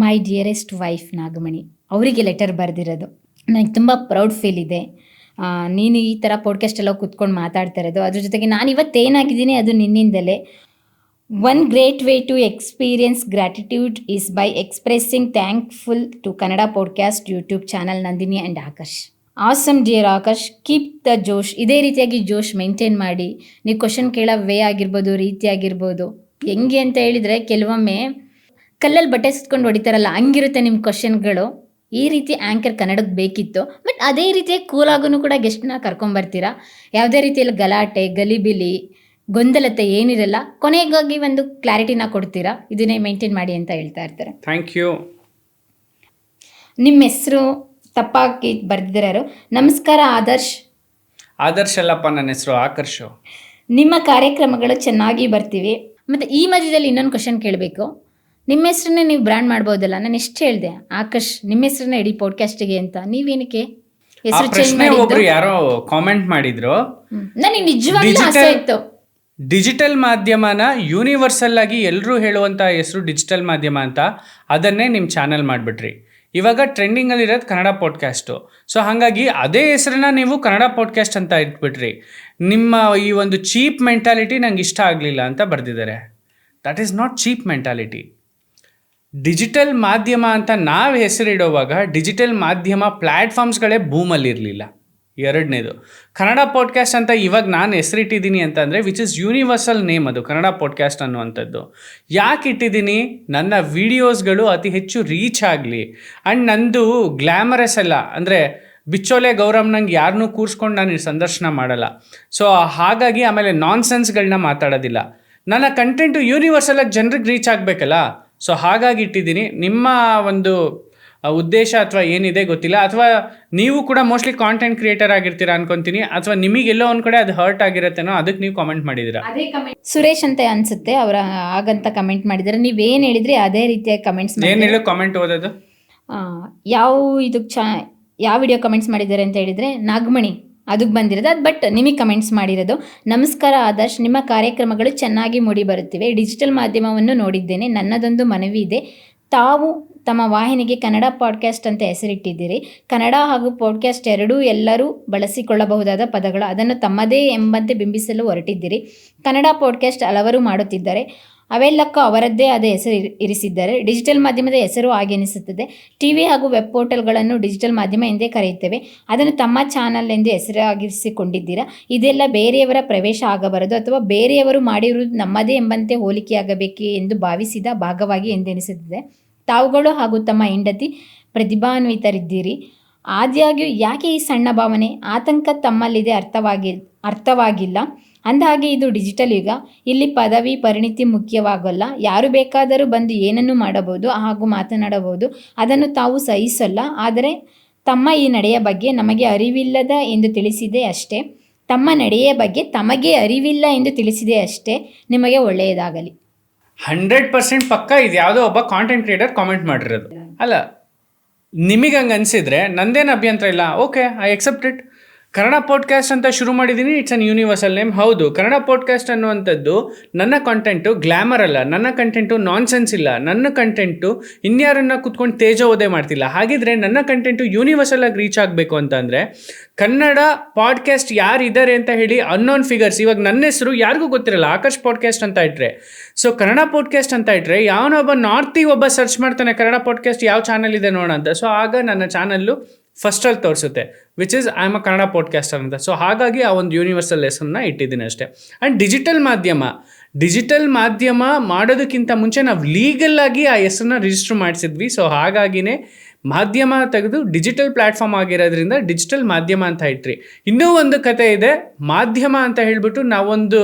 My dearest wife Nagamani ಅವರಿಗೆ ಲೆಟರ್ ಬರೆದಿರೋದು. ನನಗೆ ತುಂಬ ಪ್ರೌಡ್ ಫೀಲ್ ಇದೆ. ನೀನು ಈ ಥರ ಪಾಡ್ಕಾಸ್ಟೆಲ್ಲ ಕೂತ್ಕೊಂಡು ಮಾತಾಡ್ತಾ ಇರೋದು. ಅದ್ರ ಜೊತೆಗೆ ನಾನು ಇವತ್ತೇನಾಗಿದ್ದೀನಿ ಅದು ನಿನ್ನಿಂದಲೇ. One great way to experience gratitude is by expressing thankful to Kannada podcast YouTube channel Nandini and Akash. Awesome dear Akash, keep the josh. ಇದೇ ರೀತಿಯಾಗಿ ಜೋಶ್ ಮೇಂಟೈನ್ ಮಾಡಿ. ನೀವು ಕ್ವಶನ್ ಕೇಳೋ ವೇ ಆಗಿರ್ಬೋದು, ರೀತಿ ಆಗಿರ್ಬೋದು. ಹೆಂಗೆ ಅಂತ ಹೇಳಿದರೆ ಕೆಲವೊಮ್ಮೆ ಕಲ್ಲಲ್ಲಿ ಬಟ್ಟೆ ಸುತ್ಕೊಂಡು ಹೊಡಿತಾರಲ್ಲ, ಹಂಗಿರುತ್ತೆ ನಿಮ್ಮ ಕ್ವಶನ್ಗಳು. ಈ ರೀತಿ ಆ್ಯಂಕರ್ ಕನ್ನಡಕ್ಕೆ ಬೇಕಿತ್ತು. ಬಟ್ ಅದೇ ರೀತಿಯಾಗಿ ಕೂಲಾಗೂ ಕೂಡ ಗೆಸ್ಟ್ನ ಕರ್ಕೊಂಬರ್ತೀರಾ. ಯಾವುದೇ ರೀತಿಯಲ್ಲಿ ಗಲಾಟೆ, ಗಲಿಬಿಲಿ, ಗೊಂದಲತೆ ಏನಿರಲ್ಲ. ಕೊನೆಗಾಗಿ ಒಂದು ಕ್ಲಾರಿಟಿನ ಕೊಡ್ತೀರಾ. ಇದನ್ನೇ ಮೇಂಟೈನ್ ಮಾಡಿ ಅಂತ ಹೇಳ್ತಾ ಇರ್ತಾರೆ. Thank you. ನಿಮ್ಮ ಹೆಸರು ತಪ್ಪಾಗಿ ಬರೆದಿದ್ದಾರೆ. ನಮಸ್ಕಾರ ಆದರ್ಶ್. ಆದರ್ಶ್ ಅಲ್ಲಪ್ಪ, ನನ್ನ ಹೆಸರು ಆಕರ್ಷು. ನಿಮ್ಮ ಕಾರ್ಯಕ್ರಮಗಳು ಚೆನ್ನಾಗಿ ಬರ್ತೀವಿ. ಮತ್ತು ಈ ಮಧ್ಯದಲ್ಲಿ ಇನ್ನೊಂದು ಕ್ವಶನ್ ಕೇಳಬೇಕು. ನಿಮ್ಮ ಹೆಸರನ್ನೇ ನೀವು ಬ್ರ್ಯಾಂಡ್ ಮಾಡ್ಬೋದಲ್ಲ. ನಾನು ಎಷ್ಟು ಹೇಳಿದೆ, ಆಕಾಶ್ ನಿಮ್ಮ ಹೆಸರನ್ನ ಇಡೀ ಪಾಡ್ಕಾಸ್ಟಿಗೆ ಅಂತ. ನೀವೇನಕ್ಕೆ ಹೆಸರು ಚೇಂಜ್ ಮಾಡಿದ್ದು? ಒಬ್ರು ಯಾರೋ ಕಾಮೆಂಟ್ ಮಾಡಿದ್ರು, ನನಗೆ ನಿಜವಾಗ್ಲೂ ಆಸೆ ಇತ್ತು. ಡಿಜಿಟಲ್ ಮಾಧ್ಯಮನ ಯೂನಿವರ್ಸಲ್ ಆಗಿ ಎಲ್ಲರೂ ಹೇಳುವಂಥ ಹೆಸರು ಡಿಜಿಟಲ್ ಮಾಧ್ಯಮ ಅಂತ, ಅದನ್ನೇ ನಿಮ್ಮ ಚಾನಲ್ ಮಾಡಿಬಿಟ್ರಿ. ಇವಾಗ ಟ್ರೆಂಡಿಂಗಲ್ಲಿರೋದು ಕನ್ನಡ ಪಾಡ್ಕಾಸ್ಟು. ಸೊ ಹಾಗಾಗಿ ಅದೇ ಹೆಸರನ್ನ ನೀವು ಕನ್ನಡ ಪಾಡ್ಕಾಸ್ಟ್ ಅಂತ ಇಟ್ಬಿಟ್ರಿ. ನಿಮ್ಮ ಈ ಒಂದು ಚೀಪ್ ಮೆಂಟಾಲಿಟಿ ನಂಗೆ ಇಷ್ಟ ಆಗಲಿಲ್ಲ ಅಂತ ಬರೆದಿದ್ದಾರೆ. That is not cheap mentality. Digital ಮಾಧ್ಯಮ ಅಂತ ನಾವು ಹೆಸರಿಡೋವಾಗ ಡಿಜಿಟಲ್ ಮಾಧ್ಯಮ ಪ್ಲ್ಯಾಟ್ಫಾರ್ಮ್ಸ್ಗಳೇ ಬೂಮಲ್ಲಿರಲಿಲ್ಲ. ಎರಡನೇದು, ಕನ್ನಡ ಪಾಡ್ಕಾಸ್ಟ್ ಅಂತ ಇವಾಗ ನಾನು ಹೆಸರಿಟ್ಟಿದ್ದೀನಿ ಅಂತಂದರೆ ವಿಚ್ ಇಸ್ ಯೂನಿವರ್ಸಲ್ ನೇಮ್. ಅದು ಕನ್ನಡ ಪಾಡ್ಕಾಸ್ಟ್ ಅನ್ನುವಂಥದ್ದು ಯಾಕೆ ಇಟ್ಟಿದ್ದೀನಿ? ನನ್ನ ವೀಡಿಯೋಸ್ಗಳು ಅತಿ ಹೆಚ್ಚು ರೀಚ್ ಆಗಲಿ. ಆ್ಯಂಡ್ ನಂದು ಗ್ಲ್ಯಾಮರಸ್ ಅಲ್ಲ, ಅಂದರೆ ಬಿಚ್ಚೋಲೆ ಗೌರಮ್ನಂಗೆ ಯಾರನ್ನೂ ಕೂರಿಸ್ಕೊಂಡು ನಾನು ಸಂದರ್ಶನ ಮಾಡಲ್ಲ. ಸೊ ಹಾಗಾಗಿ ಆಮೇಲೆ ನಾನ್ಸೆನ್ಸ್ಗಳನ್ನ ಮಾತಾಡೋದಿಲ್ಲ. ನನ್ನ ಕಂಟೆಂಟು ಯೂನಿವರ್ಸಲಾಗಿ ಜನರಿಗೆ ರೀಚ್ ಆಗಬೇಕಲ್ಲ. ಸೊ ಹಾಗಾಗಿ ಇಟ್ಟಿದ್ದೀನಿ. ನಿಮ್ಮ ಒಂದು ಉದ್ದೇಶ ಅಥವಾ ಏನಿದೆ ಗೊತ್ತಿಲ್ಲ. ಅಥವಾ ನೀವು ಕೂಡ ಮೋಸ್ಟ್ಲಿ ಕಾಂಟೆಂಟ್ ಕ್ರಿಯೇಟರ್ ಆಗಿರ್ತೀರಾ ಅನ್ಕೊಂತೀನಿ, ಅಥವಾ ನಿಮಗೆಲ್ಲೋ ಒಂದು ಕಡೆ ಅದು ಹರ್ಟ್ ಆಗಿರತ್ತೇನೋ, ಅದಕ್ಕೆ ನೀವು ಕಾಮೆಂಟ್ ಮಾಡಿದ್ದೀರಾ. ಸುರೇಶ್ ಅಂತ ಅನ್ಸುತ್ತೆ ಅವರ ಹಾಗಂತ ಕಮೆಂಟ್ ಮಾಡಿದ್ದಾರೆ. ನೀವೇನು ಹೇಳಿದ್ರಿ ಅದೇ ರೀತಿಯ ಕಮೆಂಟ್ಸ್ ಏನು ಹೇಳು ಕಾಮೆಂಟ್ ಓದೋದು. ಯಾವ ಇದಕ್ಕೆ ಯಾವ ವಿಡಿಯೋ ಕಮೆಂಟ್ಸ್ ಮಾಡಿದ್ದಾರೆ ಅಂತ ಹೇಳಿದರೆ ನಾಗಮಣಿ ಅದಕ್ಕೆ ಬಂದಿರೋದು ಅದು. ಬಟ್ ನಿಮಗೆ ಕಮೆಂಟ್ಸ್ ಮಾಡಿರೋದು, ನಮಸ್ಕಾರ ಆದರ್ಶ್, ನಿಮ್ಮ ಕಾರ್ಯಕ್ರಮಗಳು ಚೆನ್ನಾಗಿ ಮೂಡಿ ಬರುತ್ತಿವೆ. ಡಿಜಿಟಲ್ ಮಾಧ್ಯಮವನ್ನು ನೋಡಿದ್ದೇನೆ. ನನ್ನದೊಂದು ಮನವಿ ಇದೆ. ತಾವು ತಮ್ಮ ವಾಹಿನಿಗೆ ಕನ್ನಡ ಪಾಡ್ಕ್ಯಾಸ್ಟ್ ಅಂತ ಹೆಸರಿಟ್ಟಿದ್ದೀರಿ. ಕನ್ನಡ ಹಾಗೂ ಪಾಡ್ಕ್ಯಾಸ್ಟ್ ಎರಡೂ ಎಲ್ಲರೂ ಬಳಸಿಕೊಳ್ಳಬಹುದಾದ ಪದಗಳು. ಅದನ್ನು ತಮ್ಮದೇ ಎಂಬಂತೆ ಬಿಂಬಿಸಲು ಹೊರಟಿದ್ದೀರಿ. ಕನ್ನಡ ಪಾಡ್ಕ್ಯಾಸ್ಟ್ ಹಲವರು ಮಾಡುತ್ತಿದ್ದಾರೆ, ಅವೆಲ್ಲಕ್ಕೂ ಅವರದ್ದೇ ಆದ ಹೆಸರು ಇರಿಸಿದ್ದಾರೆ. ಡಿಜಿಟಲ್ ಮಾಧ್ಯಮದ ಹೆಸರು ಹಾಗೆ ಎನಿಸುತ್ತದೆ. ಟಿವಿ ಹಾಗೂ ವೆಬ್ ಪೋರ್ಟಲ್ಗಳನ್ನು ಡಿಜಿಟಲ್ ಮಾಧ್ಯಮ ಎಂದೇ ಕರೆಯುತ್ತೇವೆ. ಅದನ್ನು ತಮ್ಮ ಚಾನಲ್ ಎಂದು ಹೆಸರಾಗಿರಿಸಿಕೊಂಡಿದ್ದೀರಾ. ಇದೆಲ್ಲ ಬೇರೆಯವರ ಪ್ರವೇಶ ಆಗಬಾರದು ಅಥವಾ ಬೇರೆಯವರು ಮಾಡಿರುವುದು ನಮ್ಮದೇ ಎಂಬಂತೆ ಹೋಲಿಕೆಯಾಗಬೇಕು ಎಂದು ಭಾವಿಸಿದ ಭಾಗವಾಗಿ ಎಂದೆನಿಸುತ್ತದೆ. ತಾವುಗಳು ಹಾಗೂ ತಮ್ಮ ಹೆಂಡತಿ ಪ್ರತಿಭಾನ್ವಿತರಿದ್ದೀರಿ. ಆದಾಗ್ಯೂ ಯಾಕೆ ಈ ಸಣ್ಣ ಭಾವನೆ, ಆತಂಕ ತಮ್ಮಲ್ಲಿದೆ ಅರ್ಥವಾಗಿಲ್ಲ. ಅಂದಹಾಗೆ ಇದು ಡಿಜಿಟಲ್ ಯುಗ. ಇಲ್ಲಿ ಪದವಿ ಪರಿಣಿತಿ ಮುಖ್ಯವಾಗಲ್ಲ. ಯಾರು ಬೇಕಾದರೂ ಬಂದು ಏನನ್ನು ಮಾಡಬಹುದು ಹಾಗೂ ಮಾತನಾಡಬಹುದು. ಅದನ್ನು ತಾವು ಸಹಿಸಲ್ಲ. ಆದರೆ ತಮ್ಮ ಈ ನಡೆಯ ಬಗ್ಗೆ ನಮಗೆ ಅರಿವಿಲ್ಲದ ಎಂದು ತಿಳಿಸಿದೆ ಅಷ್ಟೇ. ತಮ್ಮ ನಡೆಯ ಬಗ್ಗೆ ತಮಗೆ ಅರಿವಿಲ್ಲ ಎಂದು ತಿಳಿಸಿದೆ ಅಷ್ಟೇ. ನಿಮಗೆ ಒಳ್ಳೆಯದಾಗಲಿ. 100% ಪಕ್ಕ ಇದು ಯಾವುದೋ ಒಬ್ಬ ಕಾಂಟೆಂಟ್ ಕ್ರಿಯೇಟರ್ ಕಾಮೆಂಟ್ ಮಾಡಿರೋದು ಅಲ್ಲ. ನಿಮಗೆ ಹಂಗೆ ಅನಿಸಿದ್ರೆ ನಂದೇನು ಅಭ್ಯಂತರ ಇಲ್ಲ. Okay, I accept it. Kannada podcast ಅಂತ ಶುರು ಮಾಡಿದ್ದೀನಿ. It's an universal name. ಹೌದು, ಕನ್ನಡ ಪಾಡ್ಕ್ಯಾಸ್ಟ್ ಅನ್ನುವಂಥದ್ದು ನನ್ನ ಕಂಟೆಂಟು ಗ್ಲ್ಯಾಮರ್ ಅಲ್ಲ, ನನ್ನ ಕಂಟೆಂಟು ನಾನ್ಸೆನ್ಸ್ ಇಲ್ಲ, ನನ್ನ ಕಂಟೆಂಟು ಇನ್ಯಾರನ್ನ ಕುತ್ಕೊಂಡು ತೇಜೋವಧೆ ಮಾಡ್ತಿಲ್ಲ. ಹಾಗಿದ್ರೆ ನನ್ನ ಕಂಟೆಂಟು ಯೂನಿವರ್ಸಲ್ ಆಗಿ ರೀಚ್ ಆಗಬೇಕು ಅಂತಂದರೆ ಕನ್ನಡ ಪಾಡ್ಕ್ಯಾಸ್ಟ್ ಯಾರಿದ್ದಾರೆ ಅಂತ ಹೇಳಿ ಅನ್ನೋನ್ ಫಿಗರ್ಸ್, ಇವಾಗ ನನ್ನ ಹೆಸರು ಯಾರಿಗೂ ಗೊತ್ತಿರಲ್ಲ, ಆಕಾಶ್ ಪಾಡ್ಕ್ಯಾಸ್ಟ್ ಅಂತ ಇಟ್ಟರೆ, ಸೊ ಕನ್ನಡ ಪಾಡ್ಕ್ಯಾಸ್ಟ್ ಅಂತ ಇಟ್ಟರೆ ಯಾವನೊಬ್ಬ ನಾರ್ತಿಗೆ ಒಬ್ಬ ಸರ್ಚ್ ಮಾಡ್ತಾನೆ ಕನ್ನಡ ಪಾಡ್ಕ್ಯಾಸ್ಟ್ ಯಾವ ಚಾನಲ್ ಇದೆ ನೋಡೋಣ ಅಂತ. ಸೊ ಆಗ ನನ್ನ ಚಾನಲ್ಲು ಫಸ್ಟಲ್ಲಿ ತೋರಿಸುತ್ತೆ, which is I am a Kannada podcaster ಅಂತ. ಸೊ ಹಾಗಾಗಿ ಆ ಒಂದು ಯೂನಿವರ್ಸಲ್ ಹೆಸರನ್ನ ಇಟ್ಟಿದ್ದೀನಿ ಅಷ್ಟೇ. ಆ್ಯಂಡ್ ಡಿಜಿಟಲ್ ಮಾಧ್ಯಮ ಮಾಡೋದಕ್ಕಿಂತ ಮುಂಚೆ ನಾವು ಲೀಗಲ್ಲಾಗಿ ಆ ಹೆಸರನ್ನ ರಿಜಿಸ್ಟರ್ ಮಾಡಿಸಿದ್ವಿ. ಸೊ ಹಾಗಾಗಿನೇ ಮಾಧ್ಯಮ ತೆಗೆದು ಡಿಜಿಟಲ್ ಪ್ಲ್ಯಾಟ್ಫಾರ್ಮ್ ಆಗಿರೋದ್ರಿಂದ ಡಿಜಿಟಲ್ ಮಾಧ್ಯಮ ಅಂತ ಇಟ್ರಿ. ಇನ್ನೂ ಒಂದು ಕತೆ ಇದೆ, ಮಾಧ್ಯಮ ಅಂತ ಹೇಳಿಬಿಟ್ಟು ನಾವೊಂದು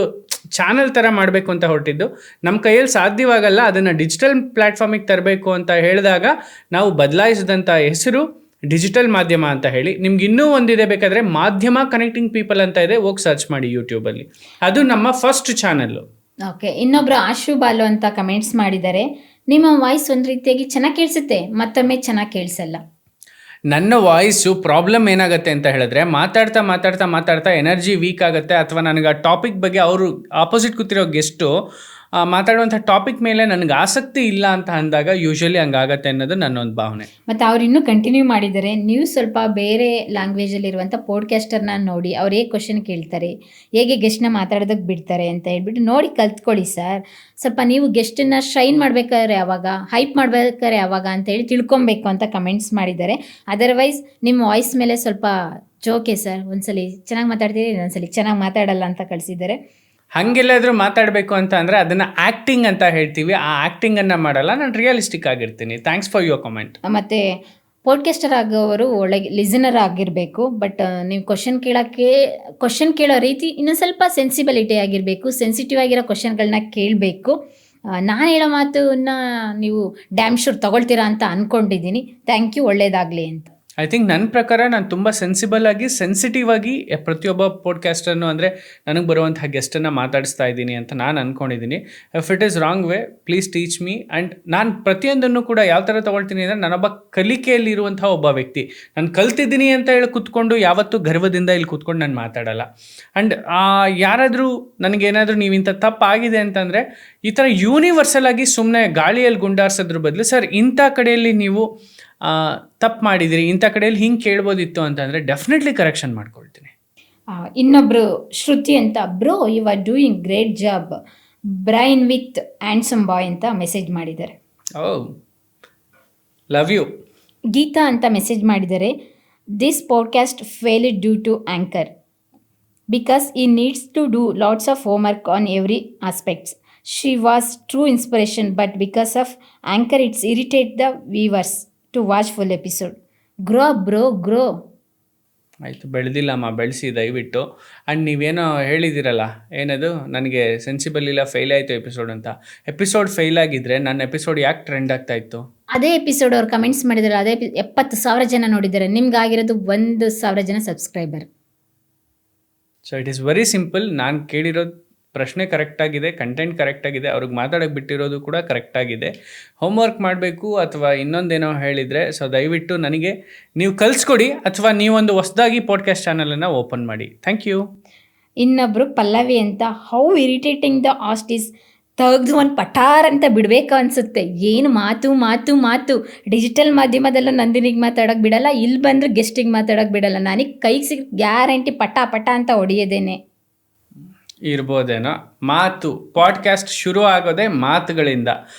ಚಾನಲ್ ಥರ ಮಾಡಬೇಕು ಅಂತ ಹೊರಟಿದ್ದು. ನಮ್ಮ ಕೈಯಲ್ಲಿ ಸಾಧ್ಯವಾಗಲ್ಲ. ಅದನ್ನು ಡಿಜಿಟಲ್ ಪ್ಲ್ಯಾಟ್ಫಾರ್ಮಿಗೆ ತರಬೇಕು ಅಂತ ಹೇಳಿದಾಗ ನಾವು ಬದಲಾಯಿಸಿದಂಥ ಹೆಸರು ಡಿಜಿಟಲ್ ಮಾಧ್ಯಮ ಅಂತ ಹೇಳಿ. ನಿಮ್ಗೆ ಇನ್ನೂ ಒಂದಿದೆ ಬೇಕಾದರೆ, ಮಾಧ್ಯಮ ಕನೆಕ್ಟಿಂಗ್ ಪೀಪಲ್ ಅಂತ ಇದೆ, ಹೋಗಿ ಸರ್ಚ್ ಮಾಡಿ ಯೂಟ್ಯೂಬಲ್ಲಿ. ಅದು ನಮ್ಮ ಫಸ್ಟ್ ಚಾನಲ್ಲು. ಓಕೆ, ಇನ್ನೊಬ್ರು ಆಶು ಬಾಲು ಅಂತ ಕಮೆಂಟ್ಸ್ ಮಾಡಿದ್ದಾರೆ. ನಿಮ್ಮ ವಾಯ್ಸ್ ಒಂದು ರೀತಿಯಾಗಿ ಚೆನ್ನಾಗಿ ಕೇಳಿಸುತ್ತೆ, ಮತ್ತೊಮ್ಮೆ ಚೆನ್ನಾಗಿ ಕೇಳಿಸಲ್ಲ. ನನ್ನ ವಾಯ್ಸು ಪ್ರಾಬ್ಲಮ್ ಏನಾಗುತ್ತೆ ಅಂತ ಹೇಳಿದ್ರೆ, ಮಾತಾಡ್ತಾ ಎನರ್ಜಿ ವೀಕ್ ಆಗುತ್ತೆ, ಅಥವಾ ನನಗೆ ಆ ಟಾಪಿಕ್ ಬಗ್ಗೆ ಅವರು ಆಪೋಸಿಟ್ ಕೂತಿರೋ ಗೆಸ್ಟು ಮಾತಾಡುವಂಥ ಟಾಪಿಕ್ ಮೇಲೆ ನನಗೆ ಆಸಕ್ತಿ ಇಲ್ಲ ಅಂತ ಅಂದಾಗ ಯೂಶ್ವಲಿ ಹಂಗಾಗತ್ತೆ ಅನ್ನೋದು ನನ್ನೊಂದು ಭಾವನೆ. ಮತ್ತು ಅವ್ರು ಇನ್ನೂ ಕಂಟಿನ್ಯೂ ಮಾಡಿದ್ದಾರೆ, ನೀವು ಸ್ವಲ್ಪ ಬೇರೆ ಲ್ಯಾಂಗ್ವೇಜಲ್ಲಿರುವಂಥ ಪಾಡ್ಕ್ಯಾಸ್ಟರ್ನ ನೋಡಿ, ಅವ್ರು ಹೇಗೆ ಕ್ವಶನ್ ಕೇಳ್ತಾರೆ, ಹೇಗೆ ಗೆಸ್ಟ್ನ ಮಾತಾಡೋದಕ್ಕೆ ಬಿಡ್ತಾರೆ ಅಂತ ಹೇಳ್ಬಿಟ್ಟು ನೋಡಿ ಕಲ್ತ್ಕೊಳ್ಳಿ ಸರ್. ಸ್ವಲ್ಪ ನೀವು ಗೆಸ್ಟನ್ನು ಶೈನ್ ಮಾಡಬೇಕಾದ್ರೆ ಯಾವಾಗ, ಹೈಪ್ ಮಾಡಬೇಕಾದ್ರೆ ಯಾವಾಗ ಅಂತೇಳಿ ತಿಳ್ಕೊಬೇಕು ಅಂತ ಕಮೆಂಟ್ಸ್ ಮಾಡಿದ್ದಾರೆ. ಅದರ್ವೈಸ್ ನಿಮ್ಮ ವಾಯ್ಸ್ ಮೇಲೆ ಸ್ವಲ್ಪ ಜೋಕೆ ಸರ್, ಒಂದ್ಸಲಿ ಚೆನ್ನಾಗಿ ಮಾತಾಡ್ತೀರಿ, ಇನ್ನೊಂದ್ಸಲಿ ಚೆನ್ನಾಗಿ ಮಾತಾಡಲ್ಲ ಅಂತ ಕಳಿಸಿದ್ದಾರೆ. ಹಾಗೆಲ್ಲಾದರೂ ಮಾತಾಡಬೇಕು ಅಂತ ಅಂದರೆ ಅದನ್ನು ಆ್ಯಕ್ಟಿಂಗ್ ಅಂತ ಹೇಳ್ತೀವಿ. ಆ ಆ್ಯಕ್ಟಿಂಗನ್ನು ಮಾಡಲ್ಲ, ನಾನು ರಿಯಲಿಸ್ಟಿಕ್ ಆಗಿರ್ತೀನಿ. Thanks for your comment. ಮತ್ತು ಪಾಡ್ಕಾಸ್ಟರ್ ಆಗೋವರು ಒಳಗೆ ಲಿಸನರ್ ಆಗಿರಬೇಕು. ಬಟ್ ನೀವು ಕ್ವಶನ್ ಕೇಳೋ ರೀತಿ ಇನ್ನೊಂದು ಸ್ವಲ್ಪ ಸೆನ್ಸಿಬಿಲಿಟಿ ಆಗಿರಬೇಕು, ಸೆನ್ಸಿಟಿವ್ ಆಗಿರೋ ಕ್ವಶನ್ಗಳನ್ನ ಕೇಳಬೇಕು. ನಾನು ಹೇಳೋ ಮಾತನ್ನ ನೀವು ಡ್ಯಾಮ್ ಶೂರ್ ತೊಗೊಳ್ತೀರಾ ಅಂತ ಅಂದ್ಕೊಂಡಿದ್ದೀನಿ. ಥ್ಯಾಂಕ್ ಯು, ಒಳ್ಳೆಯದಾಗಲಿ ಅಂತ. ಐ ಥಿಂಕ್ ನನ್ನ ಪ್ರಕಾರ ನಾನು ತುಂಬ ಸೆನ್ಸಿಬಲ್ ಆಗಿ, ಸೆನ್ಸಿಟಿವ್ ಆಗಿ ಪ್ರತಿಯೊಬ್ಬ ಪಾಡ್ಕ್ಯಾಸ್ಟನ್ನು ಅಂದರೆ ನನಗೆ ಬರುವಂಥ ಗೆಸ್ಟನ್ನು ಮಾತಾಡಿಸ್ತಾ ಇದ್ದೀನಿ ಅಂತ ನಾನು ಅಂದ್ಕೊಂಡಿದ್ದೀನಿ. If it is wrong way, please teach me. And ನಾನು ಪ್ರತಿಯೊಂದನ್ನು ಕೂಡ ಯಾವ ಥರ ತೊಗೊಳ್ತೀನಿ ಅಂದರೆ, ನಾನೊಬ್ಬ ಕಲಿಕೆಯಲ್ಲಿರುವಂಥ ಒಬ್ಬ ವ್ಯಕ್ತಿ. ನಾನು ಕಲ್ತಿದ್ದೀನಿ ಅಂತ ಹೇಳಿ ಕೂತ್ಕೊಂಡು ಯಾವತ್ತೂ ಗರ್ವದಿಂದ ಇಲ್ಲಿ ಕೂತ್ಕೊಂಡು ನಾನು ಮಾತಾಡಲ್ಲ. ಆ್ಯಂಡ್ ಯಾರಾದರೂ ನನಗೇನಾದರೂ ನೀವು ಇಂಥ ತಪ್ಪಾಗಿದೆ ಅಂತಂದರೆ, ಈ ಥರ ಯೂನಿವರ್ಸಲ್ ಆಗಿ ಸುಮ್ಮನೆ ಗಾಳಿಯಲ್ಲಿ ಗುಂಡಾರಿಸೋದ್ರ ಬದಲು, ಸರ್ ಇಂಥ ಕಡೆಯಲ್ಲಿ ನೀವು ತಪ್ಪು ಮಾಡಿದಿರಿ, ಇಂಥ ಕಡೆಯಲ್ಲಿ ಹಿಂಗೆ ಕೇಳ್ಬೋದಿತ್ತು ಅಂತಂದರೆ ಡೆಫಿನೆಟ್ಲಿ ಕರೆಕ್ಷನ್ ಮಾಡ್ಕೊಳ್ತೀನಿ. ಇನ್ನೊಬ್ರು ಶ್ರುತಿ ಅಂತ, bro you are doing great job, brain with handsome boy ಅಂತ ಮೆಸೇಜ್ ಮಾಡಿದ್ದಾರೆ. ಓ, ಲವ್ ಯು. ಗೀತಾ ಅಂತ ಮೆಸೇಜ್ ಮಾಡಿದ್ದಾರೆ. This podcast failed due to anchor because he needs to do lots of homework on every aspects. She was true inspiration, but because of anchor it's irritate the viewers to watch full episode. Grow bro grow. ಆಯಿತು, ಬೆಳೆದಿಲ್ಲಮ್ಮ, ಬೆಳೆಸಿ ದಯವಿಟ್ಟು. And ನೀವೇನೋ ಹೇಳಿದ್ದೀರಲ್ಲ, ಏನದು ನನಗೆ sensible ಇಲ್ಲ, fail ಆಯಿತು episode ಅಂತ. ಎಪಿಸೋಡ್ ಫೇಲ್ ಆಗಿದ್ದರೆ ನನ್ನ ಎಪಿಸೋಡ್ ಯಾಕೆ ಟ್ರೆಂಡ್ ಆಗ್ತಾಯಿತ್ತು? ಅದೇ ಎಪಿಸೋಡ್ ಅವ್ರು ಕಮೆಂಟ್ಸ್ ಮಾಡಿದ್ದಾರೆ, ಅದೇ 70,000 ಜನ ನೋಡಿದ್ದಾರೆ. ನಿಮ್ಗೆ ಆಗಿರೋದು 1,000 ಜನ subscriber. So it is very simple. ನಾನು ಕೇಳಿರೋದು ಪ್ರಶ್ನೆ ಕರೆಕ್ಟಾಗಿದೆ, ಕಂಟೆಂಟ್ ಕರೆಕ್ಟಾಗಿದೆ, ಅವ್ರಿಗೆ ಮಾತಾಡೋಕ್ಕೆ ಬಿಟ್ಟಿರೋದು ಕೂಡ ಕರೆಕ್ಟಾಗಿದೆ. ಹೋಮ್ವರ್ಕ್ ಮಾಡಬೇಕು ಅಥವಾ ಇನ್ನೊಂದೇನೋ ಹೇಳಿದರೆ ಸೊ ದಯವಿಟ್ಟು ನನಗೆ ನೀವು ಕಲಿಸ್ಕೊಡಿ, ಅಥವಾ ನೀವೊಂದು ಹೊಸದಾಗಿ ಪಾಡ್ಕಾಸ್ಟ್ ಚಾನಲನ್ನು ಓಪನ್ ಮಾಡಿ. Thank you. ಇನ್ನೊಬ್ರು ಪಲ್ಲವಿ ಅಂತ, ಹೌ ಇರಿಟೇಟಿಂಗ್ ದ ಆಸ್ಟ್ ಈಸ್, ತೆಗೆದು ಒಂದು ಪಟಾರ್ ಅಂತ ಬಿಡಬೇಕು ಅನಿಸುತ್ತೆ. ಏನು ಮಾತು ಮಾತು ಮಾತು. ಡಿಜಿಟಲ್ ಮಾಧ್ಯಮದಲ್ಲೂ ನಂದಿನಿಗೆ ಮಾತಾಡೋಕೆ ಬಿಡಲ್ಲ, ಇಲ್ಲಿ ಬಂದರೆ ಗೆಸ್ಟಿಗೆ ಮಾತಾಡೋಕೆ ಬಿಡಲ್ಲ. ನನಗೆ ಕೈಗೆ ಸಿಕ್ಕ ಗ್ಯಾರಂಟಿ ಪಟ ಪಟ ಅಂತ ಹೊಡೆಯೋದೇನೆ. ಇರ್ಬೋದೇನೋ. ಮಾತು ಪಾಡ್ಕಾಸ್ಟ್ ಶುರು ಆಗೋದೇ ಮಾತುಗಳಿಂದ.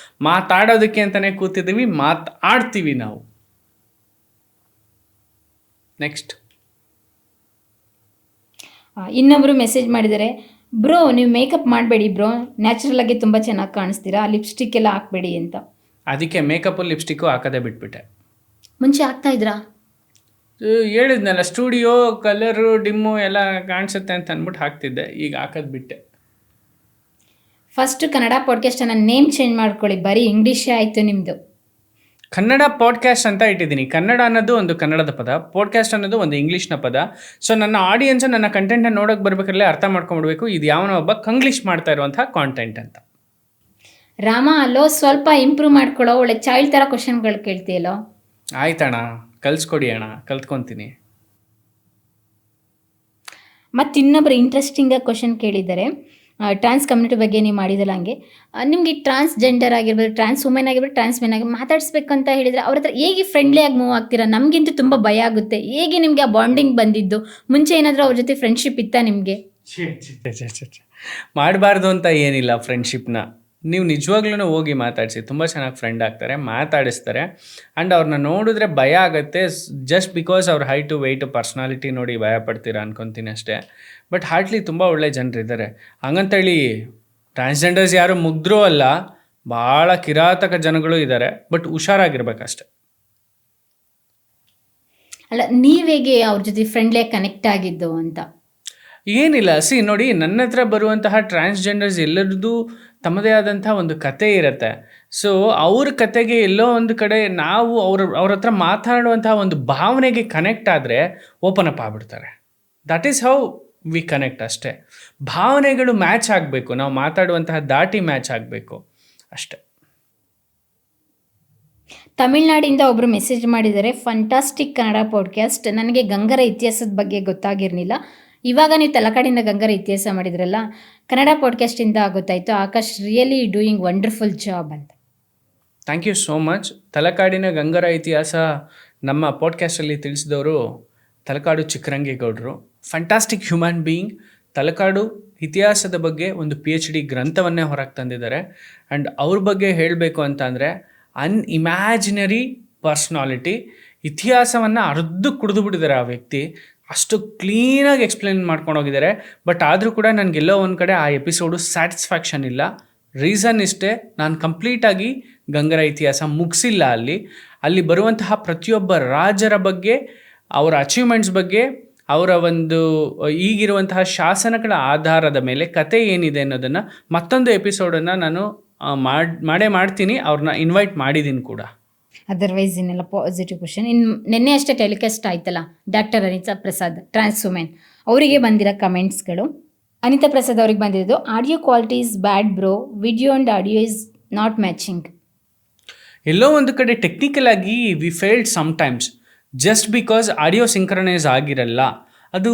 ಮಾತಾಡೋದಕ್ಕೆ ಅಂತಲೇ ಕೂತಿದ್ದೀವಿ, ಮಾತಾಡ್ತೀವಿ ನಾವು. ನೆಕ್ಸ್ಟ್ ಇನ್ನೊಬ್ಬರು ಮೆಸೇಜ್ ಮಾಡಿದ್ದಾರೆ, ಬ್ರೋ ನೀವು ಮೇಕಪ್ ಮಾಡಬೇಡಿ ಬ್ರೋ, ನ್ಯಾಚುರಲ್ ಆಗಿ ತುಂಬ ಚೆನ್ನಾಗಿ ಕಾಣಿಸ್ತೀರಾ, ಲಿಪ್ಸ್ಟಿಕ್ ಎಲ್ಲ ಹಾಕಬೇಡಿ ಅಂತ. ಅದಕ್ಕೆ ಮೇಕಪ್ಪು ಲಿಪ್ಸ್ಟಿಕ್ಕು ಹಾಕೋದೇ ಬಿಟ್ಬಿಟ್ಟೆ. ಮುಂಚೆ ಹಾಕ್ತಾ ಇದ್ರಾ? ಹೇಳಿದ್ನಲ್ಲ, ಸ್ಟುಡಿಯೋ ಕಲರು ಡಿಮ್ಮು ಎಲ್ಲ ಕಾಣಿಸುತ್ತೆ ಅಂತ ಅಂದ್ಬಿಟ್ಟು ಹಾಕ್ತಿದ್ದೆ, ಈಗ ಹಾಕೋದು ಬಿಟ್ಟೆ. ಫಸ್ಟ್ ಕನ್ನಡ ಪಾಡ್ಕಾಸ್ಟನ್ನು ನೇಮ್ ಚೇಂಜ್ ಮಾಡ್ಕೊಳ್ಳಿ, ಬರೀ ಇಂಗ್ಲೀಷೇ ಆಯಿತು ನಿಮ್ಮದು. ಕನ್ನಡ ಪಾಡ್ಕಾಸ್ಟ್ ಅಂತ ಇಟ್ಟಿದ್ದೀನಿ. ಕನ್ನಡ ಅನ್ನೋದು ಒಂದು ಕನ್ನಡದ ಪದ, ಪಾಡ್ಕಾಸ್ಟ್ ಅನ್ನೋದು ಒಂದು ಇಂಗ್ಲೀಷ್ನ ಪದ. ಸೊ ನನ್ನ ಆಡಿಯನ್ಸು ನನ್ನ ಕಂಟೆಂಟ್ನ ನೋಡೋಕೆ ಬರ್ಬೇಕಾದ್ರೆ ಅರ್ಥ ಮಾಡ್ಕೊಂಡ್ಬಿಡ್ಬೇಕು, ಇದು ಯಾವನೋ ಒಬ್ಬ ಕಂಗ್ಲೀಷ್ ಮಾಡ್ತಾ ಇರುವಂಥ ಕಾಂಟೆಂಟ್ ಅಂತ. ರಾಮ ಅಲ್ಲೋ ಸ್ವಲ್ಪ ಇಂಪ್ರೂವ್ ಮಾಡ್ಕೊಳ್ಳೋ, ಒಳ್ಳೆ ಚೈಲ್ಡ್ ಥರ ಕ್ವಶನ್ಗಳು ಕೇಳ್ತೀಯಲ್ಲೋ. ಆಯ್ತಣ್ಣ, ಕಲಿಸ್ಕೊಡಿ ಅಣ್ಣ, ಕಲ್ತ್ಕೊತೀನಿ. ಮತ್ತು ಇನ್ನೊಬ್ರು ಇಂಟ್ರೆಸ್ಟಿಂಗಾಗಿ ಕ್ವಶನ್ ಕೇಳಿದ್ದಾರೆ, ಟ್ರಾನ್ಸ್ ಕಮ್ಯುನಿಟಿ ಬಗ್ಗೆ ನೀವು ಮಾಡಿದಲ್ಲ ಹಂಗೆ. ನಿಮಗೆ ಟ್ರಾನ್ಸ್ಜೆಂಡರ್ ಆಗಿರ್ಬೋದು, ಟ್ರಾನ್ಸ್ ವುಮೆನ್ ಆಗಿರ್ಬೋದು, ಟ್ರಾನ್ಸ್ ಮೆನ್ ಆಗಿ ಮಾತಾಡಿಸ್ಬೇಕು ಅಂತ ಹೇಳಿದರೆ ಅವ್ರ ಹತ್ರ ಹೇಗೆ ಫ್ರೆಂಡ್ಲಿಯಾಗಿ ಮೂವ್ ಆಗ್ತೀರಾ? ನಮಗಿಂತೂ ತುಂಬ ಭಯ ಆಗುತ್ತೆ. ಹೇಗೆ ನಿಮಗೆ ಆ ಬಾಂಡಿಂಗ್ ಬಂದಿದ್ದು? ಮುಂಚೆ ಏನಾದರೂ ಅವ್ರ ಜೊತೆ ಫ್ರೆಂಡ್ಶಿಪ್ ಇತ್ತಾ ನಿಮಗೆ? ಮಾಡಬಾರ್ದು ಅಂತ ಏನಿಲ್ಲ ಫ್ರೆಂಡ್ಶಿಪ್ನ. ನೀವು ನಿಜವಾಗ್ಲೂ ಹೋಗಿ ಮಾತಾಡಿಸಿ, ತುಂಬ ಚೆನ್ನಾಗಿ ಫ್ರೆಂಡ್ ಆಗ್ತಾರೆ, ಮಾತಾಡಿಸ್ತಾರೆ. ಆ್ಯಂಡ್ ಅವ್ರನ್ನ ನೋಡಿದ್ರೆ ಭಯ ಆಗುತ್ತೆ, ಜಸ್ಟ್ ಬಿಕಾಸ್ ಅವ್ರ ಹೈಟು ವೆಯ್ಟು ಪರ್ಸ್ನಾಲಿಟಿ ನೋಡಿ ಭಯ ಪಡ್ತೀರಾ ಅನ್ಕೊತೀನಿ ಅಷ್ಟೇ. ಬಟ್ ಹಾರ್ಟ್ಲಿ ತುಂಬ ಒಳ್ಳೆ ಜನರಿದ್ದಾರೆ. ಹಂಗಂತೇಳಿ ಟ್ರಾನ್ಸ್ಜೆಂಡರ್ಸ್ ಯಾರು ಮುಗ್ದರೂ ಅಲ್ಲ, ಭಾಳ ಕಿರಾತಕ ಜನಗಳು ಇದ್ದಾರೆ. ಬಟ್ ಹುಷಾರಾಗಿರ್ಬೇಕಷ್ಟೆ. ಅಲ್ಲ, ನೀವೇಗೆ ಅವ್ರ ಜೊತೆ ಫ್ರೆಂಡ್ಲಿಯಾಗಿ ಕನೆಕ್ಟ್ ಆಗಿದ್ದು ಅಂತ? ಏನಿಲ್ಲ, ನೋಡಿ, ನನ್ನ ಹತ್ರ ಬರುವಂತಹ ಟ್ರಾನ್ಸ್ಜೆಂಡರ್ಸ್ ಎಲ್ಲರದ್ದು ತಮ್ಮದೇ ಆದಂಥ ಒಂದು ಕತೆ ಇರುತ್ತೆ. ಸೊ ಅವ್ರ ಕತೆಗೆ ಎಲ್ಲೋ ಒಂದು ಕಡೆ ನಾವು ಅವ್ರ ಹತ್ರ ಮಾತಾಡುವಂತಹ ಒಂದು ಭಾವನೆಗೆ ಕನೆಕ್ಟ್ ಆದರೆ ಓಪನ್ ಅಪ್ ಆಗ್ಬಿಡ್ತಾರೆ. That is how we connect ಅಷ್ಟೇ. ಭಾವನೆಗಳು ಮ್ಯಾಚ್ ಆಗಬೇಕು, ನಾವು ಮಾತಾಡುವಂತಹ ದಾಟಿ ಮ್ಯಾಚ್ ಆಗಬೇಕು ಅಷ್ಟೆ. ತಮಿಳ್ನಾಡಿಂದ ಒಬ್ಬರು ಮೆಸೇಜ್ ಮಾಡಿದ್ದಾರೆ, ಫಂಟಾಸ್ಟಿಕ್ ಕನ್ನಡ ಪಾಡ್ಕಾಸ್ಟ್. ನನಗೆ ಗಂಗರ ಇತಿಹಾಸದ ಬಗ್ಗೆ ಗೊತ್ತಾಗಿರಲಿಲ್ಲ. ಇವಾಗ ನೀವು ತಲಕಾಡಿಂದ ಗಂಗರ ಇತಿಹಾಸ ಮಾಡಿದ್ರಲ್ಲ, ಕನ್ನಡ ಪಾಡ್ಕಾಸ್ಟಿಂದ ಗೊತ್ತಾಯಿತು. Akash really doing wonderful job ಅಂತ. Thank you so much. ತಲಕಾಡಿನ ಗಂಗರ ಇತಿಹಾಸ ನಮ್ಮ ಪಾಡ್ಕಾಸ್ಟಲ್ಲಿ ತಿಳಿಸಿದವರು ತಲಕಾಡು ಚಿಕ್ಕರಂಗೇಗೌಡರು. Fantastic human being. ತಲಕಾಡು ಇತಿಹಾಸದ ಬಗ್ಗೆ ಒಂದು PhD ಗ್ರಂಥವನ್ನೇ ಹೊರಗೆ ತಂದಿದ್ದಾರೆ. ಆ್ಯಂಡ್ ಅವ್ರ ಬಗ್ಗೆ ಹೇಳಬೇಕು ಅಂತ ಅಂದರೆ ಅನ್ಇಮ್ಯಾಜಿನರಿ ಪರ್ಸ್ನಾಲಿಟಿ. ಇತಿಹಾಸವನ್ನು ಅರ್ಧ ಕುಡಿದು ಬಿಟ್ಟಿದ್ದಾರೆ ಆ ವ್ಯಕ್ತಿ. ಅಷ್ಟು ಕ್ಲೀನಾಗಿ ಎಕ್ಸ್ಪ್ಲೇನ್ ಮಾಡ್ಕೊಂಡು ಹೋಗಿದ್ದಾರೆ. ಬಟ್ ಆದರೂ ಕೂಡ ನನಗೆಲ್ಲೋ ಒಂದು ಕಡೆ ಆ ಎಪಿಸೋಡು ಸ್ಯಾಟಿಸ್ಫ್ಯಾಕ್ಷನ್ ಇಲ್ಲ. ರೀಸನ್ ಇಷ್ಟೇ, ನಾನು ಕಂಪ್ಲೀಟಾಗಿ ಗಂಗರ ಇತಿಹಾಸ ಮುಗಿಸಿಲ್ಲ. ಅಲ್ಲಿ ಬರುವಂತಹ ಪ್ರತಿಯೊಬ್ಬ ರಾಜರ ಬಗ್ಗೆ, ಅವರ ಅಚೀವ್ಮೆಂಟ್ಸ್ ಬಗ್ಗೆ, ಅವರ ಒಂದು ಈಗಿರುವಂತಹ ಶಾಸನಗಳ ಆಧಾರದ ಮೇಲೆ ಕತೆ ಏನಿದೆ ಅನ್ನೋದನ್ನು ಮತ್ತೊಂದು ಎಪಿಸೋಡನ್ನು ನಾನು ಮಾಡ್ತೀನಿ. ಅವ್ರನ್ನ ಇನ್ವೈಟ್ ಮಾಡಿದ್ದೀನಿ ಕೂಡ. ಅದರ್ವೈಸ್ ಇನ್ನೆಲ್ಲ ಪಾಸಿಟಿವ್ ಕ್ವಶನ್. ನಿನ್ನೆ ಅಷ್ಟೇ ಟೆಲಿಕಾಸ್ಟ್ ಆಯ್ತಲ್ಲ, doctor Anita Prasad, trans women, ಅವರಿಗೆ ಬಂದಿರೋ ಕಮೆಂಟ್ಸ್ಗಳು. ಅನಿತಾ ಪ್ರಸಾದ್ ಅವ್ರಿಗೆ ಬಂದಿದ್ದು, audio quality is bad bro, video and audio is not matching. ಎಲ್ಲೋ ಒಂದು ಕಡೆ ಟೆಕ್ನಿಕಲ್ ಆಗಿ we failed sometimes just because audio synchronise ಆಗಿರಲ್ಲ. ಅದು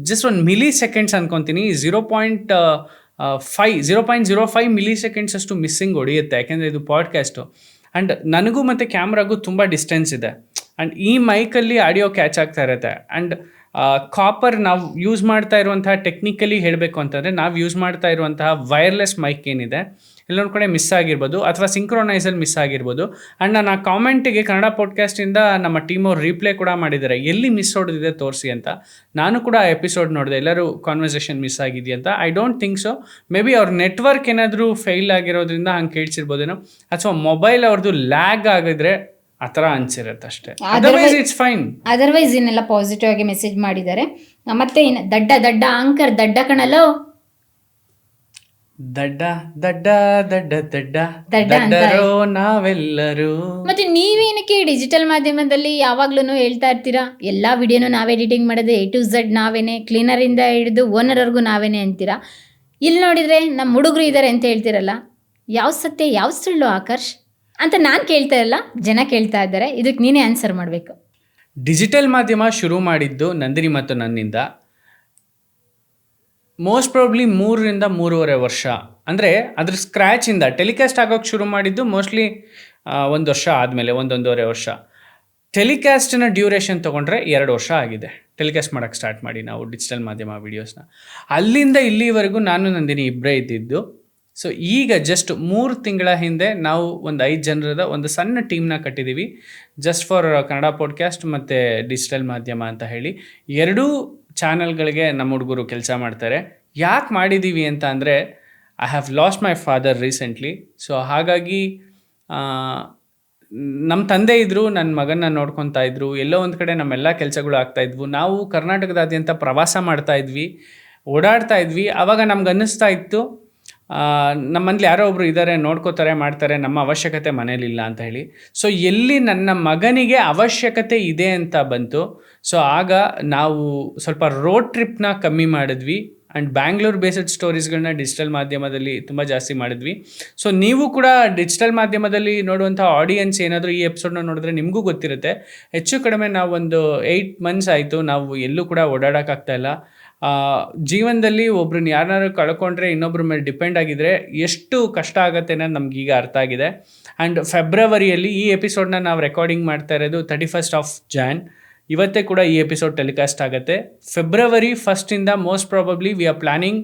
ಜಸ್ಟ್ 1 ಮಿಲಿ ಸೆಕೆಂಡ್ಸ್ ಅನ್ಕೊತೀನಿ, 0.05 ಮಿಲಿ ಸೆಕೆಂಡ್ಸ್ ಅಷ್ಟು ಮಿಸ್ಸಿಂಗ್ ಹೊಡೆಯುತ್ತೆ. ಯಾಕೆಂದರೆ ಇದು ಪಾಡ್ಕಾಸ್ಟು. ಆ್ಯಂಡ್ ನನಗೂ ಮತ್ತು ಕ್ಯಾಮ್ರಾಗೂ ತುಂಬ ಡಿಸ್ಟೆನ್ಸ್ ಇದೆ. ಆ್ಯಂಡ್ ಈ ಮೈಕಲ್ಲಿ ಆಡಿಯೋ ಕ್ಯಾಚ್ ಆಗ್ತಾ ಇರುತ್ತೆ. ಆ್ಯಂಡ್ ಕಾಪರ್ ನಾವು ಯೂಸ್ ಮಾಡ್ತಾ ಇರುವಂತಹ, ಟೆಕ್ನಿಕಲಿ ಹೇಳಬೇಕು ಅಂತಂದರೆ ನಾವು ಯೂಸ್ ಮಾಡ್ತಾ ಇರುವಂತಹ ವೈರ್ಲೆಸ್ ಮೈಕ್ ಏನಿದೆ, ಎಲ್ಲೊಂದು ಕಡೆ ಮಿಸ್ ಆಗಿರ್ಬೋದು ಅಥವಾ ಸಿಂಕ್ರೊನೈಸರ್ ಮಿಸ್ ಆಗಿರ್ಬೋದು. ಆ್ಯಂಡ್ ನಾನು ಆ ಕಾಮೆಂಟಿಗೆ ಕನ್ನಡ ಪಾಡ್ಕಾಸ್ಟಿಂದ ನಮ್ಮ ಟೀಮ್ ಅವ್ರು ರೀಪ್ಲೇ ಕೂಡ ಮಾಡಿದ್ದಾರೆ, ಎಲ್ಲಿ ಮಿಸ್ ಹೊಡೆದಿದೆ ತೋರಿಸಿ ಅಂತ. ನಾನು ಕೂಡ ಆ ಎಪಿಸೋಡ್ ನೋಡಿದೆ, ಎಲ್ಲರೂ ಕಾನ್ವರ್ಸೇಷನ್ ಮಿಸ್ ಆಗಿದೆಯಾ ಅಂತ. I don't think so. May be ಅವ್ರ ನೆಟ್ವರ್ಕ್ ಏನಾದರೂ ಫೇಲ್ ಆಗಿರೋದ್ರಿಂದ ಹಂಗೆ ಕೇಳಿಸಿರ್ಬೋದೇನೋ, ಅಥವಾ ಮೊಬೈಲ್ ಅವ್ರದ್ದು ಲ್ಯಾಗ್ ಆಗಿದ್ರೆ ಆ ಥರ ಅನ್ಸಿರುತ್ತೆ ಅಷ್ಟೇ. Otherwise it's fine. ಅದರ್ವೈಸ್ ಇನ್ನೆಲ್ಲ ಪಾಸಿಟಿವ್ ಆಗಿ ಮೆಸೇಜ್ ಮಾಡಿದ್ದಾರೆ. ಮತ್ತೆ ದಡ್ಡ ಆಂಕರ್, ದಡ್ಡ ಕಣಲ್ಲೋ, ದಡ್ಡ ದಡ್ಡ ದಡ್ಡ ದಡ್ಡ ದಡ್ಡ ಅಂತ. ದಡ್ಡರೋ ನಾವೆಲ್ಲರೂ. ಮತ್ತೆ ನೀವೇನಕ್ಕೆ ಡಿಜಿಟಲ್ ಮಾಧ್ಯಮದಲ್ಲಿ ಯಾವಾಗ್ಲೂ ಹೇಳ್ತಾ ಇರ್ತೀರಾ ಎಲ್ಲ ವಿಡಿಯೋನು ನಾವೇ ಎಡಿಟಿಂಗ್ ಮಾಡೋದು A to Z ನಾವೇನೆ, ಕ್ಲೀನರಿಂದ ಹಿಡಿದು ಓನರ್ವರೆಗೂ ನಾವೇನೆ ಅಂತೀರಾ. ಇಲ್ಲಿ ನೋಡಿದ್ರೆ ನಮ್ಮ ಹುಡುಗರು ಇದ್ದಾರೆ ಅಂತ ಹೇಳ್ತಿರಲ್ಲ, ಯಾವ ಸತ್ಯ ಯಾವ ಸುಳ್ಳು ಆಕರ್ಷ್ ಅಂತ ನಾನು ಕೇಳ್ತಾ ಇಲ್ಲ, ಜನ ಕೇಳ್ತಾ ಇದ್ದಾರೆ. ಇದಕ್ಕೆ ನೀನೇ ಆನ್ಸರ್ ಮಾಡಬೇಕು. ಡಿಜಿಟಲ್ ಮಾಧ್ಯಮ ಶುರು ಮಾಡಿದ್ದು ನಂದಿನಿ ಮತ್ತು ನನ್ನಿಂದ ಮೋಸ್ಟ್ ಪ್ರಾಬ್ಲಿ 3ರಿಂದ 3.5 ವರ್ಷ. ಅಂದರೆ ಅದ್ರ ಸ್ಕ್ರ್ಯಾಚಿಂದ ಟೆಲಿಕಾಸ್ಟ್ ಆಗೋಕ್ಕೆ ಶುರು ಮಾಡಿದ್ದು ಮೋಸ್ಟ್ಲಿ 1 ವರ್ಷ ಆದಮೇಲೆ, 1.5 ವರ್ಷ. ಟೆಲಿಕಾಸ್ಟಿನ ಡ್ಯೂರೇಷನ್ ತೊಗೊಂಡ್ರೆ 2 ವರ್ಷ ಆಗಿದೆ ಟೆಲಿಕಾಸ್ಟ್ ಮಾಡೋಕ್ಕೆ ಸ್ಟಾರ್ಟ್ ಮಾಡಿ ನಾವು ಡಿಜಿಟಲ್ ಮಾಧ್ಯಮ ವೀಡಿಯೋಸ್ನ. ಅಲ್ಲಿಂದ ಇಲ್ಲಿವರೆಗೂ ನಾನು ನಂದಿನಿ ಇಬ್ಬರೇ ಇದ್ದಿದ್ದು. ಸೊ ಈಗ ಜಸ್ಟ್ 3 ತಿಂಗಳ ಹಿಂದೆ ನಾವು ಒಂದು 5 ಜನರದ ಒಂದು ಸಣ್ಣ ಟೀಮ್ನ ಕಟ್ಟಿದ್ದೀವಿ, ಜಸ್ಟ್ ಫಾರ್ ಕನ್ನಡ ಪಾಡ್ಕ್ಯಾಸ್ಟ್ ಮತ್ತು ಡಿಜಿಟಲ್ ಮಾಧ್ಯಮ ಅಂತ ಹೇಳಿ. 2 ಚಾನಲ್ಗಳಿಗೆ ನಮ್ಮ ಹುಡುಗರು ಕೆಲಸ ಮಾಡ್ತಾರೆ. ಯಾಕೆ ಮಾಡಿದ್ದೀವಿ ಅಂತ ಅಂದರೆ, I have lost my father recently. So ಹಾಗಾಗಿ ನಮ್ಮ ತಂದೆ ಇದ್ದರು, ನನ್ನ ಮಗನ್ನ ನೋಡ್ಕೊತಾ ಇದ್ರು, ಎಲ್ಲೋ ಒಂದು ಕಡೆ ನಮ್ಮೆಲ್ಲ ಕೆಲಸಗಳು ಆಗ್ತಾಯಿದ್ವು. ನಾವು ಕರ್ನಾಟಕದಾದ್ಯಂತ ಪ್ರವಾಸ ಮಾಡ್ತಾಯಿದ್ವಿ, ಓಡಾಡ್ತಾ ಇದ್ವಿ. ಆವಾಗ ನಮ್ಗೆ ಅನ್ನಿಸ್ತಾ ಇತ್ತು ನಮ್ಮ ಮನೇಲಿ ಯಾರೋ ಒಬ್ರು ಇದ್ದಾರೆ, ನೋಡ್ಕೋತಾರೆ, ಮಾಡ್ತಾರೆ, ನಮ್ಮ ಅವಶ್ಯಕತೆ ಮನೇಲಿಲ್ಲ ಅಂತ ಹೇಳಿ. ಸೊ ಎಲ್ಲಿ ನನ್ನ ಮಗನಿಗೆ ಅವಶ್ಯಕತೆ ಇದೆ ಅಂತ ಬಂತು, ಸೊ ಆಗ ನಾವು ಸ್ವಲ್ಪ ರೋಡ್ ಟ್ರಿಪ್ನ ಕಮ್ಮಿ ಮಾಡಿದ್ವಿ ಆ್ಯಂಡ್ ಬ್ಯಾಂಗ್ಳೂರ್ ಬೇಸ್ಡ್ ಸ್ಟೋರೀಸ್ಗಳನ್ನ ಡಿಜಿಟಲ್ ಮಾಧ್ಯಮದಲ್ಲಿ ತುಂಬ ಜಾಸ್ತಿ ಮಾಡಿದ್ವಿ. ಸೊ ನೀವು ಕೂಡ ಡಿಜಿಟಲ್ ಮಾಧ್ಯಮದಲ್ಲಿ ನೋಡುವಂಥ ಆಡಿಯನ್ಸ್ ಏನಾದರೂ ಈ ಎಪಿಸೋಡ್ನ ನೋಡಿದ್ರೆ ನಿಮಗೂ ಗೊತ್ತಿರುತ್ತೆ. ಹೆಚ್ಚು ಕಡಿಮೆ ನಾವು ಒಂದು 8 months ಆಯಿತು ನಾವು ಎಲ್ಲೂ ಕೂಡ ಓಡಾಡೋಕ್ಕಾಗ್ತಾಯಿಲ್ಲ. ಜೀವನದಲ್ಲಿ ಒಬ್ರನ್ನ ಯಾರನ್ನಾರು ಕಳ್ಕೊಂಡ್ರೆ ಇನ್ನೊಬ್ರ ಮೇಲೆ ಡಿಪೆಂಡ್ ಆಗಿದ್ರೆ ಎಷ್ಟು ಕಷ್ಟ ಆಗುತ್ತೆ ಅನ್ನೋದು ನಮಗೀಗ ಅರ್ಥ ಆಗಿದೆ. ಆ್ಯಂಡ್ ಫೆಬ್ರವರಿಯಲ್ಲಿ ಈ ಎಪಿಸೋಡ್ನ ನಾವು ರೆಕಾರ್ಡಿಂಗ್ ಮಾಡ್ತಾ ಇರೋದು 31st Jan. ಇವತ್ತೇ ಕೂಡ ಈ ಎಪಿಸೋಡ್ ಟೆಲಿಕಾಸ್ಟ್ ಆಗುತ್ತೆ. February 1st most probably we are planning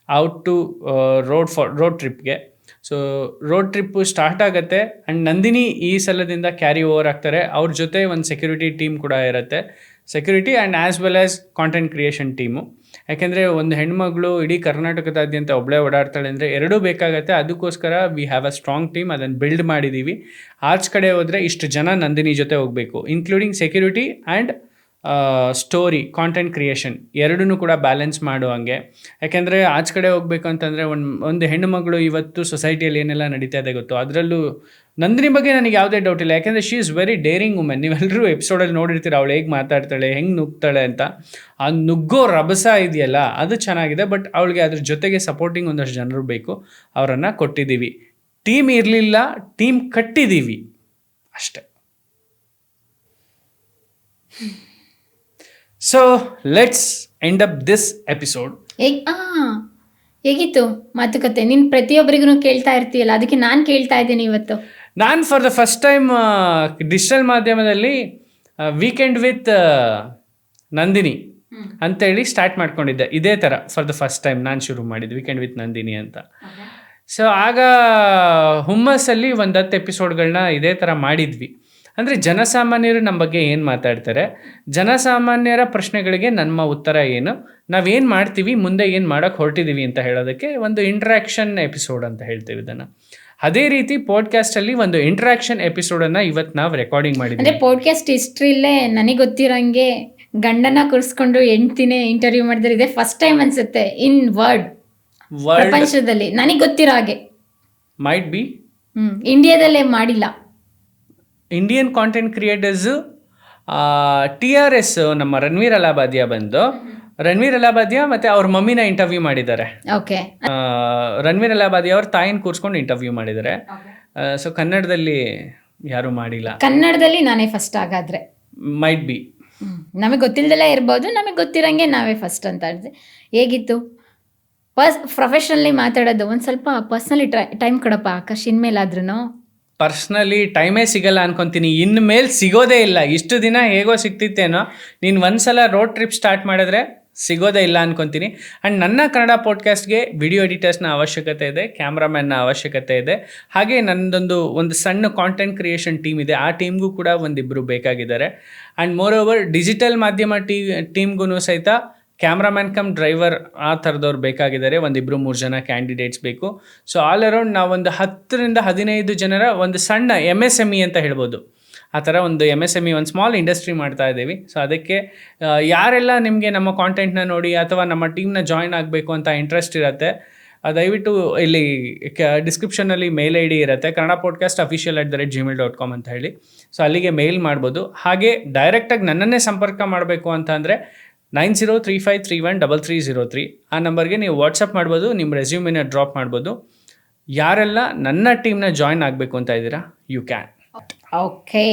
out to road ಟ್ರಿಪ್ಗೆ. ಸೊ ರೋಡ್ ಟ್ರಿಪ್ಪು ಸ್ಟಾರ್ಟ್ ಆಗುತ್ತೆ ಆ್ಯಂಡ್ ನಂದಿನಿ ಈ ಸಲದಿಂದ ಕ್ಯಾರಿ ಓವರ್ ಆಗ್ತಾರೆ. ಅವ್ರ ಜೊತೆ ಒಂದು ಸೆಕ್ಯೂರಿಟಿ ಟೀಮ್ ಕೂಡ ಇರುತ್ತೆ, security and as well as content creation team. ಯಾಕೆಂದರೆ ಒಂದು ಹೆಣ್ಮಗಳು ಇಡೀ ಕರ್ನಾಟಕದಾದ್ಯಂತ ಒಬ್ಬಳೇ ಓಡಾಡ್ತಾಳೆ ಅಂದರೆ 2 ಬೇಕಾಗುತ್ತೆ. ಅದಕ್ಕೋಸ್ಕರ we have a strong team, ಅದನ್ನು ಬಿಲ್ಡ್ ಮಾಡಿದ್ದೀವಿ. ಆಚೆ ಕಡೆ ಹೋದರೆ ಇಷ್ಟು ಜನ ನಂದಿನಿ ಜೊತೆ ಹೋಗಬೇಕು, including security and story, content creation ಎರಡನ್ನೂ ಕೂಡ ಬ್ಯಾಲೆನ್ಸ್ ಮಾಡುವಂಗೆ. ಯಾಕೆಂದರೆ ಆಚೆ ಕಡೆ ಹೋಗಬೇಕು ಅಂತಂದರೆ ಒಂದು ಹೆಣ್ಣು ಮಗಳು ಇವತ್ತು ಸೊಸೈಟಿಯಲ್ಲಿ ಏನೆಲ್ಲ ನಡೀತಾ ಇದೆ ಗೊತ್ತು. ಅದರಲ್ಲೂ ನಂದಿನಿ ಬಗ್ಗೆ ನನಗೆ ಯಾವುದೇ ಡೌಟ್ ಇಲ್ಲ, ಯಾಕೆಂದರೆ she is very daring women. ನೀವೆಲ್ಲರೂ ಎಪಿಸೋಡಲ್ಲಿ ನೋಡಿರ್ತೀರ ಅವಳು ಹೇಗೆ ಮಾತಾಡ್ತಾಳೆ, ಹೆಂಗೆ ನುಗ್ತಾಳೆ ಅಂತ. ಆ ನುಗ್ಗೋ ರಭಸ ಇದೆಯಲ್ಲ ಅದು ಚೆನ್ನಾಗಿದೆ. ಬಟ್ ಅವಳಿಗೆ ಅದ್ರ ಜೊತೆಗೆ ಸಪೋರ್ಟಿಂಗ್ ಒಂದಷ್ಟು ಜನರು ಬೇಕು, ಅವರನ್ನು ಕೊಟ್ಟಿದ್ದೀವಿ. ಟೀಮ್ ಇರಲಿಲ್ಲ, ಟೀಮ್ ಕಟ್ಟಿದ್ದೀವಿ ಅಷ್ಟೆ. So let's end up this episode. ಹೇಗಿತ್ತು ಮಾತುಕತೆ? ನೀನು ಪ್ರತಿಯೊಬ್ಬರಿಗೂ ಕೇಳ್ತಾ ಇರ್ತೀಯಲ್ಲ, ಅದಕ್ಕೆ ನಾನು ಕೇಳ್ತಾ ಇದ್ದೀನಿ ಇವತ್ತು. ನಾನು for the first time digital ಮಾಧ್ಯಮದಲ್ಲಿ ವೀಕೆಂಡ್ ವಿತ್ ನಂದಿನಿ ಅಂತೇಳಿ ಸ್ಟಾರ್ಟ್ ಮಾಡ್ಕೊಂಡಿದ್ದೆ. ಇದೇ ಥರ ಫಾರ್ ದ ಫಸ್ಟ್ ಟೈಮ್ ನಾನು ಶುರು ಮಾಡಿದ್ದು ವೀಕೆಂಡ್ ವಿತ್ ನಂದಿನಿ ಅಂತ. ಸೊ ಆಗ ಹುಮ್ಮಸ್ಸಲ್ಲಿ ಒಂದು 10 ಎಪಿಸೋಡ್ಗಳನ್ನ ಇದೇ ಥರ ಮಾಡಿದ್ವಿ. ಅಂದರೆ ಜನಸಾಮಾನ್ಯರು ನಮ್ಮ ಬಗ್ಗೆ ಏನು ಮಾತಾಡ್ತಾರೆ, ಜನಸಾಮಾನ್ಯರ ಪ್ರಶ್ನೆಗಳಿಗೆ ನಮ್ಮ ಉತ್ತರ ಏನು, ನಾವೇನು ಮಾಡ್ತೀವಿ, ಮುಂದೆ ಏನು ಮಾಡೋಕ್ಕೆ ಹೊರಟಿದ್ದೀವಿ ಅಂತ ಹೇಳೋದಕ್ಕೆ ಒಂದು ಇಂಟ್ರ್ಯಾಕ್ಷನ್ ಎಪಿಸೋಡ್ ಅಂತ ಹೇಳ್ತೀವಿ ಇದನ್ನು. ಅದೇ ರೀತಿ ಪಾಡ್ಕಾಸ್ಟಲ್ಲಿ ಒಂದು ಇಂಟ್ರ್ಯಾಕ್ಷನ್ ಎಪಿಸೋಡನ್ನು ಇವತ್ತು ನಾವು ರೆಕಾರ್ಡಿಂಗ್ ಮಾಡಿದ್ವಿ. ಅಂದರೆ ಪಾಡ್ಕಾಸ್ಟ್ ಹಿಸ್ಟ್ರಿಲೇ ನನಗೆ ಗೊತ್ತಿರೋಂಗೆ ಗಂಡನ ಕೂರಿಸ್ಕೊಂಡು ಹೆಂಡ್ತಿನೇ ಇಂಟರ್ವ್ಯೂ ಮಾಡಿದ್ರೆ ಇದೆ ಫಸ್ಟ್ ಟೈಮ್ ಅನ್ಸುತ್ತೆ ಇನ್ ವರ್ಲ್ಡ್ ಪ್ರಪಂಚದಲ್ಲಿ, ನನಗೆ ಗೊತ್ತಿರೋ ಹಾಗೆ. ಮೈಟ್ ಬಿ ಇಂಡಿಯಾದಲ್ಲೇ ಮಾಡಿಲ್ಲ. ಇಂಡಿಯನ್ ಕಾಂಟೆಂಟ್ ಕ್ರಿಯೇಟರ್ಸು TRS ನಮ್ಮ ರಣವೀರ್ ಅಲಾಬಾದಿಯಾ ಬಂದು ರಣವೀರ್ ಅಲಾಬಾದಿಯಾ ಮತ್ತು ಅವ್ರ ಮಮ್ಮಿನ ಇಂಟರ್ವ್ಯೂ ಮಾಡಿದ್ದಾರೆ. ಓಕೆ. ರಣವೀರ್ ಅಲಾಬಾದಿಯಾ ಅವ್ರ ತಾಯಿನ ಕೂರಿಸ್ಕೊಂಡು ಇಂಟರ್ವ್ಯೂ ಮಾಡಿದ್ದಾರೆ. ಸೊ ಕನ್ನಡದಲ್ಲಿ ಯಾರೂ ಮಾಡಿಲ್ಲ. ಕನ್ನಡದಲ್ಲಿ ನಾನೇ ಫಸ್ಟ್ ಹಾಗಾದ್ರೆ. Might be. ನಮಗೆ ಗೊತ್ತಿಲ್ಲದೆಲ್ಲ ಇರ್ಬೋದು, ನಮಗೆ ಗೊತ್ತಿರಂಗೆ ನಾವೇ ಫಸ್ಟ್ ಅಂತ ಹೇಳಿದೆ. ಹೇಗಿತ್ತು ಪ್ರೊಫೆಷನಲಿ ಮಾತಾಡೋದು? ಒಂದು ಸ್ವಲ್ಪ ಪರ್ಸ್ನಲಿ ಟೈಮ್ ಕೊಡಪ್ಪ ಆಕಾಶ್, ಇನ್ಮೇಲಾದ್ರೂ. ಪರ್ಸ್ನಲಿ ಟೈಮೇ ಸಿಗಲ್ಲ ಅನ್ಕೊತೀನಿ, ಇನ್ಮೇಲೆ ಸಿಗೋದೇ ಇಲ್ಲ. ಇಷ್ಟು ದಿನ ಹೇಗೋ ಸಿಗ್ತಿತ್ತೇನೋ, ನೀನು ಒಂದ್ಸಲ ರೋಡ್ ಟ್ರಿಪ್ ಸ್ಟಾರ್ಟ್ ಮಾಡಿದ್ರೆ ಸಿಗೋದೇ ಇಲ್ಲ ಅನ್ಕೊತೀನಿ. ಆ್ಯಂಡ್ ನನ್ನ ಕನ್ನಡ ಪಾಡ್ಕಾಸ್ಟ್ಗೆ ವಿಡಿಯೋ ಎಡಿಟರ್ಸ್ನ ಅವಶ್ಯಕತೆ ಇದೆ, ಕ್ಯಾಮ್ರಾಮ್ಯಾನ್ನ ಅವಶ್ಯಕತೆ ಇದೆ, ಹಾಗೆ ಒಂದು ಸಣ್ಣ ಕಾಂಟೆಂಟ್ ಕ್ರಿಯೇಷನ್ ಟೀಮ್ ಇದೆ, ಆ ಟೀಮ್ಗೂ ಕೂಡ ಒಂದಿಬ್ಬರು ಬೇಕಾಗಿದ್ದಾರೆ. ಆ್ಯಂಡ್ ಮೋರ್ ಓವರ್ ಡಿಜಿಟಲ್ ಮಾಧ್ಯಮ ಟೀಮ್ಗೂ ಸಹಿತ ಕ್ಯಾಮ್ರಾಮ್ಯಾನ್ ಕಮ್ ಡ್ರೈವರ್ ಆ ಥರದವ್ರು ಬೇಕಾಗಿದ್ದಾರೆ, 1-2-3 ಜನ ಕ್ಯಾಂಡಿಡೇಟ್ಸ್ ಬೇಕು. ಸೊ ಆಲ್ ಅರೌಂಡ್ ನಾವೊಂದು 10ರಿಂದ 15 ಜನರ ಒಂದು ಸಣ್ಣ MSME ಅಂತ ಹೇಳ್ಬೋದು, ಆ ಥರ ಒಂದು MSME, ಒಂದು ಸ್ಮಾಲ್ ಇಂಡಸ್ಟ್ರಿ ಮಾಡ್ತಾ ಇದ್ದೀವಿ. ಸೊ ಅದಕ್ಕೆ ಯಾರೆಲ್ಲ ನಿಮಗೆ ನಮ್ಮ ಕಾಂಟೆಂಟ್ನ ನೋಡಿ ಅಥವಾ ನಮ್ಮ ಟೀಮ್ನ ಜಾಯ್ನ್ ಆಗಬೇಕು ಅಂತ ಇಂಟ್ರೆಸ್ಟ್ ಇರುತ್ತೆ, ದಯವಿಟ್ಟು ಇಲ್ಲಿ ಡಿಸ್ಕ್ರಿಪ್ಷನಲ್ಲಿ ಮೇಲ್ ಐ ಡಿ ಇರುತ್ತೆ, ಕನ್ನಡ ಪಾಡ್ಕಾಸ್ಟ್ official@gmail.com ಅಂತ ಹೇಳಿ. ಸೊ ಅಲ್ಲಿಗೆ ಮೇಲ್ ಮಾಡ್ಬೋದು. ಹಾಗೆ ಡೈರೆಕ್ಟಾಗಿ ನನ್ನನ್ನೇ ಸಂಪರ್ಕ ಮಾಡಬೇಕು ಅಂತ ಅಂದರೆ 9035313303 ಆ ನಂಬರ್ಗೆ ನೀವು ವಾಟ್ಸಪ್ ಮಾಡ್ಬೋದು, ನಿಮ್ಮ ರೆಸ್ಯೂಮಿನ ಡ್ರಾಪ್ ಮಾಡ್ಬೋದು. ಯಾರೆಲ್ಲ ನನ್ನ ಟೀಮ್ನ ಜಾಯ್ನ್ ಆಗಬೇಕು ಅಂತ ಇದ್ದೀರಾ, ಯು ಕ್ಯಾನ್. ಓಕೆ,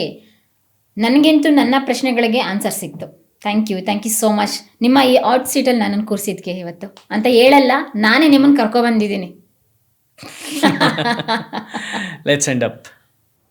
ನನಗಂತೂ ನನ್ನ ಪ್ರಶ್ನೆಗಳಿಗೆ ಆನ್ಸರ್ ಸಿಕ್ತು. Thank you so much. ನಿಮ್ಮ ಈ ಔಟ್ ಸೀಟಲ್ಲಿ ನನ್ನನ್ನು ಕೂರಿಸಿದ್ಕೆ ಇವತ್ತು ಅಂತ ಹೇಳಲ್ಲ, ನಾನೇ ನಿಮ್ಮನ್ನು ಕರ್ಕೊಬಂದಿದ್ದೀನಿ. Let's end up.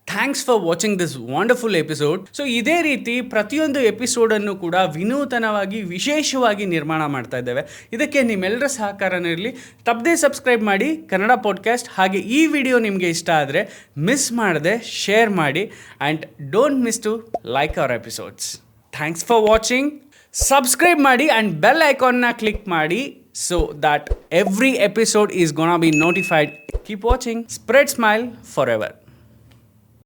Thanks for watching this wonderful episode. So ಇದೇ ರೀತಿ ಪ್ರತಿಯೊಂದು ಎಪಿಸೋಡನ್ನು ಕೂಡ ವಿನೂತನವಾಗಿ ವಿಶೇಷವಾಗಿ ನಿರ್ಮಾಣ ಮಾಡ್ತಾ ಇದ್ದೇವೆ. ಇದಕ್ಕೆ ನಿಮ್ಮೆಲ್ಲರ ಸಹಕಾರನೂ ಇರಲಿ. ತಪ್ಪದೇ ಸಬ್ಸ್ಕ್ರೈಬ್ ಮಾಡಿ ಕನ್ನಡ ಪಾಡ್ಕಾಸ್ಟ್. ಹಾಗೆ ಈ ವಿಡಿಯೋ ನಿಮಗೆ ಇಷ್ಟ ಆದರೆ ಮಿಸ್ ಮಾಡದೆ ಶೇರ್ ಮಾಡಿ and don't miss to like our episodes. Thanks for watching. Subscribe ಮಾಡಿ ಆ್ಯಂಡ್ ಬೆಲ್ ಐಕಾನ್ನ ಕ್ಲಿಕ್ ಮಾಡಿ so that every episode is gonna be notified. Keep watching. Spread smile forever.